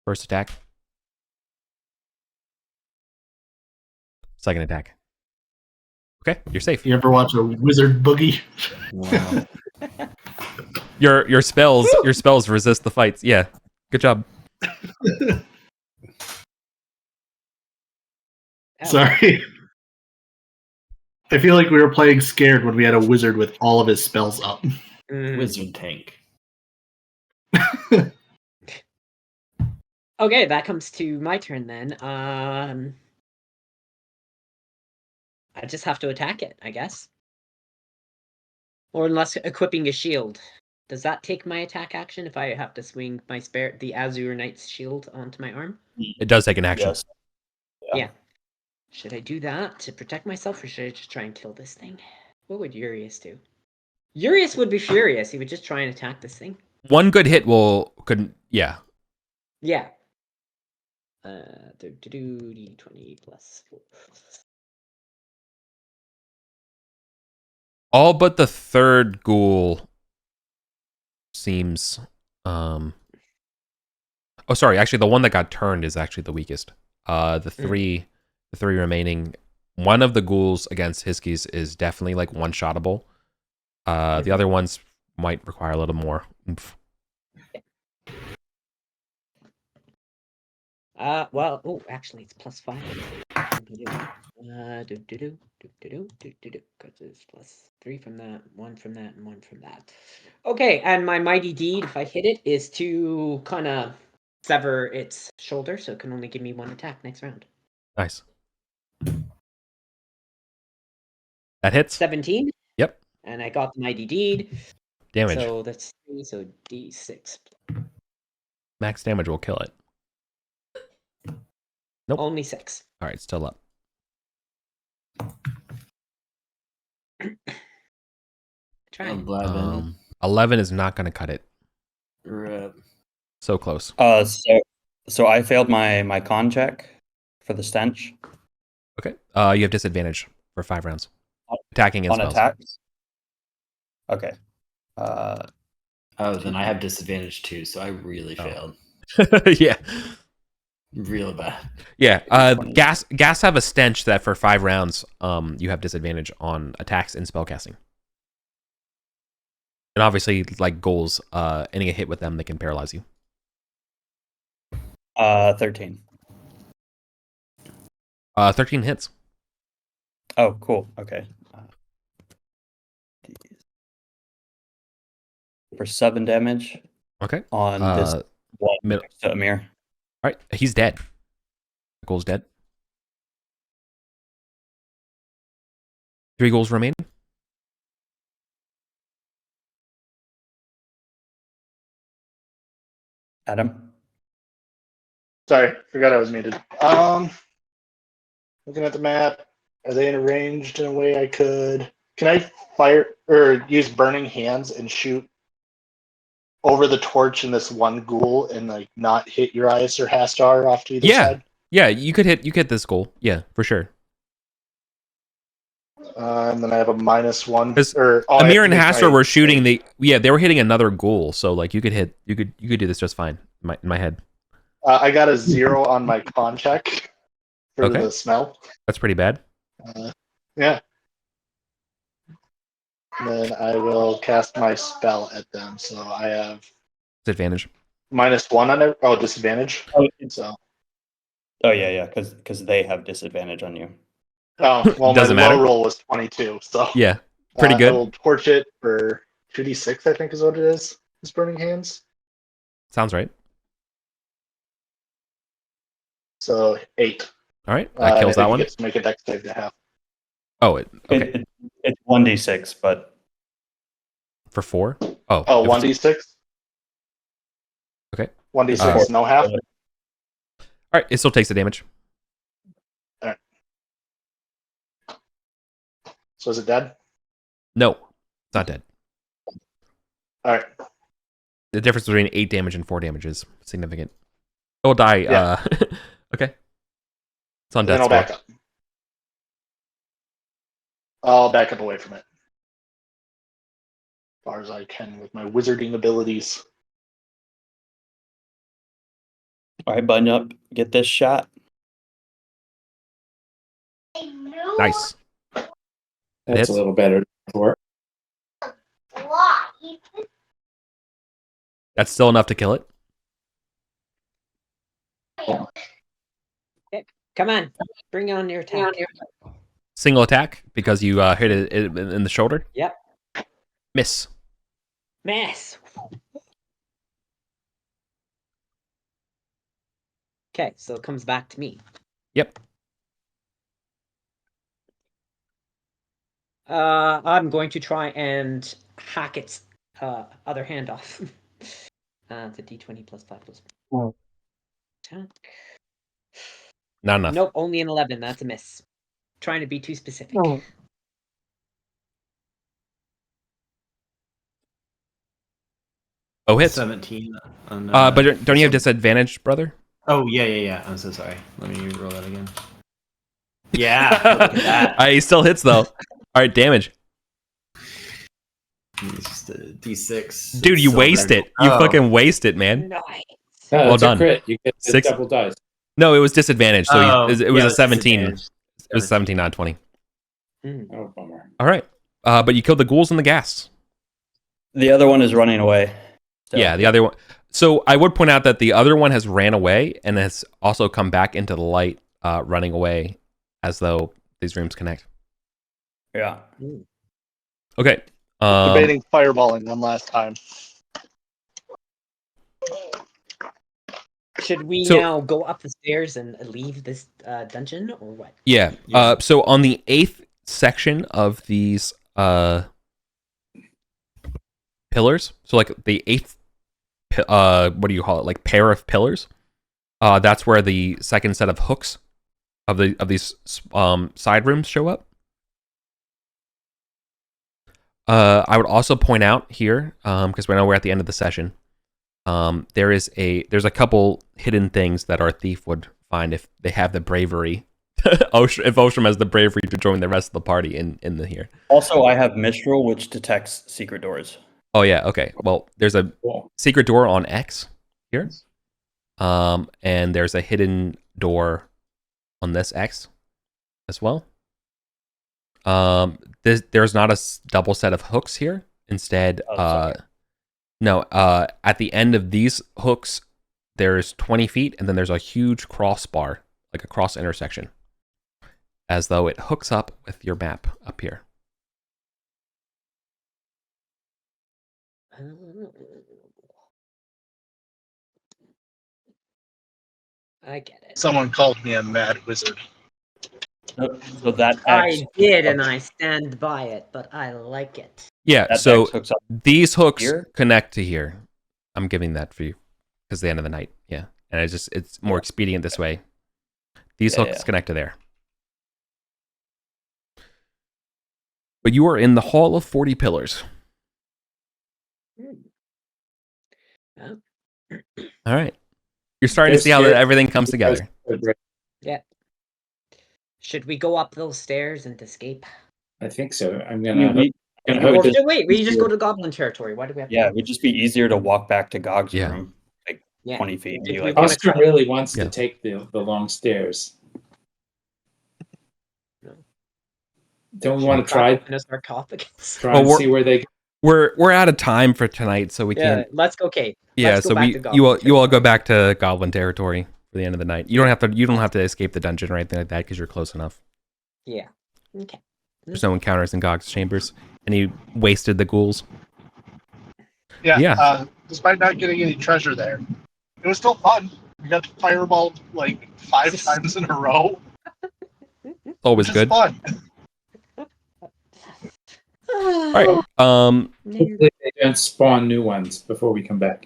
First attack. Second attack. Okay, you're safe. You ever watch a wizard boogie? Wow. Your spells resist the fights. Yeah. Good job. Sorry. I feel like we were playing scared when we had a wizard with all of his spells up. Mm. Wizard tank. Okay, that comes to my turn then. I just have to attack it, I guess. Or unless equipping a shield. Does that take my attack action if I have to swing my the Azure Knight's shield onto my arm? It does take an action. Yes. Yeah. Should I do that to protect myself, or should I just try and kill this thing? What would Urias do? Urias would be furious. He would just try and attack this thing. One good hit could yeah. Yeah. D20 plus 4. All but the third ghoul seems. Oh, sorry. Actually, the one that got turned is actually the weakest. The three remaining. One of the ghouls against Hiskies is definitely like one-shottable. The other ones might require a little more oomph. Well, oh, actually, it's +5. Because it's +3 from that, 1 from that, and 1 from that. Okay, and my mighty deed, if I hit it, is to kind of sever its shoulder, so it can only give me 1 attack next round. Nice. That hits. 17. Yep. And I got the mighty deed. Damage. So that's 3, so D6. Max damage will kill it. Nope. Only 6. All right, still up. Try. 11 is not going to cut it. Rip. So close. So I failed my con check for the stench. Okay. You have disadvantage for 5 rounds. Attacking and On spells. attacks. Okay. Oh, then I have disadvantage too, so I really failed. Yeah. Real bad. Yeah. Gas have a stench that for 5 rounds, you have disadvantage on attacks and spellcasting. And obviously, like ghouls, any hit with them, they can paralyze you. 13. 13 hits. Oh, cool. Okay. For 7 damage. Okay. On this one next to Amir. All right, he's dead. Ghoul's dead. 3 ghouls remaining. Adam. Sorry, forgot I was muted. Looking at the map, are they arranged in a way I could? Can I fire or use burning hands and shoot over the torch in this one ghoul and like not hit Urias or Hastar off to either side? Yeah, you could hit this ghoul. Yeah, for sure. And then I have a -1. Amir and Hastar were shooting they were hitting another ghoul, so like you could do this just fine in my head. I got a 0 on my con check for the smell. That's pretty bad. Yeah. And then I will cast my spell at them, so I have disadvantage. -1 on it. Oh, disadvantage. Oh yeah, because they have disadvantage on you. Oh well, Doesn't my matter. low roll was 22, so yeah, pretty good. I will torch it for 2d6, I think is what it is. It's burning hands. Sounds right. So 8. All right, that kills that one. Gets to make a dex save to have. Oh, okay. It's 1d6, but for 4. Oh, 1d6. Okay. 1d6, no half. All right, it still takes the damage. All right. So is it dead? No, it's not dead. All right. The difference between 8 damage and 4 damage is significant. It will die. Yeah. Okay. It's on Then death I'll score. back up. I'll back up away from it. As far as I can with my wizarding abilities. all right, button up. Get this shot. Nice. That's hits. a little better for it. That's still enough to kill it. Okay, come on, bring on your attack. Single attack because you hit it in the shoulder. Yep. Miss. Miss. Okay, so it comes back to me. Yep. I'm going to try and hack its other hand off. It's a d20 plus 5 plus 4. Attack. Not enough. Nope, only an 11. That's a miss. Trying to be too specific. Oh, hits. 17. On, But don't you have disadvantage, brother? Oh, yeah. I'm so sorry. Let me roll that again. Yeah, look at that. He still hits though. All right, damage. It's just a D6. Dude, you silver. waste it. You Oh. fucking waste it, man. Nice. No, Well it's done. a crit. You get the 6. double dice. No, it was disadvantage. So Oh, it yeah, was a it's 17. disadvantage. It was 17, not 20. Oh, bummer. All right. But you killed the ghouls and the gas. The other one is running away. still. Yeah, the other one. So I would point out that the other one has ran away and has also come back into the light, running away as though these rooms connect. Yeah. Okay. Debating fireballing one last time. Should we So- now go up the stairs and leave this dungeon, or what? Yeah. Yeah. So on the 8th section of these pillars, so like the 8th, what do you call it? Like pair of pillars. That's where the second set of hooks of these side rooms show up. I would also point out here, because we know we're at the end of the session, there's a couple hidden things that our thief would find if they have the bravery. If Ostrom has the bravery to join the rest of the party in the here. Also, I have Mistral, which detects secret doors. Oh yeah, okay. Well, there's a Cool. secret secret door on X here, and there's a hidden door on this X as well. There's not a double set of hooks here. Instead, Oh, sorry. no. At the end of these hooks, there's 20 feet, and then there's a huge crossbar, like a cross intersection, as though it hooks up with your map up here. I get it. Someone called me a mad wizard. So that X, I did, and I stand by it, but I like it. Yeah. that So X hooks up. these hooks Here? connect to here. I'm giving that for you because the end of the night. Yeah, and it's more expedient this way. These Yeah, hooks yeah. connect to there. But you are in the Hall of 40 Pillars. Oh, All right. You're starting to see how everything comes together. yeah. Should we go up those stairs and escape? I think so. I'm I mean, gonna. we Or would just- wait, we just go to Goblin territory. Why do we have to? yeah, it would just be easier to walk back to Gog's Yeah. room, like Yeah. 20 feet. And Did be we like, wanna Oscar cut- really wants Yeah. to take the long stairs. No. Don't we want to try in a sarcophagus? Well, and we're- see where they go? We're out of time for tonight, so we Yeah, can't. let's go. Okay. Yeah, let's go so back we to you all Goblin go back to Goblin territory for the end of the night. You don't have to escape the dungeon or anything like that because you're close enough. Yeah. Okay. There's no encounters in Gog's chambers, and he wasted the ghouls. Yeah. Despite not getting any treasure there, it was still fun. We got fireballed like 5 times in a row. Always Which is good. fun. All right. Hopefully they don't spawn new ones before we come back.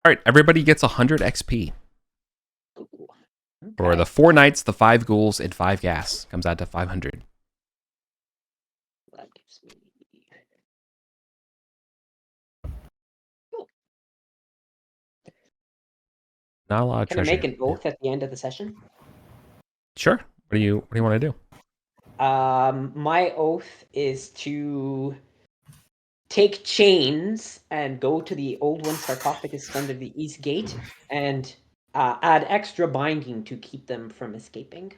All right. Everybody gets 100 XP for the 4 knights, the 5 ghouls, and 5 gas. Comes out to 500. That gives me. Not a lot of Can I treasure. make an oath at the end of the session? Sure. What do you want to do? My oath is to take chains and go to the old one sarcophagus under the east gate and add extra binding to keep them from escaping.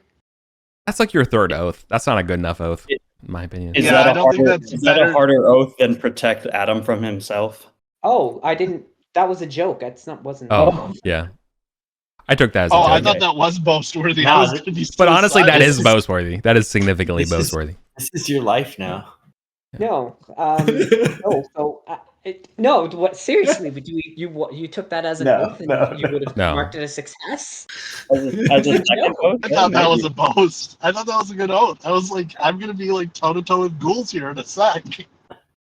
That's like your third oath. That's not a good enough oath, in my opinion. Is Yeah, that I a don't think harder, that's is that a better. harder oath than protect Adam from himself? Oh, I didn't. That was a joke. That's not. Wasn't. Oh, yeah. I took that as a Oh, I joke. thought that was boast-worthy. Nah, I was gonna be But honestly, that suicidal. is boast-wortty. That is significantly This is- boast-worthy. This is your life now. No. No. So. No. What? Seriously? But you took that as an No, oath, and no, you would have no. marked it a success. As a second oath? I thought that was a boast. I thought that was a good oath. I was like, I'm gonna be like toe-to-toe with ghouls here in a sec.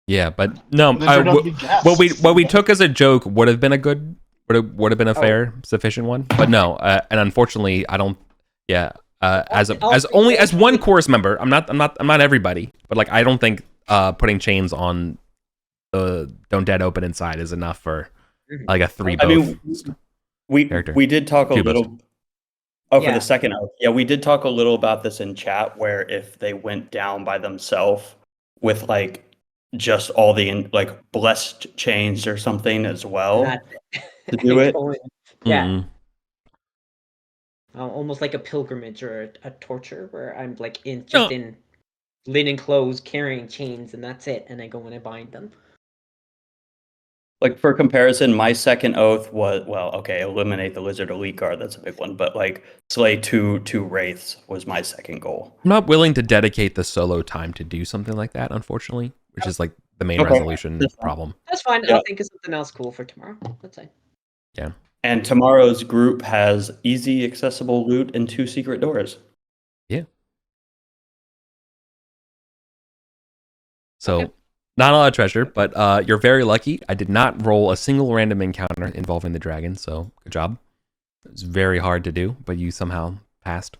Yeah, but no. And then turned out to be gas. What we took as a joke would have been a good, would have been a fair, sufficient one. But no, and unfortunately, I don't. Yeah, as one chorus member, I'm not everybody, but like I don't think putting chains on the Don't Dead Open Inside is enough for like a 3 I both. mean, character. we did talk a Two both. little. Oh, for Yeah. the second oath. Yeah, we did talk a little about this in chat, where if they went down by themselves with like just all the like blessed chains or something as well That's to do it. Yeah. Mm-mm. Almost like a pilgrimage or a torture where I'm like in No. in linen clothes carrying chains and that's it, and I go and I bind them. Like for comparison, my second oath was eliminate the lizard elite guard. That's a big one, but like slay two wraiths was my second goal. I'm not willing to dedicate the solo time to do something like that, unfortunately, which is like the main Okay. resolution That's fine. problem. That's fine. Yeah. I'll think of something else cool for tomorrow. That's fine. Yeah. And tomorrow's group has easy accessible loot and 2 secret doors. So Okay. not a lot of treasure, but you're very lucky. I did not roll a single random encounter involving the dragon, so good job. It was very hard to do, but you somehow passed.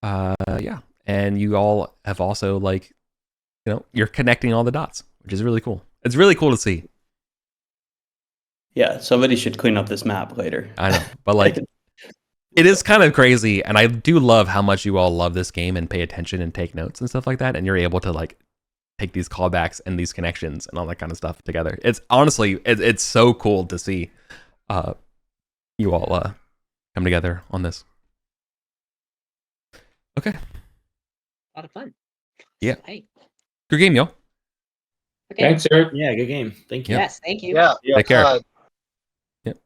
Yeah. And you all have also like, you're connecting all the dots, which is really cool. It's really cool to see. Yeah, somebody should clean up this map later. I know, but like, it is kind of crazy, and I do love how much you all love this game and pay attention and take notes and stuff like that, and you're able to like take these callbacks and these connections and all that kind of stuff together. It's honestly, it's so cool to see you all come together on this. Okay. A lot of fun. Yeah. Hey. Good game, yo. Okay. Thanks, Eric. Yeah, good game. Thank you. Yes, thank you. Yeah. Take care. Uh, Yep.